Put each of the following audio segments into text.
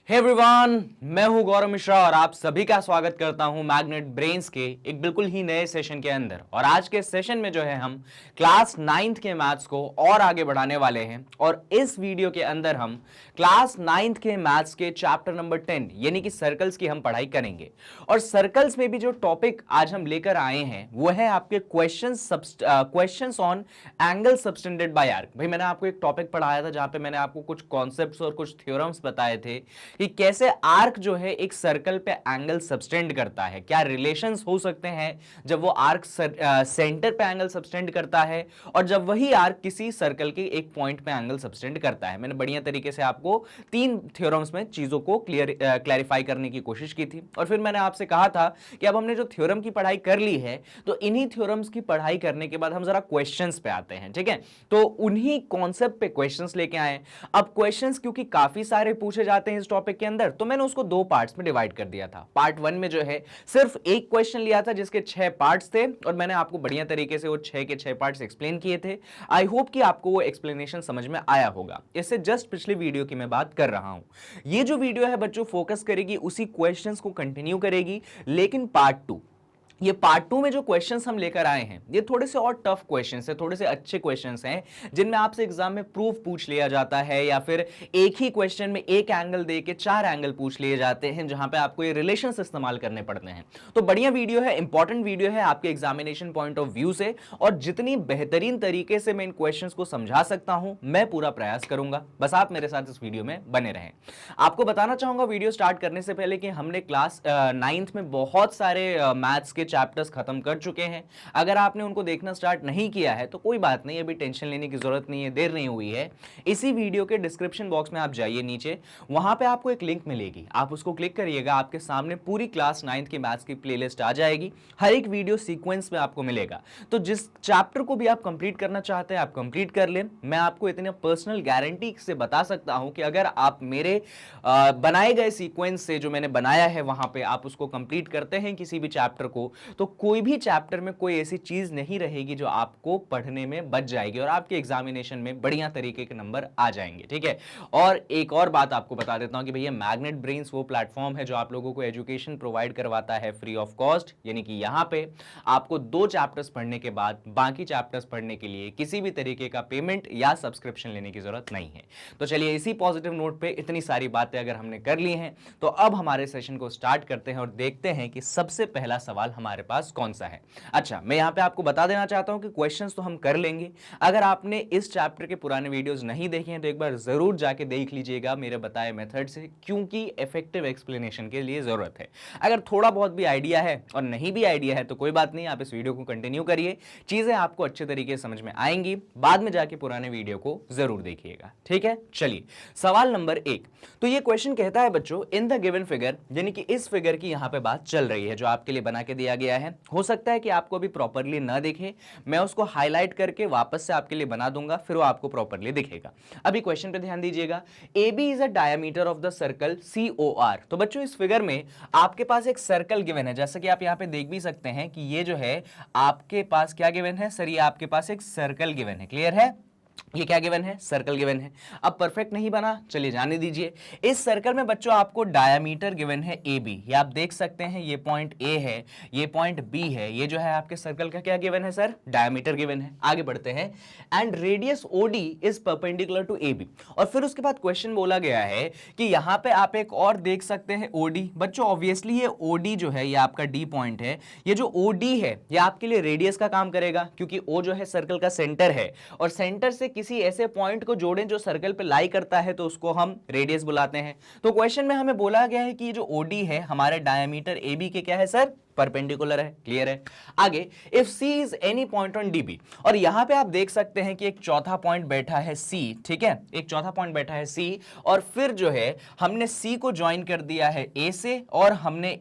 Hey everyone, मैं हूं गौरव मिश्रा और आप सभी का स्वागत करता हूं मैग्नेट ब्रेन्स के एक बिल्कुल ही नए सेशन के अंदर। और आज के सेशन में जो है हम क्लास 9th के मैथ्स को और आगे बढ़ाने वाले हैं। और इस वीडियो के अंदर हम क्लास 9th के मैथ्स के चैप्टर नंबर 10 यानी कि सर्कल्स की हम पढ़ाई करेंगे। और सर्कल्स में भी जो टॉपिक आज हम लेकर आए हैं वो है आपके questions on angle subtended bye arc. भाई मैंने आपको एक टॉपिक पढ़ाया था जहां पे मैंने आपको कुछ कॉन्सेप्ट्स और कुछ थ्योरम्स बताए थे कि कैसे आर्क जो है एक सर्कल पे एंगल सबटेंड करता है, क्या रिलेशंस हो सकते हैं जब वो आर्क सेंटर पे एंगल सबटेंड करता है और जब वही आर्क किसी सर्कल के एक पॉइंट पे एंगल सबटेंड करता है। मैंने बढ़िया तरीके से आपको 3 थ्योरम्स में चीजों को क्लैरिफाई करने की कोशिश की थी। और फिर मैंने आपसे कहा था कि अब हमने जो थ्योरम की पढ़ाई कर ली है तो इन्हीं थ्योरम्स की पढ़ाई करने के बाद हम जरा क्वेश्चंस पे आते हैं, ठीक है। तो उन्हीं कॉन्सेप्ट पे क्वेश्चंस लेके आए। अब क्वेश्चंस क्योंकि काफी सारे पूछे जाते हैं इस टॉपिक के अंदर, तो मैंने उसको 2 पार्ट्स में डिवाइड कर दिया था। पार्ट 1 में जो है सिर्फ एक क्वेश्चन लिया था जिसके 6 पार्ट्स थे और मैंने आपको बढ़िया तरीके से वो 6 के 6 पार्ट्स एक्सप्लेन किए थे। आई होप कि आपको वो एक्सप्लेनेशन समझ में आया होगा। इससे जस्ट पिछले वीडियो की मैं बात कर रहा हूं। ये जो वीडियो है बच्चों फोकस करेगी उसी क्वेश्चंस को कंटिन्यू करेगी, लेकिन ये पार्ट 2 में जो क्वेश्चंस हम लेकर आए हैं ये थोड़े से और टफ क्वेश्चंस हैं, थोड़े से अच्छे क्वेश्चंस हैं जिनमें आपसे एग्जाम में प्रूफ पूछ लिया जाता है या फिर एक ही क्वेश्चन में एक एंगल दे के 4 एंगल पूछ लिए जाते हैं जहां पे आपको ये रिलेशंस इस्तेमाल करने पड़ते हैं। तो बढ़िया वीडियो है, इंपॉर्टेंट वीडियो है आपके एग्जामिनेशन पॉइंट ऑफ व्यू से, और जितनी बेहतरीन तरीके से मैं इन क्वेश्चंस को समझा सकता हूं मैं पूरा प्रयास करूंगा। बस आप मेरे साथ इस वीडियो में बने रहें। आपको बताना चाहूंगा वीडियो स्टार्ट करने से पहले कि हमने क्लास 9th में बहुत सारे मैथ्स के चैप्टर्स खत्म कर चुके हैं। अगर आपने उनको देखना स्टार्ट नहीं किया है तो कोई बात नहीं, अभी टेंशन लेने की जरूरत नहीं है, देर नहीं हुई है। इसी वीडियो के डिस्क्रिप्शन बॉक्स में आप जाइए नीचे, वहां पे आपको एक लिंक मिलेगी, आप उसको क्लिक करिएगा, आपके सामने पूरी क्लास 9th की मैथ्स की प्लेलिस्ट आ जाएगी। हर एक वीडियो सीक्वेंस में आपको मिलेगा। तो जिस चैप्टर को भी आप कंप्लीट करना चाहते हैं आप कंप्लीट कर लें। मैं आपको इतने पर्सनल गारंटी से बता सकता हूं कि अगर आप मेरे बनाए गए सीक्वेंस से जो मैंने बनाया है वहां पे आप उसको कंप्लीट करते हैं किसी भी चैप्टर को, तो कोई भी चैप्टर में कोई ऐसी चीज नहीं रहेगी जो आपको पढ़ने में बच जाएगी और आपके एग्जामिनेशन में बढ़िया तरीके के नंबर आ जाएंगे, ठीक है। और एक और बात आपको बता देता हूं कि भैया मैग्नेट ब्रेन्स वो प्लेटफॉर्म है जो आप लोगों को एजुकेशन प्रोवाइड करवाता है फ्री ऑफ कॉस्ट, यानी कि यहां पे आपको 2 चैप्टर्स पढ़ने के बाद बाकी चैप्टर्स पढ़ने के लिए किसी भी तरीके का पेमेंट या सब्सक्रिप्शन लेने की जरूरत नहीं है। तो चलिए इसी पॉजिटिव नोट पे इतनी सारी बातें अगर हमने कर ली हैं तो अब हमारे सेशन को स्टार्ट करते हैं और देखते हैं कि सबसे पहला सवाल हमारे पास कौन सा है। अच्छा, मैं यहां पे आपको बता देना चाहता हूं कि क्वेश्चंस तो हम कर लेंगे। अगर आपने इस चैप्टर के पुराने वीडियोस नहीं देखे हैं तो एक बार जरूर जाके देख लीजिएगा मेरे बताए मेथड से, क्योंकि इफेक्टिव एक्सप्लेनेशन के लिए जरूरत है। अगर थोड़ा बहुत भी आइडिया है और नहीं भी आइडिया है तो कोई बात नहीं, आप इस वीडियो को कंटिन्यू करिए, चीजें आपको अच्छे तरीके से समझ में आएंगी। बाद में जाके पुराने वीडियो को जरूर देखिएगा, ठीक है। चलिए सवाल नंबर 1। तो ये क्वेश्चन कहता है बच्चों, इन द गिवन फिगर, यानी कि इस फिगर की यहां पे बात चल रही है जो आपके लिए बना के दिया गया है। हो सकता है कि आपको अभी प्रॉपर्ली ना दिखे, मैं उसको हाईलाइट करके वापस से आपके लिए बना दूंगा, फिर वो आपको प्रॉपर्ली दिखेगा। अभी क्वेश्चन पे ध्यान दीजिएगा। AB is a diameter of the circle COR। तो बच्चों इस फिगर में आपके पास एक सर्कल गिवन है, जैसा कि आप यहां पे देख भी सकते हैं कि ये जो है आपके पास क्या गिवन है सर, ये आपके पास एक सर्कल गिवन है। क्लियर है? ये क्या गिवन है? सर्कल गिवन है। अब परफेक्ट नहीं बना, चलिए जाने दीजिए। इस सर्कल में बच्चों आपको डायमीटर गिवन है AB, ये आप देख सकते हैं, ये पॉइंट A है, ये पॉइंट B है, ये जो है आपके सर्कल का क्या गिवन है सर? डायमीटर गिवन है। आगे बढ़ते हैं। And radius OD is perpendicular to AB। और फिर उसके बाद क्वेश्चन बोला गया है कि यहां पे आप एक और देख सकते हैं OD। बच्चों ऑब्वियसली ये OD जो है, ये आपका D पॉइंट है, ये जो OD है ये आपके लिए रेडियस का काम करेगा, क्योंकि O जो है सर्कल का सेंटर है और सेंटर से किसी ऐसे पॉइंट को जोड़ें जो सर्कल पे लाई करता है तो उसको हम रेडियस बुलाते हैं। तो क्वेश्चन में हमें बोला गया है कि ये जो OD है हमारे डायमीटर AB के क्या है सर? परपेंडिकुलर है। क्लियर है? आगे, if C is any point on DB, और यहां पे आप देख सकते हैं कि एक चौथा पॉइंट बैठा है C, ठीक है, एक चौथा पॉइंट बैठा है C, और फिर जो है हमने C को ज्वाइन कर दिया है A से, और हमने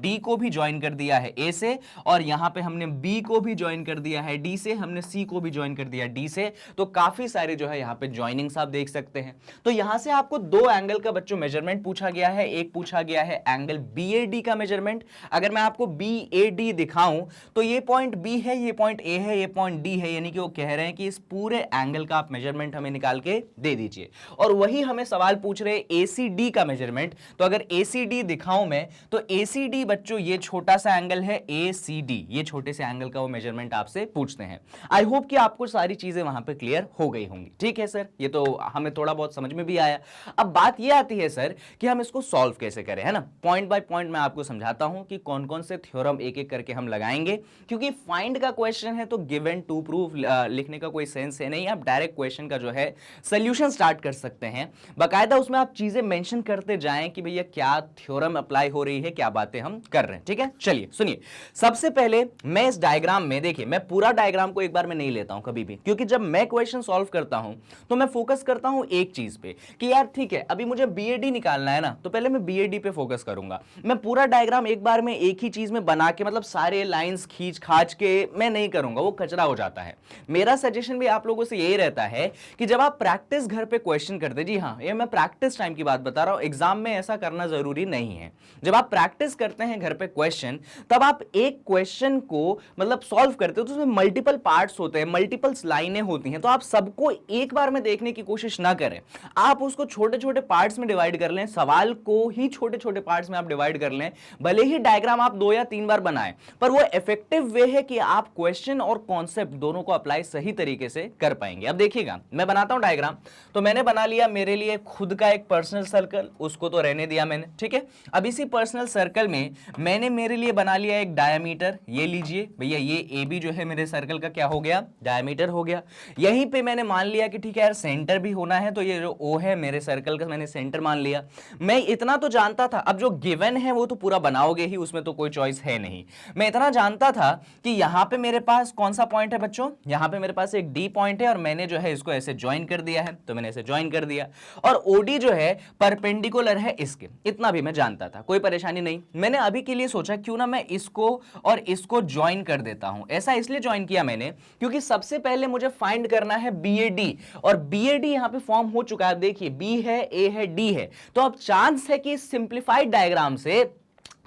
D को भी ज्वाइन कर दिया है A से, और यहां पे हमने B को भी ज्वाइन कर दिया है D से, हमने C को भी ज्वाइन कर दिया D से। तो काफी सारे जो है यहां पे ज्वाइनिंग्स आप देख सकते हैं। तो यहां से आपको 2 एंगल का बच्चों मेजरमेंट पूछा गया है। एक पूछा गया है एंगल BAD का मेजरमेंट। अगर मैं आपको BAD दिखाऊं तो ये पॉइंट B है, ये पॉइंट A है, ये पॉइंट D है, यानी कि वो कह रहे हैं कि इस पूरे एंगल का आप मेजरमेंट हमें निकाल के दे दीजिए। और वही हमें सवाल पूछ रहे ACD का मेजरमेंट। तो अगर ACD दिखाऊं मैं तो ACD बच्चों ये छोटा सा एंगल है ACD, ये छोटे से एंगल का वो मेजरमेंट आपसे पूछते हैं। आई होप कि आपको सारी चीजें वहां पे क्लियर हो गई होंगी। ठीक है सर, ये तो हमें थोड़ा बहुत समझ में भी आया। अब बात ये आती है सर कि हम इसको सॉल्व कैसे करें, है ना। पॉइंट बाय पॉइंट मैं आपको समझाता हूं कि कौन कौन से थ्योरम एक एक करके हम लगाएंगे, क्योंकि फाइंड का क्वेश्चन है तो गिवन टू प्रूफ लिखने का कोई सेंस है नहीं। आप डायरेक्ट क्वेश्चन का जो है सोल्यूशन स्टार्ट कर सकते हैं, बाकायदा उसमें आप चीजें मेंशन करते जाएं कि भैया क्या थ्योरम अप्लाई हो रही है, क्या बातें हम कर रहे हैं। ठीक है, चलिए सुनिए। सबसे पहले मैं इस डायग्राम में, देखिए मैं पूरा डायग्राम को एक बार में नहीं लेता हूं कभी भी, क्योंकि जब मैं क्वेश्चन सॉल्व करता हूं तो मैं फोकस करता हूं एक चीज पे कि यार ठीक है अभी मुझे BAD निकालना है ना, तो पहले मैं BAD पे फोकस करूंगा। मैं पूरा डायग्राम एक बार में एक ही चीज में बना के, मतलब सारे लाइंस खींच खाच के मैं नहीं करूंगा, वो कचरा हो जाता है। मेरा सजेशन भी आप लोगों से यही रहता है कि जब आप प्रैक्टिस घर पे क्वेश्चन करते, जी हाँ ये मैं प्रैक्टिस टाइम की बात बता रहा हूं, एग्जाम में ऐसा करना जरूरी नहीं है। जब आप प्रैक्टिस करते हैं घर पे क्वेश्चन, तब आप एक क्वेश्चन को मतलब सॉल्व करते हो तो उसमें मल्टीपल पार्ट्स होते हैं, मल्टीपल लाइनें होती हैं, तो आप सबको एक बार में देखने की कोशिश ना करें, आप उसको छोटे छोटे पार्ट्स में डिवाइड कर लें, सवाल को ही छोटे छोटे पार्ट्स में आप डिवाइड कर लें। भले ही डायग्राम आप 2 या 3 बार बनाएं, पर वो इफेक्टिव वे है कि आप क्वेश्चन और कॉन्सेप्ट दोनों को अप्लाई सही तरीके से कर पाएंगे। अब देखिएगा मैं बनाता हूं डायग्राम, तो मैंने बना लिया मेरे लिए खुद का एक पर्सनल सर्कल, उसको तो रहने दिया मैंने। ठीक है, अब इसी पर्सनल सर्कल में मैंने मेरे लिए बना लिया एक डायमीटर, ये लीजिए भैया, ये AB जो है मेरे सर्कल का क्या हो गया, डायमीटर हो गया। यहीं पे मैंने मान लिया कि ठीक है यार सेंटर भी होना है, तो ये जो O है मेरे सर्कल का मैंने सेंटर मान लिया। मैं इतना तो जानता था, अब जो गिवन है वो तो पूरा बनाओगे ही, उसमें तो कोई चॉइस है नहीं। मैं इतना जानता था कि यहां पे मेरे पास कौन सा पॉइंट है बच्चों, यहां पे मेरे पास एक D पॉइंट है और मैंने जो है इसको ऐसे ज्वाइन कर दिया है, तो मैंने ऐसे ज्वाइन कर दिया, और OD जो है परपेंडिकुलर है इसके, इतना भी मैं जानता था, कोई परेशानी नहीं। मैंने अभी के लिए सोचा क्यों ना मैं इसको और इसको ज्वाइन कर देता हूं। ऐसा इसलिए ज्वाइन किया मैंने क्योंकि सबसे पहले मुझे फाइंड करना है BAD, और BAD यहां पे फॉर्म हो चुका है, देखिए B है, A है, D है, तो अब चांस है कि सिंप्लीफाइड डायग्राम से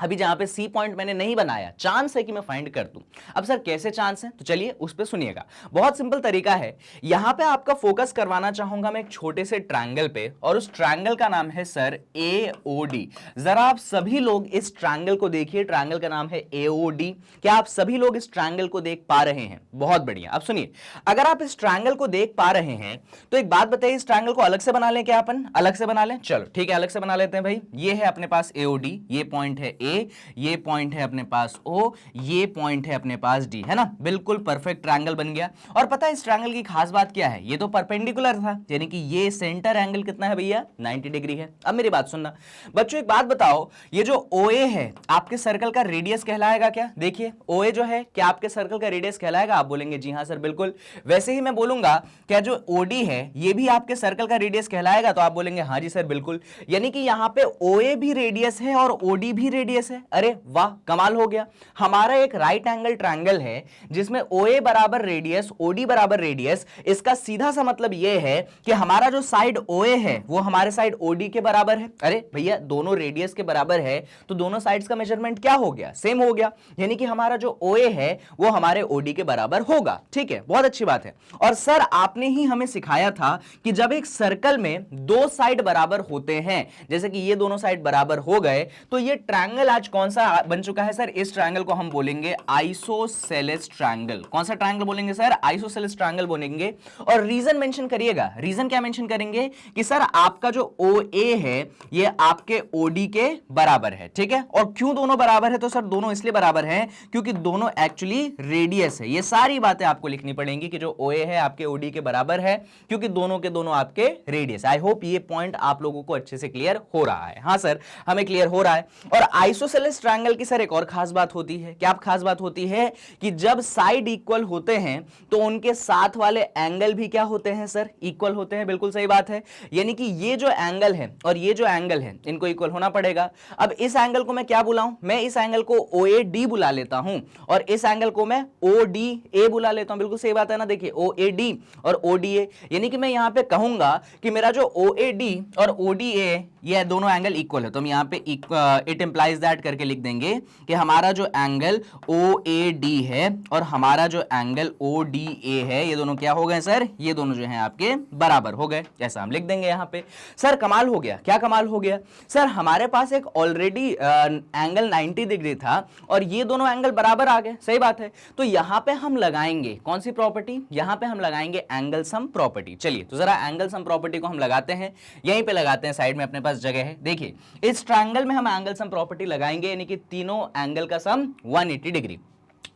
अभी जहां पे C पॉइंट मैंने नहीं बनाया, चांस है कि मैं फाइंड कर दूं। अब सर कैसे चांस है, तो चलिए उस पे सुनिएगा। बहुत सिंपल तरीका है, यहां पे आपका फोकस करवाना चाहूंगा मैं एक छोटे से ट्रायंगल पे, और उस ट्रायंगल का नाम है सर AOD। जरा आप सभी लोग इस ट्रायंगल को देखिए, ट्रायंगल का नाम है AOD। क्या आप सभी लोग इस ट्रायंगल को देख पा रहे हैं? बहुत बढ़िया। अब सुनिए, अगर आप इस ट्रायंगल को देख पा रहे हैं तो एक बात बताइए, इस ट्रायंगल को अलग से बना लें क्या, अपन अलग से बना लें? चलो ठीक है, अलग से बना लेते हैं भाई। ये है अपने पास AOD, ये पॉइंट है A, ये पॉइंट है अपने पास O, ये पॉइंट है अपने पास D, है ना। बिल्कुल परफेक्ट ट्रायंगल बन गया। और पता है इस ट्रायंगल की खास बात क्या है, ये तो परपेंडिकुलर था, यानी कि ये सेंटर एंगल कितना है भैया, 90 डिग्री है। अब मेरी बात सुनना बच्चों, एक बात बताओ, ये जो OA है आपके सर्कल का रेडियस कहलाएगा क्या? देखिए OA जो है क्या आपके सर्कल का रेडियस कहलाएगा? आप बोलेंगे जी हाँ सर बिल्कुल। वैसे ही मैं बोलूंगा क्या जो OD है ये भी आपके सर्कल का रेडियस कहलाएगा? तो आप बोलेंगे हाँ जी सर बिल्कुल। यानी कि यहां पे OA भी रेडियस है और OD भी रेडियस है। अरे वाह, कमाल हो गया। हमारा एक राइट एंगल ट्रायंगल है जिसमें OA बराबर रेडियस, OD बराबर रेडियस। इसका सीधा सा मतलब यह है कि हमारा जो साइड OA है वो हमारे साइड OD के बराबर है। अरे भैया दोनों रेडियस के बराबर है तो दोनों साइड्स का मेजरमेंट क्या हो गया, सेम हो गया। यानी कि हमारा जो OA है वो हमारे OD के बराबर होगा। ठीक है, बहुत अच्छी बात है। और सर आपने ही हमें सिखाया था कि जब एक सर्कल में 2 साइड बराबर होते हैं, जैसे कि ये दोनों साइड बराबर हो गए, तो ये ट्रायंगल आज कौन सा बन चुका है सर? इस ट्रायंगल को हम बोलेंगे आइसोसेलेस ट्रायंगल। कौन सा ट्रायंगल बोलेंगे सर? आइसोसेलेस ट्रायंगल बोलेंगे। और रीजन मेंशन करिएगा। रीजन क्या मेंशन करेंगे कि सर आपका जो OA है ये आपके OD के बराबर है। ठीक है, और क्यों दोनों बराबर है? तो सर दोनों इसलिए बराबर हैं क्योंकि दोनों एक्चुअली रेडियस है। ये सारी बातें आपको लिखनी पड़ेंगी कि जो OA है आपके OD के बराबर है क्योंकि दोनों के दोनों आपके रेडियस। आई होप ये पॉइंट आप लोगों को अच्छे से क्लियर हो रहा है। हाँ सर हमें क्लियर हो रहा है। और आइसोसेलेस ट्रायंगल की सर एक और खास बात होती है। क्या खास बात होती है? कि जब साइड इक्वल होते हैं तो उनके साथ वाले एंगल भी क्या होते हैं सर? इक्वल होते हैं। बिल्कुल सही बात है। यानी कि ये जो एंगल है और ये जो एंगल है इनको इक्वल होना पड़ेगा। अब इस एंगल को मैं क्या बुलाऊं? मैं इस एंगल को OAD बुला लेता हूं और इस एंगल को मैं ODA बुला लेता हूं। बिल्कुल सही बात है ना। देखिए OAD और ODA, यानी कि मैं यहां पे कहूंगा कि मेरा जो OAD और ODA ये दोनों एंगल इक्वल है, तो हम यहां पे इट इंप्लाइज दैट दैट करके लिख देंगे कि हमारा जो एंगल OAD है और हमारा जो एंगल ODA है ये दोनों क्या हो गए सर, ये दोनों जो हैं आपके बराबर हो गए। ऐसा हम लिख देंगे यहां पे। सर कमाल हो गया, क्या कमाल हो गया सर, हमारे पास एक ऑलरेडी एंगल 90 डिग्री था और ये दोनों एंगल बराबर आ गए, सही बात है। तो यहां पे हम लगाएंगे कौन सी प्रॉपर्टी, यहां पे हम लगाएंगे एंगल सम प्रॉपर्टी। चलिए तो जरा एंगल सम प्रॉपर्टी को हम लगाते हैं, यहीं पे लगाते हैं, साइड में अपने पास जगह है। देखिए इस ट्रायंगल में हम एंगल सम प्रॉपर्टी लगाएंगे, यानी कि तीनों एंगल का सम 180 डिग्री।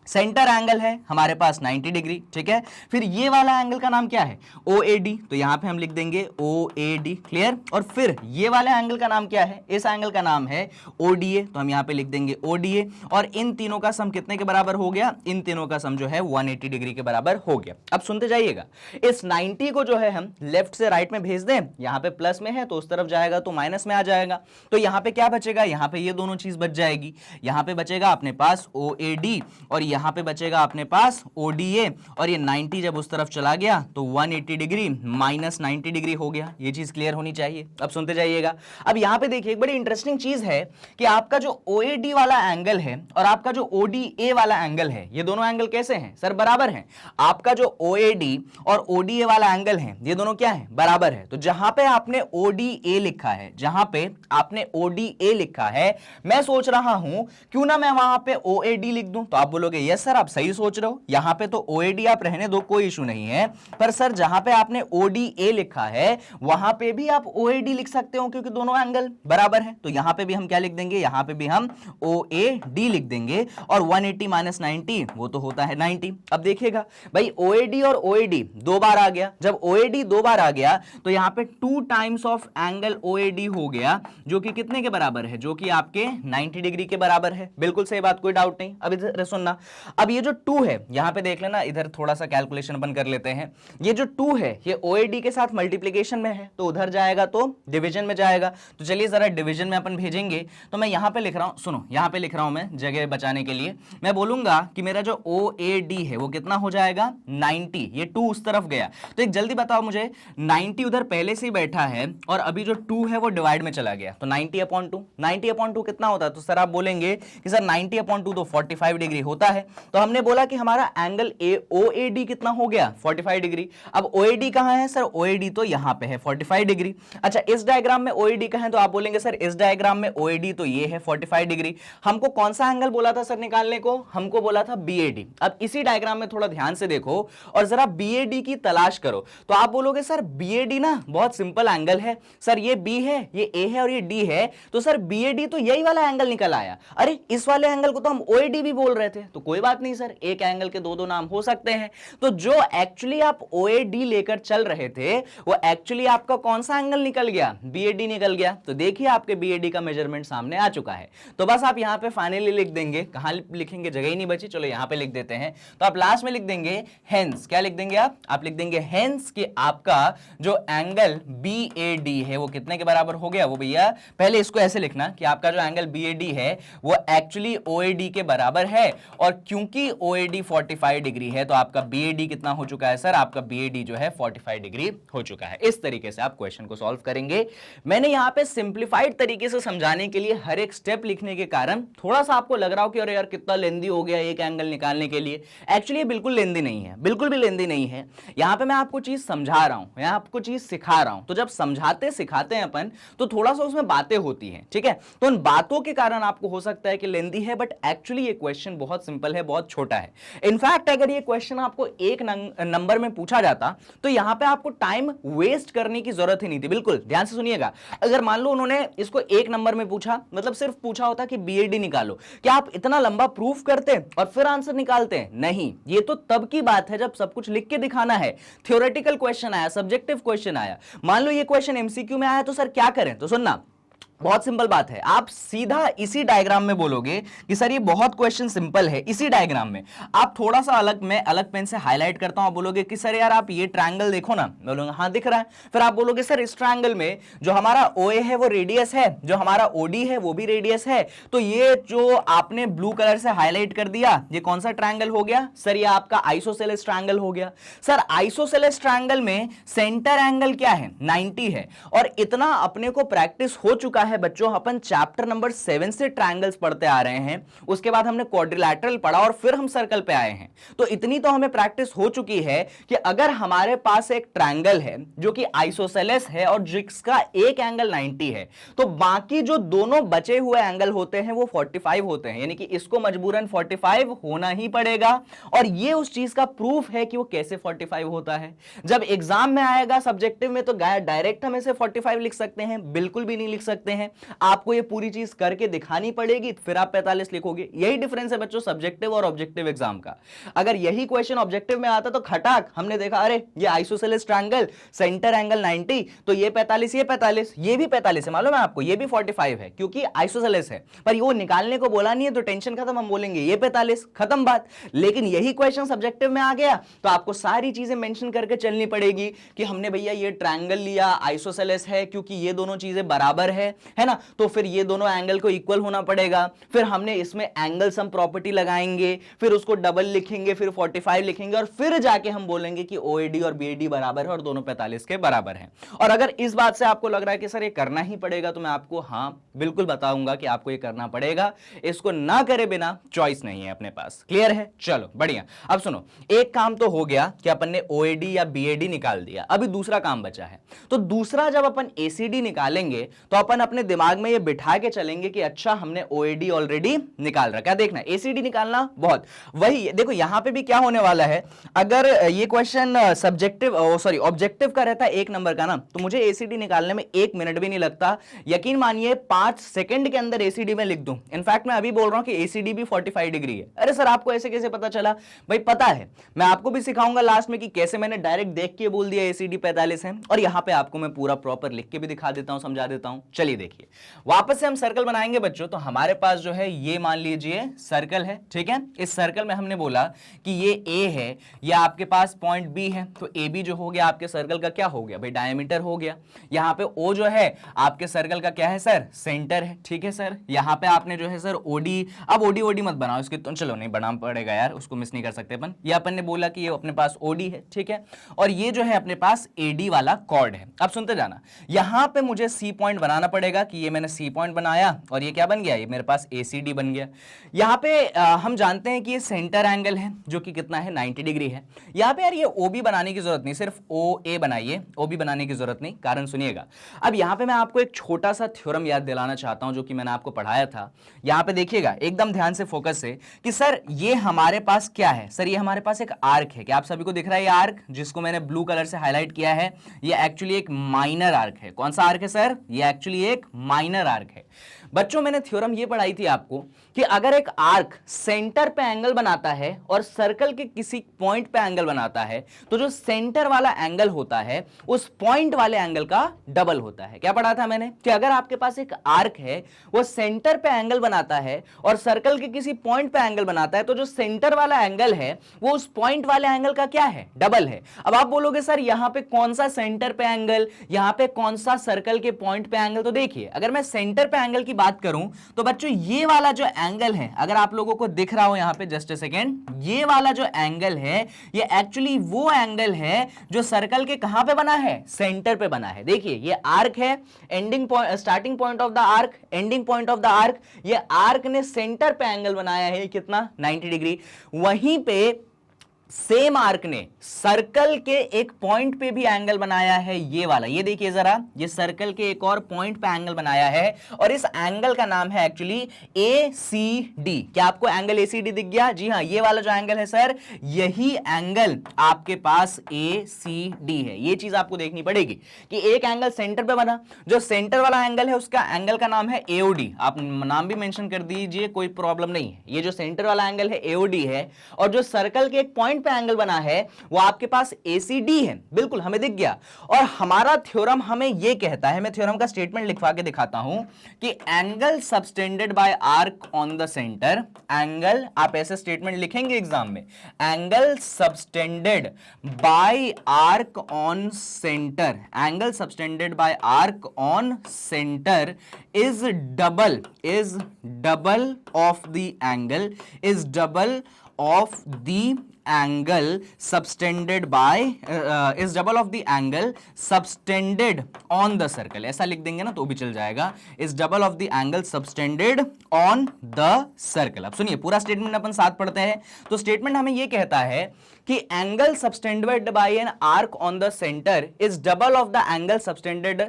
सेंटर एंगल है हमारे पास 90 डिग्री, ठीक है। फिर ये वाला एंगल का नाम क्या है, OAD, तो यहां पे हम लिख देंगे OAD, क्लियर। और फिर ये वाले एंगल का नाम क्या है, इस एंगल का नाम है ODA, तो हम यहां पे लिख देंगे ODA। और इन तीनों का सम कितने के बराबर हो गया, इन तीनों का सम जो है 180 डिग्री के बराबर हो गया। अब सुनते जाइएगा, इस 90 को जो है हम लेफ्ट से राइट में भेज दें, यहां पे प्लस में है तो उस तरफ जाएगा तो माइनस में आ जाएगा, तो यहां पे क्या बचेगा, यहां पे ये दोनों चीज बच जाएगी। यहां पे बचेगा अपने पास OAD और यहां पे बचेगा अपने पास ODA, और ये 90 जब उस तरफ चला गया तो 180 डिग्री माइनस 90 डिग्री हो गया। ये चीज क्लियर होनी चाहिए। अब सुनते जाइएगा, अब यहां पे देखिए एक बड़ी इंटरेस्टिंग चीज है कि आपका जो OAD वाला एंगल है और आपका जो ODA वाला एंगल है, ये दोनों एंगल कैसे हैं सर, बराबर हैं। आपका जो OAD और ODA वाला एंगल है ये दोनों क्या है, बराबर है। तो जहां पे आपने ODA लिखा है, जहां पे आपने ODA लिखा है, मैं सोच रहा हूं क्यों ना मैं वहां पे OAD लिख दूं। तो आप बोलोगे यस सर आप सही सोच रहे हो, यहां पे तो OAD आप रहने दो, कोई इशू नहीं है। पर सर जहां पे आपने ODA लिखा है वहां पे भी आप OAD लिख सकते हो क्योंकि दोनों एंगल बराबर है। तो यहां पे भी हम क्या लिख देंगे, यहां पे भी हम OAD लिख देंगे और 180 माइनस 90 वो तो होता है 90। अब देखिएगा भाई OAD और OAD दो बार आ गया, जब OAD दो बार आ गया तो यहां पे 2 टाइम्स ऑफ एंगल OAD हो गया, जो कि कितने के बराबर है, जो कि आपके 90 डिग्री के बराबर है। बिल्कुल सही बात, कोई डाउट नहीं। अब इधर सुनना, अब ये जो 2 है यहां पे देख लेना, इधर थोड़ा सा कैलकुलेशन अपन कर लेते हैं। ये जो 2 है ये OAD के साथ मल्टीप्लिकेशन में है तो उधर जाएगा तो डिवीजन में जाएगा। तो चलिए जरा डिवीजन में अपन भेजेंगे। तो मैं यहां पे लिख रहा हूं, सुनो यहां पे लिख रहा हूं मैं जगह बचाने के लिए, मैं बोलूंगा कि मेरा जो OAD है वो कितना हो जाएगा 90, ये 2 उस तरफ गया। तो एक जल्दी बताओ मुझे, 90 उधर पहले से ही बैठा है और अभी जो 2 है वो डिवाइड में चला गया, तो 90/2, 90/2 कितना होता है। तो सर आप बोलेंगे कि सर 90/2 तो 45 डिग्री होता है। तो हमने बोला कि हमारा एंगल OAD कितना हो गया 45 डिग्री। अब OAD कहां है सर, OAD तो यहां पे है 45 डिग्री। अच्छा इस डायग्राम में OAD कहां है, तो आप बोलेंगे सर इस डायग्राम में OAD तो ये है 45 डिग्री। हमको कौन सा एंगल बोला था सर निकालने को, हमको बोला था BAD। अब इसी डायग्राम में थोड़ा ध्यान से देखो और जरा BAD की तलाश करो। तो आप बोलोगे सर BAD ना बहुत सिंपल एंगल है सर, ये B है, ये A है और ये D है, तो सर BAD तो यही वाला एंगल निकल आया। अरे इस वाले एंगल को तो हम OAD भी बोल रहे थे। तो कोई बात नहीं सर, एक एंगल के दो नाम हो सकते हैं। तो जो एक्चुअली आप OAD लेकर चल रहे थे वो एक्चुअली आपका कौन सा एंगल निकल गया, BAD निकल गया। तो देखिए आपके BAD का मेजरमेंट सामने आ चुका है। तो बस आप यहां पे फाइनली लिख देंगे, कहां लिखेंगे, जगह ही नहीं बची, चलो यहां पे लिख देते हैं। तो आप लास्ट में लिख देंगे हेंस, क्या लिख देंगे आप लिख देंगे हेंस कि आपका जो एंगल BAD है वो कितने के बराबर हो गया। वो भैया पहले इसको ऐसे लिखना कि आपका जो एंगल BAD है वो एक्चुअली OAD के बराबर है, और क्योंकि OAD 45 डिग्री है तो आपका BAD कितना हो चुका है सर, आपका BAD जो है 45 डिग्री हो चुका है। इस तरीके से आप क्वेश्चन को सॉल्व करेंगे। मैंने यहां पे सिंप्लीफाइड तरीके से समझाने के लिए हर एक स्टेप लिखने के कारण थोड़ा सा आपको लग रहा हो कि अरे यार कितना लेंदी हो गया एक एंगल निकालने के लिए। एक्चुअली ये बिल्कुल लेंदी नहीं है, बिल्कुल भी लेंदी नहीं है। यहां पे मैं आपको चीज समझा रहा हूं, यहां आपको चीज सिखा रहा हूं। तो जब समझाते सिखाते हैं अपन तो थोड़ा सा उसमें बातें होती हैं, ठीक है। तो उन बातों के कारण आपको हो सकता है कि लेंदी है, बट एक्चुअली ये क्वेश्चन बहुत सिंपल है, बहुत छोटा है। इनफैक्ट अगर ये क्वेश्चन आपको एक नंबर में पूछा जाता तो यहां पे आपको टाइम वेस्ट करने की जरूरत ही नहीं थी। बिल्कुल ध्यान से सुनिएगा, अगर मान लो उन्होंने इसको एक नंबर में पूछा, मतलब सिर्फ पूछा होता कि BAD निकालो, क्या आप इतना लंबा प्रूफ करते और फिर आंसर निकालते? नहीं, ये तो तब की बात है जब सब कुछ लिख के दिखाना है। थ्योरेटिकल क्वेश्चन आया, सब्जेक्टिव क्वेश्चन आया, मान लो ये क्वेश्चन MCQ में आया तो सर क्या करें? तो सुनना, बहुत सिंपल बात है, आप सीधा इसी डायग्राम में बोलोगे कि सर ये बहुत क्वेश्चन सिंपल है। इसी डायग्राम में आप थोड़ा सा अलग, मैं अलग पेन से हाईलाइट करता हूं, आप बोलोगे कि सर यार आप ये ट्रायंगल देखो ना, बोलोगे हाँ दिख रहा है। फिर आप बोलोगे सर इस ट्रायंगल में जो हमारा OA है वो रेडियस है, जो हमारा OD है वो भी रेडियस है, तो ये जो आपने ब्लू कलर से हाईलाइट कर दिया ये कौन सा ट्रायंगल हो गया? सर ये आपका आइसोसेलेस ट्रायंगल हो गया। सर आइसोसेलेस ट्रायंगल में सेंटर एंगल क्या है? 90 है, और इतना अपने को प्रैक्टिस हो चुका है है बच्चों, अपन चैप्टर नंबर 7 से ट्रायंगल्स पढ़ते आ रहे हैं, उसके बाद हमने क्वाड्रिलैटरल पढ़ा और फिर हम सर्कल पे आए हैं। तो इतनी तो हमें प्रैक्टिस हो चुकी है कि अगर हमारे पास एक ट्रायंगल है जो कि आइसोसेलेस है और जिसका एक एंगल 90 है, तो बाकी जो दोनों बचे हुए एंगल होते हैं वो 45 होते हैं, यानी कि इसको मजबूरन 45 होना ही पड़ेगा। और ये उस चीज का प्रूफ है कि वो कैसे 45 होता है। जब एग्जाम में आएगा सब्जेक्टिव में तो डायरेक्ट हम इसे 45 लिख सकते हैं? बिल्कुल भी नहीं लिख सकते हैं, आपको ये पूरी चीज करके दिखानी पड़ेगी, फिर आप 45 लिखोगे। यही डिफरेंस है बच्चों सब्जेक्टिव और ऑब्जेक्टिव एग्जाम का। अगर यही क्वेश्चन ऑब्जेक्टिव में आता तो खटाक हमने देखा, अरे ये आइसोसेलेस ट्रायंगल, सेंटर एंगल 90, तो ये 45, ये 45, ये भी 45 है, मालूम है आपको, ये भी 45 है क्योंकि आइसोसेलेस है। पर वो निकालने को बोला नहीं है तो टेंशन खत्म, हम बोलेंगे ये 45, खत्म बात। लेकिन यही क्वेश्चन सब्जेक्टिव में आ गया तो आपको सारी चीजें मेंशन करके चलनी पड़ेगी कि हमने भैया ये ट्रायंगल लिया, आइसोसेलेस है क्योंकि ये दोनों चीजें बराबर है ना, तो फिर ये दोनों एंगल को इक्वल होना पड़ेगा। फिर हमने इसमें एंगल सम प्रॉपर्टी लगाएंगे, फिर उसको डबल लिखेंगे, फिर 45 लिखेंगे और फिर जाके हम बोलेंगे कि OAD और BAD बराबर है और दोनों 45 के बराबर हैं। और अगर इस बात से आपको लग रहा है कि सर ये करना ही पड़ेगा, तो मैं आपको हाँ बिल्कुल बताऊंगा कि आपको ये करना पड़ेगा, इसको ना करे बिना चॉइस नहीं है अपने पास। क्लियर है? चलो बढ़िया। अब सुनो, एक काम तो हो गया कि अपन ने OAD या BAD निकाल दिया, अभी दूसरा काम बचा है। तो दूसरा जब अपन ACD निकालेंगे तो अपन अपने दिमाग में ये बिठा के चलेंगे कि अच्छा हमने OAD ऑलरेडी निकाल रखा है। देखना ACD निकालना बहुत, वही देखो यहां पे भी क्या होने वाला है, अगर ये क्वेश्चन सब्जेक्टिव सॉरी ऑब्जेक्टिव का रहता है 1 नंबर का ना, तो मुझे ACD निकालने में 1 मिनट भी नहीं लगता। यकीन मानिए 5 सेकंड के अंदर ACD में लिख दूं। इनफैक्ट मैं अभी बोल रहा हूं कि ACD भी 45 डिग्री है। अरे सर आपको ऐसे कैसे पता चला? भाई पता है, मैं आपको भी सिखाऊंगा लास्ट में कि कैसे मैंने डायरेक्ट देख के बोल दिया ACD 45 है, और यहां पे आपको मैं पूरा प्रॉपर लिख के भी दिखा देता हूं, समझा देता हूं। चलिए देखिए, वापस से हम सर्कल बनाएंगे बच्चों। तो हमारे पास जो है ये मान लीजिए सर्कल है, ठीक है। इस सर्कल में हमने बोला कि ये A है, ये आपके पास पॉइंट B है, तो AB जो हो गया आपके सर्कल का क्या हो गया भाई? डायमीटर हो गया। यहाँ पे O जो है आपके सर्कल का क्या है सर? सेंटर है, ठीक है सर। यहाँ पे आपने जो है सर OD, अब OD मत बनाओ इसके, तो चलो नहीं बनाना पड़ेगा यार, उसको मिस नहीं कर सकते अपन। ये अपन ने बोला कि ये अपने पास OD है, ठीक है, और ये जो है अपने पास AD वाला कॉर्ड है। अब सुनते जाना, यहाँ पे मुझे C पॉइंट बनाना पड़ेगा कि ये मैंने C पॉइंट बनाया और ये क्या बन गया? ये मेरे पास ACD बन गया। यहाँ पे हम जानते हैं कि ये सेंटर एंगल है जो कि कितना है? 90 डिग्री है। यहाँ पे यार ये OB बनाने की जरूरत नहीं, सिर्फ OA बनाइए, OB बनाने की जरूरत नहीं। कारण सुनिएगा, अब यहाँ पे मैं आपको एक छोटा सा थ्योरम याद दिलाना चाहता हूं जो कि मैंने आपको पढ़ाया था। यहाँ पे देखिएगा एकदम ध्यान से, फोकस से, कि सर ये हमारे पास क्या है? सर ये हमारे पास एक आर्क है। क्या आप सभी को दिख रहा है ये आर्क जिसको मैंने ब्लू कलर से हाईलाइट किया है? ये एक्चुअली एक माइनर आर्क है। कौन सा आर्क है सर? ये एक्चुअली एक माइनर आर्क है। बच्चों मैंने थ्योरम ये पढ़ाई थी आपको कि अगर एक आर्क सेंटर पे एंगल बनाता है और सर्कल के किसी पॉइंट पे एंगल बनाता है, तो जो सेंटर वाला एंगल होता है उस पॉइंट वाले एंगल का डबल होता है। क्या पढ़ा था मैंने? कि अगर आपके पास एक आर्क है, वो सेंटर पे एंगल बनाता है और सर्कल के किसी पॉइंट पे एंगल बनाता है, तो जो सेंटर वाला एंगल है वो उस पॉइंट वाले एंगल का क्या है? डबल है। अब आप बोलोगे सर यहां पे कौन सा सेंटर पे एंगल, यहां पे कौन सा सर्कल के पॉइंट पे एंगल? तो देखिए, अगर मैं सेंटर पे एंगल की बात करूं तो बच्चों ये वाला जो एंगल है, अगर आप लोगों को दिख रहा हो यहां पे, जस्ट अ सेकेंड, ये वाला जो एंगल है ये एक्चुअली वो एंगल है जो सर्कल के कहां पे बना है? सेंटर पे बना है। देखिए ये आर्क है, ending point, starting point of the arc, ending point of the arc, ये आर्क ने सेंटर पे एंगल बनाया है कितना? 90 डिग्री। वहीं पे सेम आर्क ने सर्कल के एक पॉइंट पे भी एंगल बनाया है, ये वाला। ये देखिए जरा, ये सर्कल के एक और पॉइंट पे एंगल बनाया है और इस एंगल का नाम है एक्चुअली ACD। क्या आपको एंगल ACD दिख गया? जी हां, ये वाला जो एंगल है सर, यही एंगल आपके पास ACD है। ये चीज आपको देखनी पड़ेगी कि एक एंगल सेंटर पे बना, जो सेंटर वाला एंगल है उसका एंगल का नाम है AOD। आप नाम भी मेंशन कर दीजिए, कोई प्रॉब्लम नहीं है। ये जो सेंटर वाला एंगल है AOD है, और जो सर्कल के एक पॉइंट पे एंगल बना है वो आपके पास ACD है। बिल्कुल हमें दिख गया। और हमारा थ्योरम हमें यह कहता है, मैं थ्योरम का स्टेटमेंट लिखवा के दिखाता हूं कि angle subtended bye arc on the centre, angle, आप ऐसे स्टेटमेंट लिखेंगे एग्जाम में, angle subtended bye arc on centre, angle subtended bye arc on centre is double of the angle, is double of the angle subtended bye is double of the angle subtended on the circle, ऐसा लिख देंगे ना तो भी चल जाएगा, is double of the angle subtended on the circle. अब सुनिए पूरा स्टेटमेंट अपन साथ पढ़ते हैं। तो स्टेटमेंट हमें यह कहता है कि angle subtended bye an arc on the centre is double of the angle subtended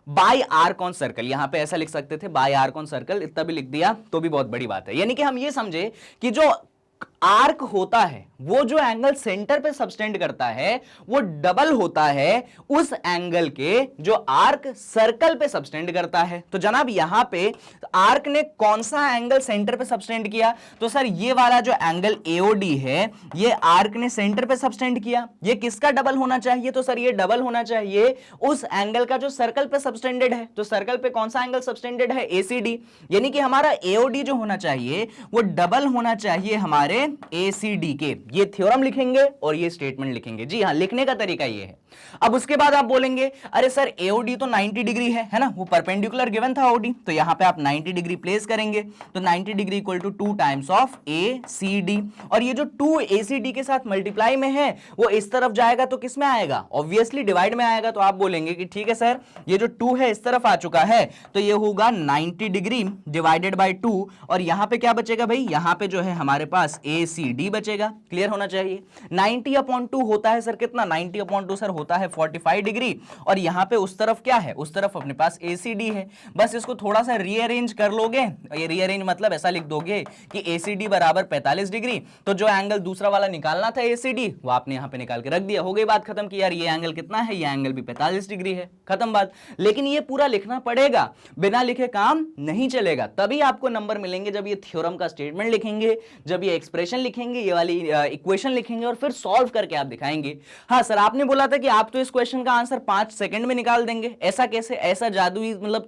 bye arc on circle. यहां पे ऐसा लिख सकते थे बाय आर्क ऑन सर्कल, इतना भी लिख दिया तो भी बहुत बड़ी बात है। यानी कि हम ये समझे कि जो आर्क होता है वो जो एंगल सेंटर पे सबटेंड करता है वो डबल होता है उस एंगल के जो आर्क सर्कल पे सबटेंड करता है। तो जनाब यहां पे आर्क ने कौन सा एंगल सेंटर पे सबटेंड किया? तो सर ये वाला जो एंगल एओडी है ये आर्क ने सेंटर पे सबटेंड किया। ये किसका डबल होना चाहिए? तो सर ये डबल होना चाहिए उस एंगल का जो सर्कल पे सबटेंडेड है। तो सर्कल पे कौन सा एंगल सबटेंडेड है? एसीडी। यानी कि हमारा एओडी जो होना चाहिए वो डबल होना चाहिए हमारे एसीडी के। ये थ्योरम लिखेंगे और ये स्टेटमेंट लिखेंगे। जी हां, लिखने का तरीका ये है। अब उसके बाद आप बोलेंगे अरे सर एओडी तो 90 डिग्री है ना, वो परपेंडिकुलर गिवन था ओडी, तो यहां पे आप 90 डिग्री प्लेस करेंगे तो 90 degree equal to 2 times of ACD. और ये जो 2 एसीडी के साथ मल्टीप्लाई में है वो इस तरफ जाएगा तो किस में आएगा? ऑब्वियसली डिवाइड में आएगा। तो आप बोलेंगे कि ठीक है सर ये जो 2 है इस तरफ आ चुका है तो ये होगा 90 डिग्री डिवाइडेड बाय 2 और यहां पे क्या बचेगा भाई? यहां पे जो है हमारे पास एसीडी बचेगा। क्लियर होना चाहिए। 90/2 होता है सर कितना? 90/2 सर होता है 45 डिग्री और यहां पे उस तरफ क्या है? उस तरफ अपने पास एसीडी है। बस इसको थोड़ा सा रीअरेंज कर लोगे। ये रीअरेंज मतलब ऐसा लिख दोगे कि एसीडी बराबर 45 डिग्री, तो जो एंगल दूसरा वाला निकालना था एसीडी वो आपने यहां पे निकाल के रख दिया। हो गई बात खत्म कि यार ये एंगल कितना है? ये एंगल भी 45 डिग्री है। खत्म बात। लेकिन ये पूरा लिखना पड़ेगा, बिना लिखे काम नहीं चलेगा। तभी आपको नंबर मिलेंगे जब ये थ्योरम का स्टेटमेंट लिखेंगे, जब ये एक्सप्रेशन लिखेंगे, ये वाली इक्वेशन लिखेंगे और फिर सॉल्व करके आप दिखाएंगे। हाँ सर आपने बोला था कि आप तो इस क्वेश्चन का आंसर 5 सेकंड में निकाल देंगे। ऐसा कैसे? ऐसा जादुई मतलब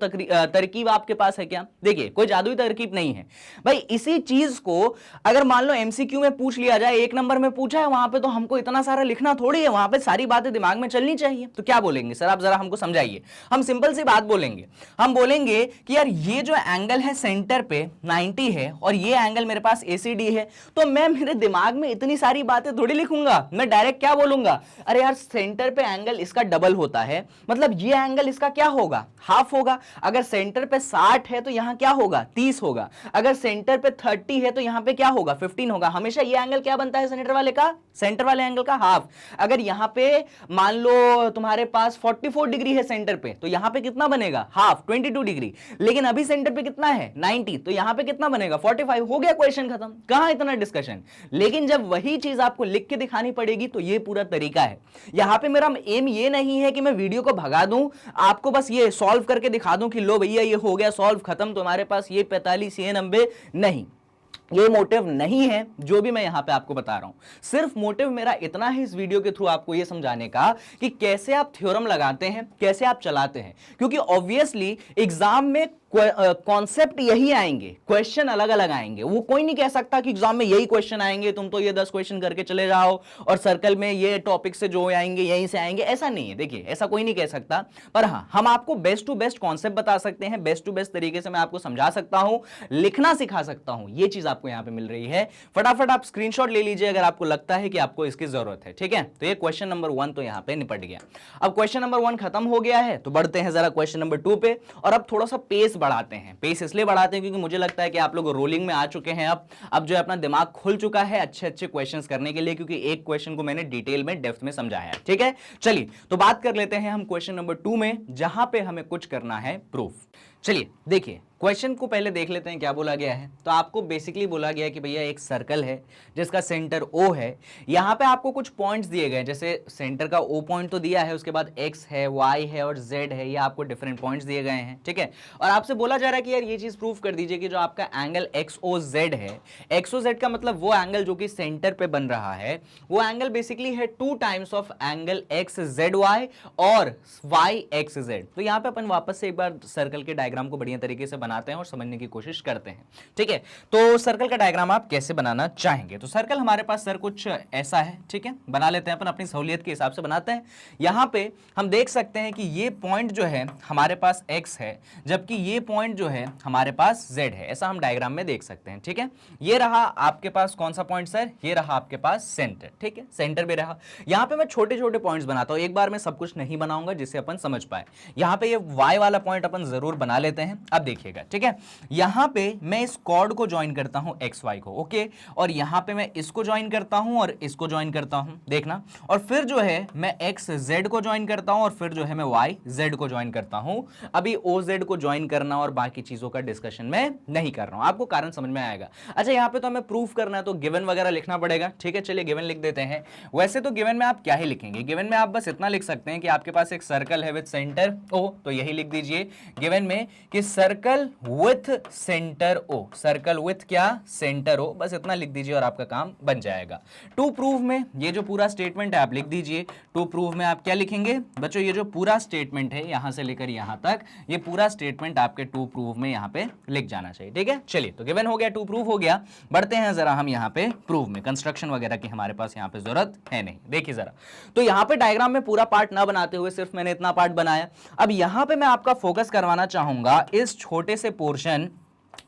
तरकीब आपके पास है क्या? देखिए कोई जादुई तरकीब नहीं है भाई। इसी चीज को अगर मान लो एमसीक्यू में पूछ लिया जाए, 1 नंबर में पूछा है, वहां पे तो हमको इतना सारा लिखना थोड़ी है, वहां पे सारी बातें दिमाग में चलनी चाहिए। तो क्या बोलेंगे सर आप जरा हमको समझाइए। हम सिंपल सी बात बोलेंगे, हम बोलेंगे कि यार ये जो एंगल है सेंटर पे 90 है और ये एंगल मेरे पास एसीडी है, तो मैं मेरे दिमाग में इतनी सारी बातें थोड़ी लिखूंगा। मैं डायरेक्ट क्या बोलूंगा? अरे यार सेंटर पे एंगल इसका डबल होता है, मतलब ये एंगल इसका क्या होगा? हाफ होगा। अगर सेंटर पे 60 है तो यहां क्या होगा? 30 होगा। अगर सेंटर पे 30 है तो यहां पे क्या होगा? 15 होगा। हमेशा ये एंगल क्या बनता है सेंटर वाले का? सेंटर वाले एंगल का हाफ। अगर यहां पे मान लो तुम्हारे पास 44 डिग्री है सेंटर पे, तो यहां पे कितना बनेगा? Half, 22 degree. लेकिन अभी सेंटर पे कितना है? 90, तो यहां पे कितना बनेगा? 45। हो गया क्वेश्चन खत्म। कहां इतना डिस्कशन? लेकिन जब वही चीज आपको लिख के दिखानी पड़ेगी तो ये पूरा तरीका है। यहां पे मेरा एम ये नहीं है कि मैं वीडियो को भगा दूं, आपको बस ये सॉल्व करके दिखा दूं कि लो भैया ये हो गया सॉल्व, खत्म, तुम्हारे पास ये 45 ये 90। नहीं, ये मोटिव नहीं है जो भी मैं यहां पे आपको बता रहा हूं। सिर्फ मोटिव मेरा इतना है इस वीडियो के थ्रू आपको ये समझाने का कि कैसे आप थ्योरम लगाते हैं, कैसे आप चलाते हैं। क्योंकि ऑब्वियसली एग्जाम में कॉन्सेप्ट यही आएंगे, क्वेश्चन अलग अलग आएंगे। वो कोई नहीं कह सकता कि एग्जाम में यही क्वेश्चन आएंगे, तुम तो ये 10 क्वेश्चन करके चले जाओ और सर्कल में ये टॉपिक से जो आएंगे यहीं से आएंगे। ऐसा नहीं है। देखिए ऐसा कोई नहीं कह सकता, पर हाँ हम आपको बेस्ट टू बेस्ट कॉन्सेप्ट बता सकते हैं, बेस्ट टू बेस्ट तरीके से मैं आपको समझा सकता हूं, लिखना सिखा सकता हूं। ये चीज आपको यहां पे मिल रही है। फटाफट आप स्क्रीनशॉट ले लीजिए अगर आपको लगता है कि आपको इसकी जरूरत है। ठीक है, तो ये क्वेश्चन नंबर 1 तो यहां पे निपट गया। अब क्वेश्चन नंबर 1 खत्म हो गया है तो बढ़ते हैं जरा क्वेश्चन नंबर 2 पे। और अब थोड़ा सा पेस बढ़ाते हैं। पेस इसलिए बढ़ाते हैं क्योंकि मुझे लगता है कि आप लोग रोलिंग में आ चुके हैं। अब जो है अपना दिमाग खुल चुका है अच्छे अच्छे क्वेश्चंस करने के लिए, क्योंकि एक क्वेश्चन को मैंने डिटेल में डेप्थ में समझाया है। ठीक है, चलिए तो बात कर लेते हैं हम क्वेश्चन नंबर 2 में, जहां पे हमें कुछ करना है प्रूफ। चलिए देखिए क्वेश्चन को पहले देख लेते हैं क्या बोला गया है। तो आपको बेसिकली बोला गया है कि भैया एक सर्कल है जिसका सेंटर O है। यहां पे आपको कुछ पॉइंट्स दिए गए, जैसे सेंटर का O पॉइंट तो दिया है, उसके बाद X है, Y है और Z है। ये आपको डिफरेंट पॉइंट्स दिए गए हैं। ठीक है, और आपसे बोला जा रहा है कि यार ये चीज प्रूफ कर दीजिए कि जो आपका एंगल XOZ है, XOZ का मतलब वो एंगल जो कि सेंटर पे बन रहा है, वो एंगल बेसिकली है 2 टाइम्स ऑफ एंगल XZY और YXZ। तो यहां पे अपन वापस से एक बार सर्कल के डायग्राम को बढ़िया तरीके से बनाते हैं और समझने की कोशिश करते हैं। ठीक है, तो सर्कल का डायग्राम आप कैसे बनाना चाहेंगे? तो सर्कल हमारे पास सर कुछ ऐसा है। ठीक है, बना लेते हैं अपन, अपनी सहूलियत के हिसाब से बनाते हैं। यहां पे हम देख सकते हैं कि ये पॉइंट जो है हमारे पास x है, जबकि ये पॉइंट जो है हमारे पास z है। ऐसा हम डायग्राम में देख सकते हैं। ठीक है, ये रहा आपके पास कौन सा पॉइंट सर? ये रहा आपके पास सेंटर। ठीक है, सेंटर भी रहा। यहां पे मैं छोटे छोटे पॉइंट्स बनाता हूं, एक बार में सब कुछ नहीं बनाऊंगा जिससे अपन समझ पाए। यहां पे ये y वाला पॉइंट अपन जरूर बना लेते हैं। अब देखिएगा, ठीक है, यहां पे मैं इस कॉर्ड को ज्वाइन करता हूं xy को, ओके, और यहां पे मैं इसको ज्वाइन करता हूं और इसको ज्वाइन करता हूं, देखना, और फिर जो है मैं xz को ज्वाइन करता हूं और फिर जो है मैं yz को ज्वाइन करता हूं। अभी oz को ज्वाइन करना और बाकी चीजों का डिस्कशन मैं नहीं कर रहा हूं, आपको कारण समझ में आएगा। अच्छा, यहां पे तो हमें प्रूफ करना है तो गिवन वगैरह लिखना पड़ेगा। ठीक है, चलिए गिवन लिख देते हैं। वैसे तो गिवन में आप क्या ही लिखेंगे, गिवन में आप बस इतना लिख सकते हैं कि आपके पास एक सर्कल है विद सेंटर ओ, तो यही लिख दीजिए गिवन में कि circle with centre O, circle with क्या? सेंटर ओ, बस इतना लिख दीजिए और आपका काम बन जाएगा। टू प्रूव में ये जो पूरा स्टेटमेंट है आप लिख दीजिए। टू प्रूव में आप क्या लिखेंगे बच्चों? ये जो पूरा स्टेटमेंट है यहां से लेकर यहां तक, ये पूरा स्टेटमेंट आपके टू प्रूव में यहां पे लिख जाना चाहिए। ठीक है, चलिए, तो गिवन हो गया, टू प्रूव हो गया। बढ़ते हैं जरा हम यहां पे प्रूव में। कंस्ट्रक्शन वगैरह की हमारे पास यहां पे जरूरत है नहीं। देखिए जरा, तो यहां पे डायग्राम में पूरा पार्ट ना बनाते हुए सिर्फ मैंने इतना पार्ट बनाया। अब यहां पे मैं आपका फोकस करवाना चाहूंगा इस छोटे से पोर्शन,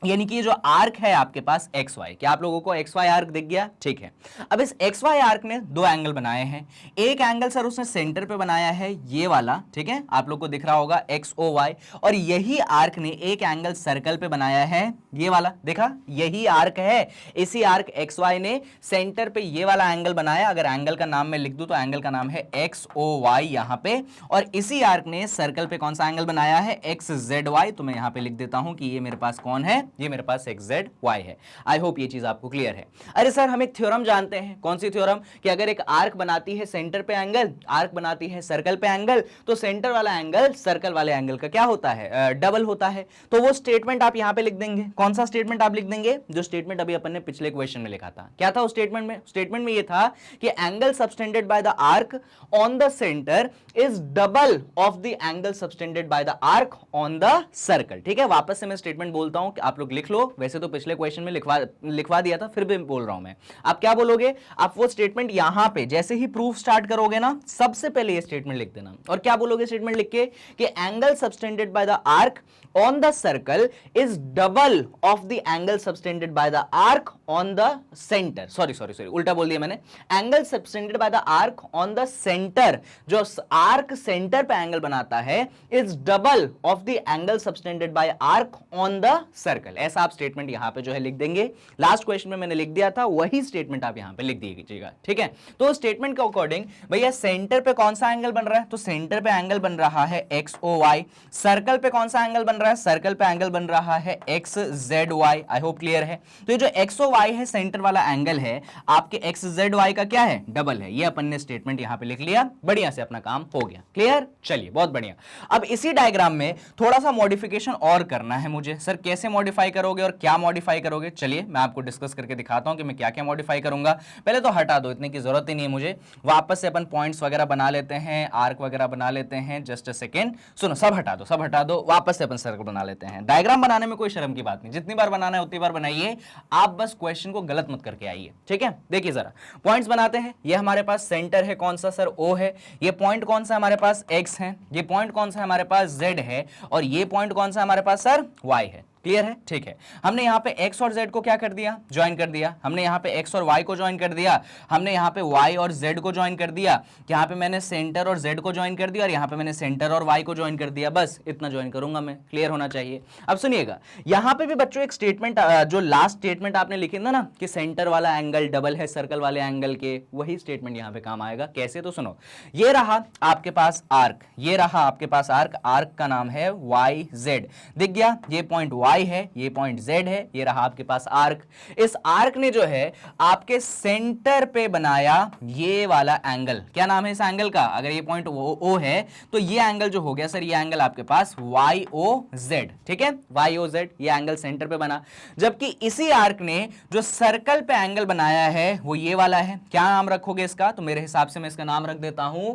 यानी कि जो आर्क है आपके पास एक्स वाई। क्या आप लोगों को एक्स वाई आर्क दिख गया? ठीक है, अब इस एक्स वाई आर्क ने दो एंगल बनाए हैं। एक एंगल सर उसने सेंटर पे बनाया है, ये वाला, ठीक है, आप लोग को दिख रहा होगा एक्स ओ वाई, और यही आर्क ने एक एंगल सर्कल पे बनाया है, ये वाला, देखा, यही आर्क है। इसी आर्क एक्स वाई ने सेंटर पे ये वाला एंगल बनाया। अगर एंगल का नाम मैं लिख दूं तो एंगल का नाम है एक्स ओ वाई यहां पे, और इसी आर्क ने सर्कल पे कौन सा एंगल बनाया है? X Z Y. तो मैं यहां पे लिख देता हूं कि ये मेरे पास कौन है? ये मेरे पास एक्स जेड वाई है। आई होप ये चीज आपको क्लियर है। अरे सर, हम एक थ्योरम जानते हैं। कौन सी थ्योरम? कि अगर एक आर्क बनाती है सेंटर पे एंगल, आर्क बनाती है सर्कल पे एंगल, तो सेंटर वाला एंगल सर्कल वाले एंगल का क्या होता है? डबल होता है। तो वो स्टेटमेंट आप यहां पे लिख देंगे। कौन सा स्टेटमेंट आप लिख देंगे? जो स्टेटमेंट अभी अपन ने पिछले क्वेश्चन में लिखा था। क्या था उस स्टेटमेंट में? स्टेटमेंट में ये था कि angle subtended by the arc on the centre is double of the angle subtended by the arc on the circle. ठीक है, वापस से मैं स्टेटमेंट बोलता हूं कि आप लोग लिख लो। वैसे तो पिछले क्वेश्चन में लिखवा दिया था, फिर भी बोल रहा हूं मैं। आप क्या बोलोगे? आप वो स्टेटमेंट यहां पे जैसे ही प्रूफ स्टार्ट करोगे ना, सबसे पहले ये स्टेटमेंट लिख देना। और क्या बोलोगे स्टेटमेंट लिख के? कि angle subtended by the arc on the circle is double of the angle subtended by the arc on the centre. Sorry, उल्टा बोल दिया मैंने। Angle subtended by the arc on the centre, जो आर्क सेंटर पे angle बनाता है, is double of the angle subtended bye arc on the circle. ऐसा आप स्टेटमेंट यहां पे जो है लिख देंगे। लास्ट क्वेश्चन में मैंने लिख दिया था, वही स्टेटमेंट आप यहां पे लिख दीजिएगा। ठीक है, तो स्टेटमेंट के अकॉर्डिंग भैया सेंटर पे कौन सा एंगल बन रहा है? तो सेंटर पे एंगल बन रहा है एक्स ओ वाई। सर्कल पे कौन सा एंगल बन रहा है? सर्कल पे एंगल बन रहा है X Z Y. I hope clear है। तो ये जो एक्स ओ वाई है, सेंटर वाला एंगल है, आपके एक्स जेड वाई का क्या है? डबल है। ये अपन ने स्टेटमेंट यहां पे लिख लिया, बढ़िया से अपना काम हो गया। क्लियर? चलिए, बहुत बढ़िया। अब इसी डायग्राम में थोड़ा सा मॉडिफिकेशन और करना है मुझे। सर कैसे मॉडिफाई करोगे और क्या मॉडिफाई करोगे? चलिए मैं आपको डिस्कस करके दिखाता हूं कि मैं क्या क्या मॉडिफाई करूंगा। पहले तो हटा दो, इतने की जरूरत ही नहीं है मुझे। वापस से अपन पॉइंट्स वगैरह बना लेते हैं, आर्क वगैरह बना लेते हैं। जस्ट अ सेकेंड, सुनो, सब हटा दो, वापस से अपन सर्कल बना लेते हैं। डायग्राम बनाने में कोई शर्म की बात नहीं, जितनी बार बनाना है उतनी बार बनाइए। आप बस क्वेश्चन को गलत मत करके आइए। ठीक है, देखिए जरा, पॉइंट्स बनाते हैं। ये हमारे पास सेंटर है, कौन सा सर? ओ है। ये पॉइंट कौन सा हमारे पास? एक्स है। ये पॉइंट कौन सा हमारे पास? जेड है। और ये पॉइंट कौन सा हमारे पास सर? वाई है। क्लियर है? ठीक है, हमने यहां पे x और z को क्या कर दिया? ज्वाइन कर दिया। हमने यहां पे x और y को ज्वाइन कर दिया। हमने यहां पे y और z को ज्वाइन कर दिया। यहां पे मैंने सेंटर और z को ज्वाइन कर दिया, और यहां पे मैंने सेंटर और y को ज्वाइन कर दिया। बस इतना ज्वाइन करूंगा मैं। क्लियर होना चाहिए। अब सुनिएगा, यहां पे भी बच्चों एक स्टेटमेंट, जो लास्ट स्टेटमेंट आपने लिखी था ना कि सेंटर वाला एंगल डबल है सर्कल वाले एंगल के, वही स्टेटमेंट यहां पे काम आएगा। कैसे? तो सुनो, ये रहा आपके पास आर्क, ये रहा आपके पास आर्क। आर्क का नाम है वाई जेड। दिख गया? ये पॉइंट y है, ये पॉइंट z है, ये रहा आपके पास आर्क। इस आर्क ने जो है आपके सेंटर पे बनाया ये वाला एंगल। क्या नाम है इस एंगल का? अगर ये पॉइंट o है तो ये एंगल जो हो गया सर, ये एंगल आपके पास YOZ। ठीक है, YOZ, ये एंगल सेंटर पे बना। जबकि इसी आर्क ने जो सर्कल पे एंगल बनाया है वो ये वाला है। क्या नाम रखोगे इसका? तो मेरे हिसाब से मैं इसका नाम रख देता हूं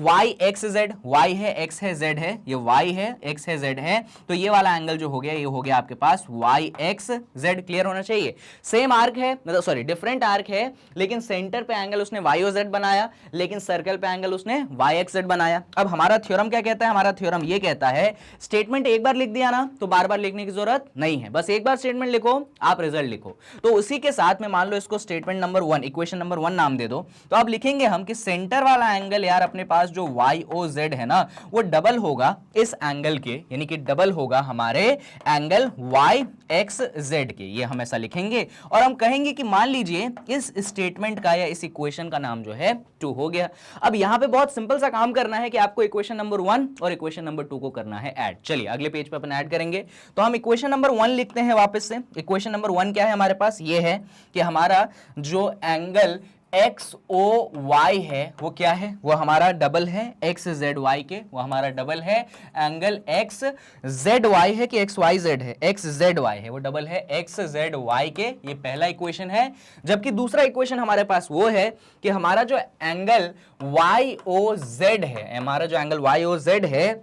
YXZ। Y है, X है, Z है, ये Y है, X है, Z है। तो ये वाला एंगल जो हो गया, ये हो गया आपके पास वाई एक्स जेड। क्लियर होना चाहिए। सेम आर्क है, मतलब सॉरी डिफरेंट आर्क है, लेकिन सेंटर पे एंगल उसने वाई ओ जेड बनाया, लेकिन सर्कल पे एंगल उसने वाई एक्स जेड बनाया। अब हमारा थ्योरम क्या कहता है? हमारा थ्योरम ये कहता है, स्टेटमेंट एक बार लिख दिया ना तो बार बार लिखने की जरूरत नहीं है, बस एक बार स्टेटमेंट लिखो, आप रिजल्ट लिखो। तो उसी के साथ में मान लो इसको स्टेटमेंट नंबर 1, इक्वेशन नंबर 1 नाम दे दो, तो अब लिखेंगे हम कि सेंटर वाला एंगल यार अपने पास जो वाई ओ जेड है ना, वो डबल होगा इस एंगल के, यानी कि डबल होगा हमारे एंगल वाई एक्स जेड के। ये हम ऐसा लिखेंगे और हम कहेंगे कि मान लीजिए इस स्टेटमेंट का या इस इक्वेशन का नाम जो है 2 हो गया। अब यहां पे बहुत सिंपल सा काम करना है कि आपको इक्वेशन नंबर 1 और इक्वेशन नंबर 2 को करना है ऐड। चलिए अगले पेज पे अपन ऐड करेंगे। तो हम इक्वेशन नंबर 1 लिखते हैं वापस से। इक्वेशन नंबर 1 क्या है हमारे पास? ये है कि हमारा जो एंगल एक्स ओ वाई है वो क्या है? वो हमारा डबल है एक्स जेड वाई के, वो हमारा डबल है एंगल एक्स जेड वाई है कि एक्स वाई जेड है? एक्स जेड वाई है, वो डबल है एक्स जेड वाई के। ये पहला इक्वेशन है। जबकि दूसरा इक्वेशन हमारे पास वो है कि हमारा जो एंगल वाई ओ जेड है, हमारा जो एंगल वाई ओ जेड है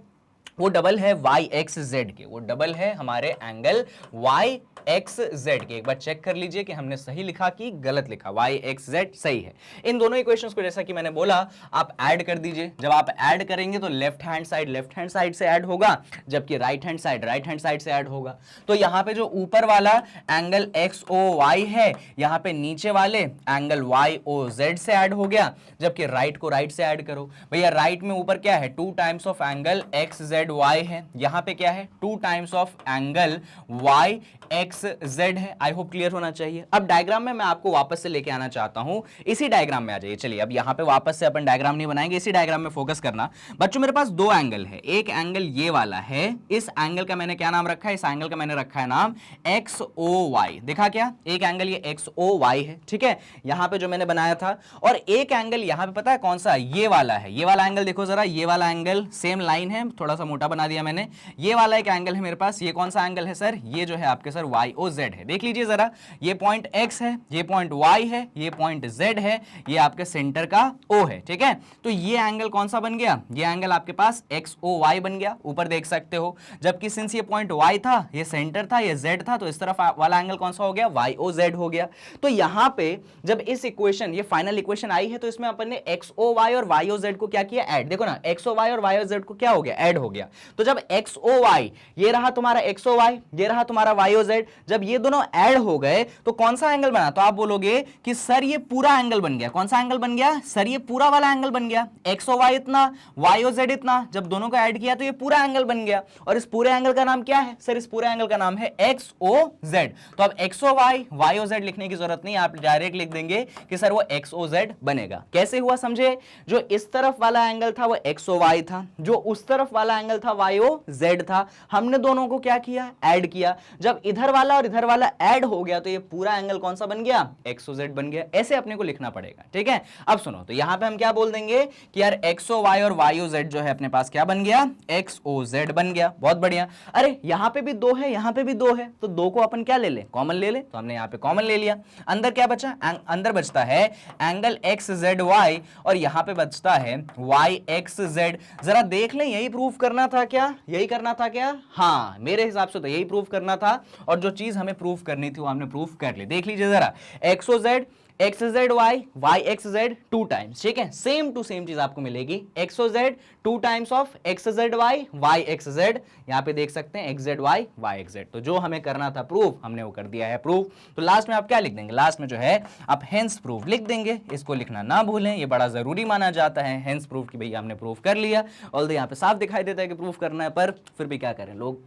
वो डबल है वाई एक्स जेड के, वो डबल है हमारे एंगल वाई एक्स जेड के। एक बार चेक कर लीजिए कि हमने सही लिखा कि गलत लिखा। वाई एक्स जेड सही है। इन दोनों इक्वेशंस को जैसा कि मैंने बोला आप ऐड कर दीजिए। जब आप ऐड करेंगे तो लेफ्ट हैंड साइड से ऐड होगा, जबकि राइट हैंड साइड से ऐड होगा। तो यहां पे जो ऊपर वाला एंगल एक्स ओ वाई है, यहां पे नीचे वाले एंगल वाई ओ जेड से ऐड हो गया, जबकि राइट को राइट से ऐड करो। भैया राइट में ऊपर क्या है? 2 times of angle X Z Y है, यहां पे क्या है? 2 times of angle Y X Z है। आई होप क्लियर होना चाहिए। अब डायग्राम में मैं आपको वापस से लेके आना चाहता हूं, इसी डायग्राम में आ जाइए। चलिए अब यहां पे वापस से अपन डायग्राम नहीं बनाएंगे, इसी डायग्राम में फोकस करना। बच्चों मेरे पास 2 एंगल है। एक एंगल ये वाला है, इस एंगल का मैंने क्या नाम रखा है? इस एंगल का मैंने रखा है नाम एक्स ओ वाई। देखा क्या? एक एंगल ये एक्स ओ वाई है, ठीक है, यहां पे जो मैंने बनाया था। और एक एंगल यहां पे पता है कौन सा? ये वाला है। ये वाला एंगल देखो जरा, ये वाला एंगल सेम लाइन है, थोड़ा सा मोटा बना दिया मैंने। ये वाला एक एंगल है मेरे पास। ये कौन सा एंगल है सर? ये जो है आपके सर वाई ओ जेड है। देख लीजिए जरा, ये पॉइंट x है, ये पॉइंट y है, ये पॉइंट z है, ये आपके सेंटर का o है, ठीक है। तो ये एंगल कौन सा बन गया? ये एंगल आपके पास XOY बन गया, ऊपर देख सकते हो। जबकि सिंस ये पॉइंट y था, ये सेंटर था, ये z था, तो इस तरफ वाला एंगल कौन सा हो गया? YOZ हो गया। तो यहां पे जब इस इक्वेशन, ये फाइनल इक्वेशन आई है, तो इसमें अपन ने XOY और YOZ को क्या किया? ऐड। देखो ना, XOY और YOZ को क्या हो गया? ऐड हो गया। तो जब XOY, ये रहा तुम्हारा XOY, ये रहा तुम्हारा YOZ, जब ये दोनों ऐड हो गए तो कौन सा एंगल बना? तो आप बोलोगे कि सर ये पूरा एंगल बन गया। कौन सा एंगल बन गया? सर ये पूरा वाला एंगल बन गया। XOY इतना, YOZ इतना, जब दोनों को ऐड किया तो ये पूरा एंगल बन गया। और इस पूरे एंगल का नाम क्या है? सर इस पूरे एंगल का नाम है XOZ। तो अब XOY YOZ लिखने की जरूरत नहीं, आप डायरेक्ट लिख देंगे कि सर वो XOZ बनेगा। कैसे हुआ समझे? जो इस तरफ वाला एंगल था वो XOY था, जो उस तरफ वाला एंगल था YOZ था। हमने दोनों को क्या किया? ऐड किया। जब इधर वाला और इधर वाला ऐड हो गया तो ये पूरा एंगल कौन सा बन गया? XOZ बन गया। ऐसे अपने को लिखना पड़ेगा, ठीक है। अब सुनो, तो यहां पे हम क्या बोल देंगे कि यार XOY और YOZ जो है अपने पास क्या बन गया? XOZ बन गया। बहुत बढ़िया। अरे यहां पे भी 2 है, यहां पे भी 2 है, तो 2 को अपन क्या ले ले? कॉमन ले ले। तो हमने यहां पे कॉमन ले लिया। अंदर क्या बचा? अंदर बचता है एंगल XZY और यहां पे बचता है YXZ। जरा देख लें, यही प्रूफ करना था क्या? यही करना था क्या? हाँ, मेरे हिसाब से तो यही प्रूफ करना था। और जो चीज हमें प्रूफ करनी थी वो हमने प्रूफ कर ली। देख लीजिए जरा, XOZ XZY YXZ 2 टाइम्स, ठीक है। सेम टू सेम चीज आपको मिलेगी। XOZ 2 times of XZY YXZ, यहां पे देख सकते हैं XZY YXZ। तो जो हमें करना था प्रूफ, हमने वो कर दिया है प्रूफ। तो लास्ट में आप क्या लिख देंगे? लास्ट में जो है आप हेंस प्रूफ लिख देंगे। इसको लिखना ना भूलें, ये बड़ा जरूरी माना जाता है हेंस प्रूफ की भैया हमने प्रूफ कर लिया। ऑल्दो यहां पे साफ दिखाई देता है कि प्रूफ करना है, पर फिर भी क्या करें लोग,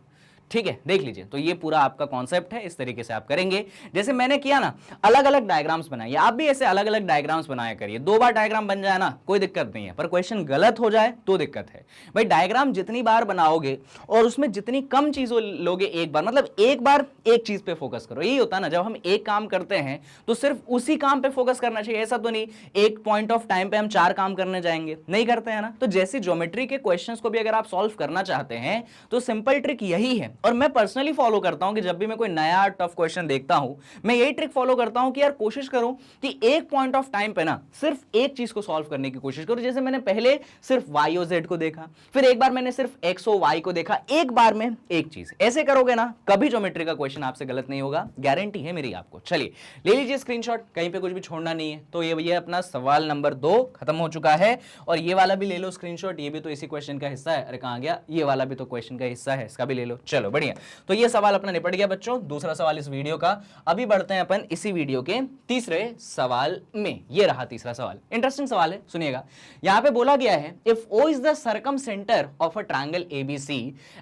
ठीक है। देख लीजिए, तो ये पूरा आपका कॉन्सेप्ट है, इस तरीके से आप करेंगे जैसे मैंने किया ना। अलग अलग डायग्राम्स बनाइए, आप भी ऐसे अलग अलग डायग्राम्स बनाया करिए। 2 बार डायग्राम बन जाए ना कोई दिक्कत नहीं है, पर क्वेश्चन गलत हो जाए तो दिक्कत है। भाई डायग्राम जितनी बार बनाओगे और उसमें जितनी कम चीजों लोगे एक बार, मतलब एक बार एक चीज पे फोकस करो। यही होता है ना, जब हम एक काम करते हैं तो सिर्फ उसी काम पे फोकस करना चाहिए। ऐसा तो नहीं एक पॉइंट ऑफ टाइम पे हम 4 काम करने जाएंगे, नहीं करते हैं ना। तो जैसे ज्योमेट्री के क्वेश्चंस को भी अगर आप सॉल्व करना चाहते हैं तो सिंपल ट्रिक यही है और मैं पर्सनली फॉलो करता हूं कि जब भी मैं कोई नया टफ क्वेश्चन देखता हूं, मैं यही ट्रिक फॉलो करता हूं कि यार कोशिश करूं कि एक पॉइंट ऑफ टाइम पे ना सिर्फ एक चीज को सॉल्व करने की कोशिश करूं। जैसे मैंने पहले सिर्फ y और z को देखा, फिर एक बार मैंने सिर्फ x और y को देखा, एक बार में एक चीज। ऐसे करोगे ना कभी ज्योमेट्री का क्वेश्चन आपसे गलत नहीं होगा, गारंटी है मेरी आपको। चलिए ले लीजिए स्क्रीनशॉट, कहीं पे कुछ भी छोड़ना नहीं है। तो ये अपना सवाल नंबर 2 खत्म हो चुका है, और ये वाला भी ले लो स्क्रीनशॉट, ये भी तो इसी क्वेश्चन का हिस्सा है। अरे कहां गया, ये वाला भी तो क्वेश्चन का हिस्सा है, इसका भी ले लो। चलो बढ़िया, तो ये सवाल अपना निपट गया बच्चों, दूसरा सवाल इस वीडियो का। अभी बढ़ते हैं अपन इसी वीडियो के तीसरे सवाल में। ये रहा तीसरा सवाल, इंटरेस्टिंग सवाल है, सुनिएगा। यहां पे बोला गया है if O is the circumcenter of a triangle ABC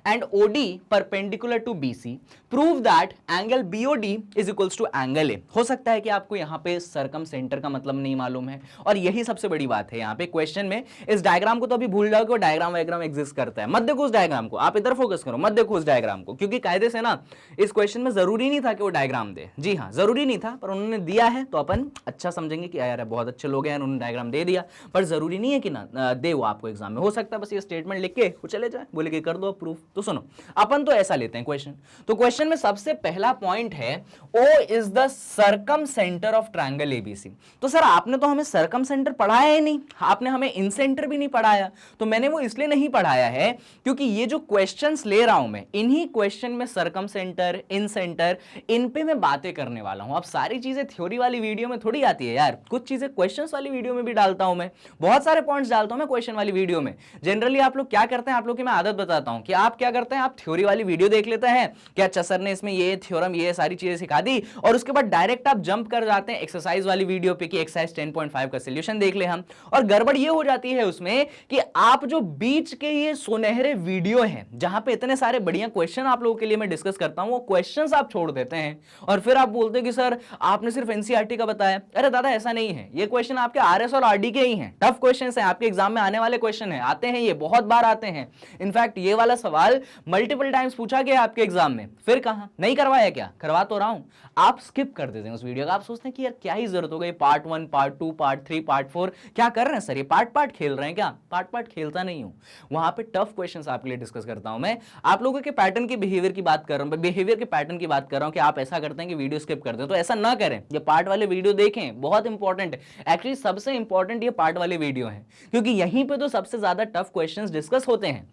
and OD perpendicular to BC, prove that angle BOD is equals to angle A। हो सकता है कि आपको यहां पे सर्कमसेंटर का मतलब नहीं मालूम है, और यही सबसे बड़ी बात है यहां पे क्वेश्चन में। इस डायग्राम को तो अभी भूल जाओ कि वो डायग्राम एग्जिस्ट करता है, मत देखो उस डायग्राम को, आप इधर फोकस करो, मत देखो उस डायग्राम को, क्योंकि कायदे से ना इस क्वेश्चन में जरूरी नहीं था कि वो डायग्राम दे। जी हाँ, जरूरी नहीं था, पर उन्होंने दिया है तो अपन अच्छा समझेंगे कि यार बहुत अच्छे लोग हैं, उन्होंने डायग्राम दे दिया, पर जरूरी नहीं है कि ना दे वो आपको एग्जाम में। हो सकता है बस ये स्टेटमेंट लिख के वो चले जाए, बोले कि कर दो प्रूफ। तो सुनो, अपन तो ऐसा लेते हैं क्वेश्चन। तो क्वेश्चन में सबसे पहला पॉइंट है O is the circum centre of triangle ABC। तो सर आपने तो हमें सर्कम सेंटर पढ़ाया ही नहीं, आपने हमें इन सेंटर भी नहीं पढ़ाया। तो मैंने वो इसलिए नहीं पढ़ाया है क्योंकि ये जो क्वेश्चंस ले रहा हूं मैं, इन्हीं क्वेश्चन में सर्कम सेंटर, इन सेंटर, इन पे मैं बातें करने वाला हूं। अब सारी चीजें थ्योरी वाली वीडियो में थोड़ी आती है यार, कुछ चीजें क्वेश्चंस वाली वीडियो में भी डालता हूं मैं, बहुत सारे पॉइंट्स डालता हूं मैं क्वेश्चन वाली वीडियो में। जनरली आप लोग क्या करते हैं, आप लोग की मैं आदत बताता हूं कि आप क्या करते हैं, आप थ्योरी वाली वीडियो देख लेते हैं कि अच्छा सर ने इसमें ये थ्योरम, ये सारी चीजें सिखा दी, और उसके बाद डायरेक्ट आप जंप कर जाते हैं एक्सरसाइज वाली वीडियो पे कि एक्सरसाइज 10.5 का सॉल्यूशन देख ले हम। और गड़बड़ ये हो जाती है उसमें कि आप जो बीच के ये सुनहरे वीडियो हैं जहां पे इतने सारे बढ़िया क्वेश्चन आप लोगों के लिए मैं डिस्कस करता हूं, वो क्वेश्चंस आप छोड़ देते हैं और फिर आप बोलते हैं कि सर आपने सिर्फ एनसीईआरटी का बताया। अरे दादा ऐसा नहीं है, ये क्वेश्चन आपके आरएस और आरडी के ही हैं, टफ क्वेश्चंस हैं, आपके एग्जाम में आने वाले क्वेश्चन हैं, आते हैं, ये बहुत बार आते हैं। इनफैक्ट ये वाला सवाल मल्टीपल टाइम्स पूछा गया आपके एग्जाम में, फिर कहां नहीं करवाया, क्या करवा तो रहा हूं, आप स्किप कर देते हैं उस वीडियो का। आप सोचते हैं कि यार क्या ही जरूरत हो गई, पार्ट 1, पार्ट 2, पार्ट 3, पार्ट 4 क्या कर रहे हैं सर, ये पार्ट खेल रहे हैं क्या? पार्ट खेलता नहीं हूं, वहां पे टफ क्वेश्चंस आपके लिए डिस्कस करता हूं मैं। आप लोगों के पैटर्न की बिहेवियर की बात कर रहा हूं, बिहेवियर के पैटर्न की बात कर रहा हूं कि आप ऐसा करते हैं कि वीडियो स्किप करते हैं, तो ऐसा ना करें, ये पार्ट वाले वीडियो देखें, बहुत इंपॉर्टेंट है। एक्चुअली सबसे इंपॉर्टेंट ये पार्ट वाले वीडियो है, क्योंकि यहीं पे तो सबसे ज्यादा टफ क्वेश्चंस डिस्कस होते हैं।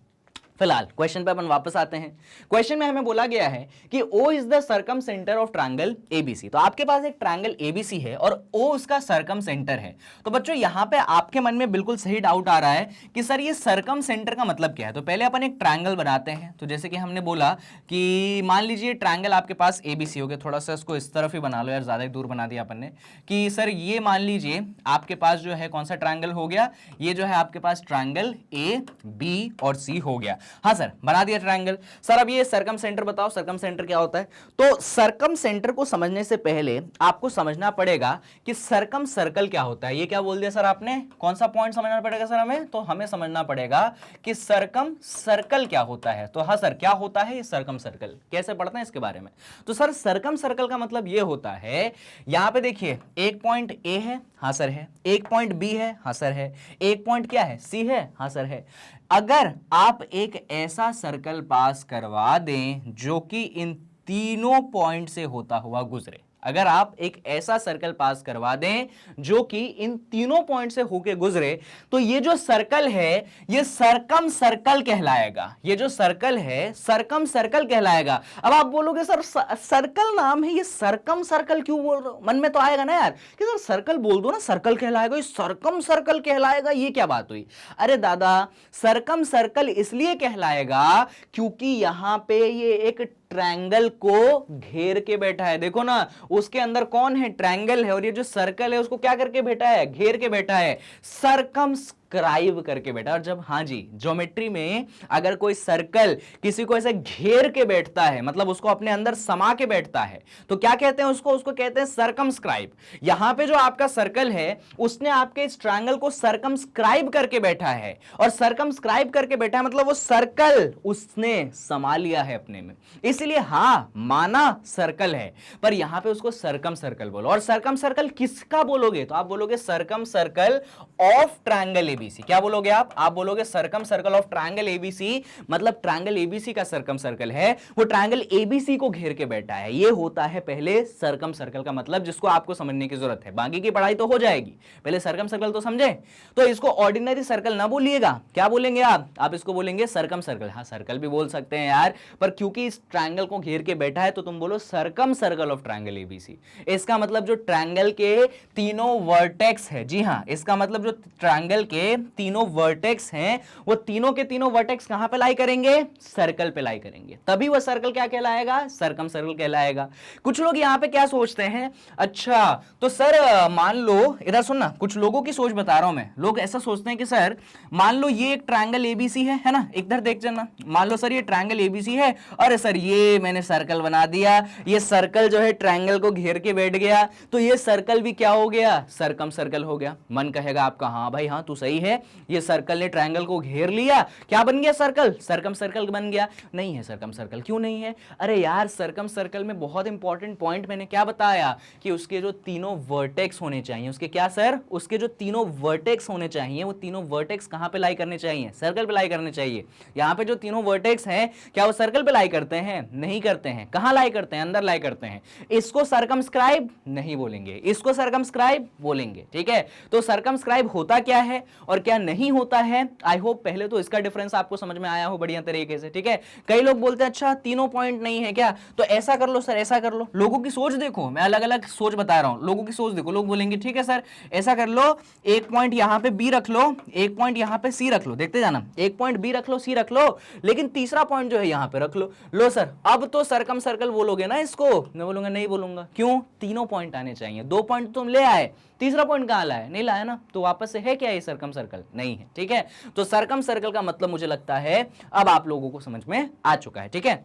फिलहाल क्वेश्चन पे अपन वापस आते हैं। क्वेश्चन में हमें बोला गया है कि O is the circum centre of triangle ABC। तो आपके पास एक ट्रायंगल ABC है और O उसका सर्कम सेंटर है। तो बच्चों यहां पे आपके मन में बिल्कुल सही डाउट आ रहा है कि सर ये सर्कम सेंटर का मतलब क्या है। तो पहले अपन एक ट्रायंगल बनाते हैं। तो जैसे कि हमने बोला कि मान लीजिए ट्रायंगल आपके पास ABC हो गया, थोड़ा सा इसको इस तरफ ही बना लो यार, ज्यादा ही दूर बना दिया अपन ने, कि सर ये मान लीजिए आपके पास जो है कौन सा ट्रायंगल हो गया, ये जो है आपके पास ट्रायंगल AB और C हो गया। हाँ सर बना दिया ट्रायंगल। सर अब ये सर्कम सेंटर बताओ, सर्कम सेंटर क्या होता है। तो सर्कम सेंटर को समझने से पहले आपको समझना पड़ेगा कि सर्कम सर्कल क्या होता है। ये क्या बोल दिया सर आपने, कौन सा पॉइंट समझना पड़ेगा सर हमें, तो हमें समझना पड़ेगा कि सर्कम सर्कल क्या होता है। तो हाँ सर क्या होता है ये सर्कम सर्कल, कैसे पढ़ते हैं इसके बारे में। तो सर सर्कम सर्कल का मतलब ये होता है, यहां पे देखिए एक पॉइंट A है, हाँ सर है, एक पॉइंट B है, हाँ सर है, एक पॉइंट क्या है C है, हाँ सर है। अगर आप एक ऐसा सर्कल पास करवा दें जो कि इन तीनों पॉइंट से होता हुआ गुजरे, अगर आप एक ऐसा सर्कल पास करवा दें जो कि इन तीनों पॉइंट से होके गुजरे, तो ये जो सर्कल है ये सर्कम सर्कल कहलाएगा। ये जो सर्कल है सर्कम सर्कल कहलाएगा। अब आप बोलोगे सर सर्कल नाम है, ये सर्कम सर्कल क्यों बोल रहे हो, मन में तो आएगा ना यार कि सर सर्कल बोल दो ना, सर्कल कहलाएगा, ये सर्कम सर्कल कहलाएगा, ये क्या बात हुई। अरे दादा सर्कम सर्कल इसलिए कहलाएगा क्योंकि यहां पे ये एक ट्रायंगल को घेर के बैठा है। देखो ना उसके अंदर कौन है, ट्रायंगल है, और ये जो सर्कल है उसको क्या करके बैठा है, घेर के बैठा है, सर्कमस्क्राइब करके बैठा है। और जब हाँ जी ज्योमेट्री में अगर कोई सर्कल किसी को ऐसे घेर के बैठता है, मतलब उसको अपने अंदर समा के बैठता है, तो क्या कहते हैं उसको कहते हैं सर्कमस्क्राइब। यहां पे जो आपका सर्कल है उसने आपके इस ट्रायंगल को सर्कमस्क्राइब करके बैठा है, और सर्कमस्क्राइब करके बैठा है मतलब वो सर्कल उसने समा लिया है अपने में, इसलिए हाँ माना सर्कल है, पर यहां पे उसको सर्कम सर्कल बोलो। और सर्कम सर्कल किसका बोलोगे, तो आप बोलोगे circum circle of triangle ABC। ABC. क्या बोलोगे आप बोलोगे circum circle of triangle ABC, मतलब ट्रायंगल एबीसी का सर्कम सर्कल है वो ट्रायंगल एबीसी को घेर के बैठा है। ये होता है पहले सर्कम सर्कल का मतलब, जिसको आपको समझने की जरूरत है, बाकी की पढ़ाई तो हो जाएगी, पहले सर्कम सर्कल तो समझे। तो इसको ऑर्डिनरी सर्कल ना बोलिएगा, क्या बोलेंगे आप इसको बोलेंगे सर्कम सर्कल। हाँ सर्कल भी बोल सकते हैं यार, पर क्योंकि इस ट्रायंगल को घेर के बैठा है तो तुम बोलो circum circle of triangle ABC. इसका मतलब जो ट्रायंगल के तीनों वर्टेक्स है, जी हाँ, इसका मतलब जो ट्रायंगल के तीनों वर्टेक्स हैं वो तीनों के तीनों वर्टेक्स कहां पे लाई करेंगे, सर्कल पे लाई करेंगे, तभी वो सर्कल क्या कहलाएगा, सर्कम सर्कल कहलाएगा। कुछ लोग यहां पे क्या सोचते हैं, अच्छा तो सर मान लो, इधर सुनना, कुछ लोगों की सोच बता रहा हूं मैं। लोग ऐसा सोचते हैं कि सर मान लो ये एक ट्रायंगल एबीसी है ना, इधर देख जाना, मान लो सर ये ट्रायंगल एबीसी है, अरे सर ये मैंने सर्कल बना दिया, ये सर्कल जो है ट्रायंगल को घेर के बैठ गया, तो ये सर्कल भी क्या हो गया, सर्कम सर्कल हो गया। मन कहेगा आपका हाँ भाई हाँ तू सही है, ये सर्कल ने ट्रायंगल को घेर लिया, क्या बन गया सर्कल, सर्कम सर्कल बन गया। नहीं है सर्कम सर्कल, क्यों नहीं है, अरे यार सर्कम सर्कल में बहुत इंपॉर्टेंट पॉइंट मैंने क्या बताया कि उसके जो तीनों वर्टेक्स होने चाहिए, उसके क्या सर, उसके जो तीनों वर्टेक्स होने चाहिए वो तीनों वर्टेक्स कहां पे लाई करने चाहिए, सर्कल पे लाई करने चाहिए। यहां पे जो तीनों वर्टेक्स हैं क्या वो सर्कल पे लाई करते हैं, नहीं करते हैं, कहां लाई करते हैं, अंदर लाई करते हैं। इसको सर्कमस्क्राइब नहीं बोलेंगे, इसको सर्कमस्क्राइब बोलेंगे, ठीक है। तो सर्कमस्क्राइब होता क्या है और क्या नहीं होता है, आई होप पहले तो इसका डिफरेंस आपको समझ में आया हो बढ़िया तरीके से, ठीक है। कई लोग बोलते हैं अच्छा तीनों पॉइंट नहीं है क्या, तो ऐसा कर लो सर, ऐसा कर लो। लोगों की सोच देखो, मैं अलग अलग सोच बता रहा हूं, लोगों की सोच देखो। लोग बोलेंगे ठीक है सर ऐसा कर लो, एक पॉइंट यहां पे बी रख लो, एक पॉइंट यहां पे सी रख लो, देखते जाना, एक पॉइंट बी रख लो, सी रख लो, लेकिन तीसरा पॉइंट जो है यहां पे रख लो। लो सर अब तो सर्कम सर्कल बोलोगे ना इसको, मैं बोलूंगा नहीं बोलूंगा, क्यों, तीनों पॉइंट आने चाहिए, दो पॉइंट तुम ले आए, तीसरा पॉइंट कहां लाया, नहीं लाया ना, तो वापस से है क्या ये सर्कम सर्कल, नहीं है, ठीक है। तो सर्कम सर्कल का मतलब मुझे लगता है अब आप लोगों को समझ में आ चुका है, ठीक है।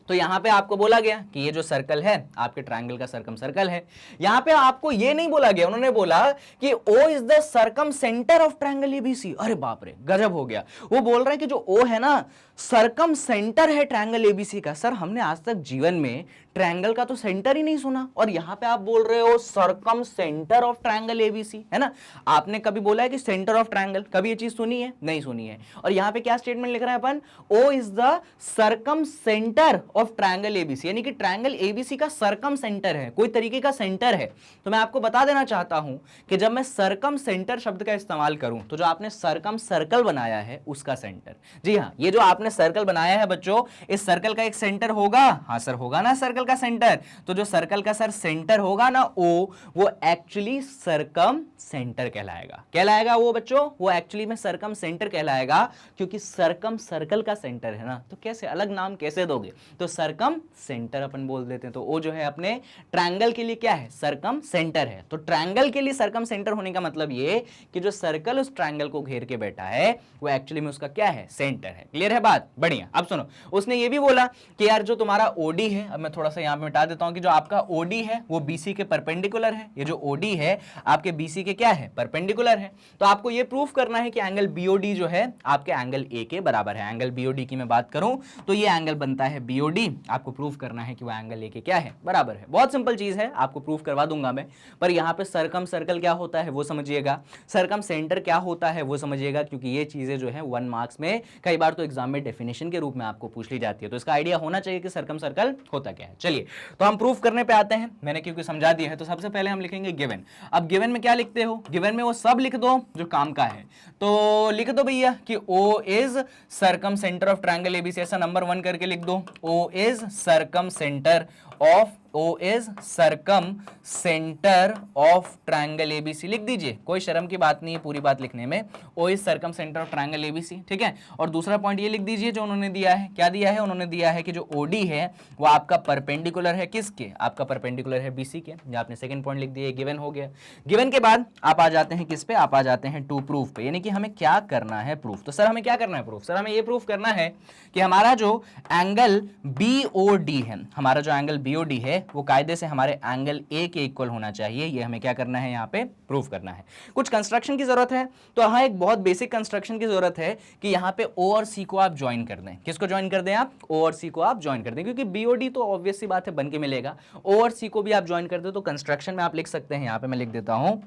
तो यहां पे आपको बोला गया कि ये जो सर्कल है आपके ट्रायंगल का सर्कम सर्कल है। यहां पे आपको ये नहीं बोला गया, उन्होंने बोला कि O is the circum centre of triangle ABC. अरे बाप रे गजब हो गया, वो बोल रहे हैं कि जो O है ना सर्कम सेंटर है ट्रायंगल एबीसी का। सर हमने आज तक जीवन में ट्रायंगल का तो सेंटर ही नहीं सुना, और यहां पे आप बोल रहे हो circum centre of triangle ABC, है ना। आपने कभी बोला है कि सेंटर ऑफ ट्रायंगल, कभी ये चीज सुनी है, नहीं सुनी है। और यहां पे क्या स्टेटमेंट लिख रहा है अपन, O is the circum centre of triangle ABC, यानी कि ट्रायंगल एबीसी का सर्कम सेंटर है, कोई तरीके का सेंटर है। तो मैं आपको बता देना चाहता हूं कि जब मैं सर्कम सेंटर शब्द का इस्तेमाल करूं तो जो आपने सर्कम सर्कल बनाया है उसका सेंटर, जी हां, ये जो आपने सर्कल बनाया है बच्चों, इस सर्कल का एक सेंटर होगा, हां सर होगा ना सर्कल का सेंटर, तो जो सर्कल का सर सेंटर होगा ना O, वो एक्चुअली सर्कम सेंटर कहलाएगा। कहलाएगा वो बच्चों, वो एक्चुअली में सर्कम सेंटर कहलाएगा, क्योंकि सर्कम सर्कल का सेंटर है ना, तो कैसे अलग नाम कैसे दोगे, तो सर्कम सेंटर अपन बोल देते हैं। तो O जो है अपने ट्रायंगल के लिए क्या है, सर्कम सेंटर है। तो ट्रायंगल के लिए सर्कम सेंटर होने का मतलब ये कि जो सर्कल उस ट्रायंगल को घेर के बैठा है वो एक्चुअली में उसका क्या है, सेंटर है। क्लियर है बात, बढ़िया। अब सुनो, उसने ये भी बोला कि यार जो तुम्हारा OD है, अब मैं थोड़ा सा यहां पे मिटा देता हूं कि जो आपका OD है वो BC के परपेंडिकुलर है। ये जो OD है आपके BC के क्या है, परपेंडिकुलर है। तो आपको ये प्रूफ करना है कि एंगल BOD जो है आपके एंगल A के बराबर है। एंगल BOD की मैं बात करूं तो ये एंगल बनता है BOD, आपको प्रूफ करना है कि वो एंगल A के क्या है, बराबर है। बहुत सिंपल चीज है, आपको प्रूफ करवा दूंगा मैं, पर यहां पे सर्कम सर्कल क्या होता है वो समझिएगा, सर्कम सेंटर क्या होता है वो समझिएगा, क्योंकि ये चीजें जो है 1 मार्क्स में कई बार तो एग्जाम में डेफिनेशन के रूप में आपको पूछ ली जाती है, तो इसका आइडिया होना चाहिए कि सर्कम सर्कल होता क्या है। चलिए तो हम प्रूफ करने पे आते हैं, मैंने क्योंकि समझा दिया है तो सबसे पहले हम लिखेंगे गिवन। अब गिवन में क्या लिखते हो, गिवन में वो सब लिख दो जो काम का है। तो लिख दो भैया कि O is circum centre of triangle ABC, ऐसा नंबर 1 करके लिख दो, O is circum centre of, O is circum centre of triangle ABC, लिख दीजिए, कोई शर्म की बात नहीं है पूरी बात लिखने में, O is circum centre of triangle ABC, ठीक है। और दूसरा पॉइंट ये लिख दीजिए जो उन्होंने दिया है, क्या दिया है, उन्होंने दिया है कि जो OD है वो आपका परपेंडिकुलर है किसके, आपका परपेंडिकुलर है BC के। जो आपने सेकंड पॉइंट लिख दिया, गिवन हो गया। गिवन के बाद आप आ जाते हैं किस पे, आप आ जाते हैं टू प्रूफ पे, यानी कि हमें क्या करना है प्रूफ। तो सर हमें क्या करना है प्रूफ, सर हमें ये प्रूफ करना है कि हमारा जो एंगल BOD है, हमारा जो एंगल BOD है वो कायदे से हमारे एंगल A के इक्वल होना चाहिए। ये हमें क्या करना है, यहाँ पे प्रूफ करना है। कुछ कंस्ट्रक्शन की जरूरत है, तो यहाँ एक बहुत बेसिक कंस्ट्रक्शन की जरूरत है कि यहाँ पे O और C को आप ज्वाइन कर दें। किसको ज्वाइन कर दें आप, O और C को आप ज्वाइन कर दें, क्योंकि BOD तो ऑब्वियस सी बात है बन के मिलेगा, O और C को भी आप ज्वाइन कर दें। तो कंस्ट्रक्शन में आप लिख सकते हैं, यहाँ पे मैं लिख देता हूँ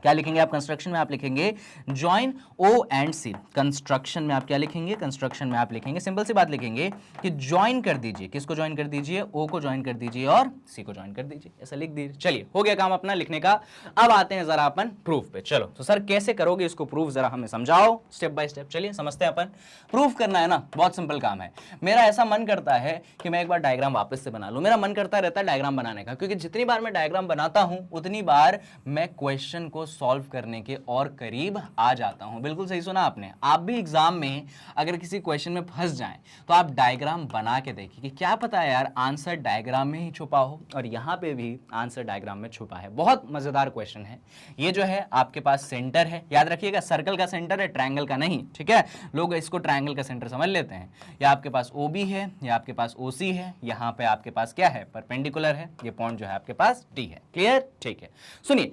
क्या लिखेंगे आप कंस्ट्रक्शन में? आप लिखेंगे join O and C. Construction में आप क्या लिखेंगे? कंस्ट्रक्शन में आप लिखेंगे सिंपल सी बात लिखेंगे कि ज्वाइन कर दीजिए। किसको ज्वाइन कर दीजिए? ओ को ज्वाइन कर दीजिए और सी को ज्वाइन कर दीजिए, ऐसा लिख दीजिए। चलिए हो गया काम अपना लिखने का। अब आते हैं जरा अपन प्रूफ पे। चलो तो सर कैसे करोगे इसको प्रूफ, जरा हमें समझाओ स्टेप बाय स्टेप। चलिए समझते हैं अपन। प्रूफ करना है ना, बहुत सिंपल काम है। मेरा ऐसा मन करता है कि मैं एक बार डायग्राम वापस से बना लूं, मेरा मन करता रहता है डायग्राम बनाने का, क्योंकि जितनी बार मैं डायग्राम बनाता हूं उतनी बार मैं क्वेश्चन को सॉल्व करने के और करीब आ जाता हूं। बिल्कुल सही सुना आपने। आप भी एग्जाम में अगर किसी क्वेश्चन में फंस जाएं तो आप डायग्राम बना के देखिए कि क्या पता है यार आंसर डायग्राम में ही छुपा हो, और यहां पे भी आंसर डायग्राम में छुपा है। बहुत मजेदार क्वेश्चन है ये। जो है आपके पास सेंटर है, याद रखिएगा सर्कल का सेंटर है, ट्रायंगल का नहीं, ठीक है। लोग इसको ट्रायंगल का सेंटर समझ लेते हैं। या आपके पास OB है, या आपके पास OC है, यहां पे आपके पास क्या है? परपेंडिकुलर है। ये पॉइंट जो है आपके पास D है। क्लियर? ठीक है। सुनिए,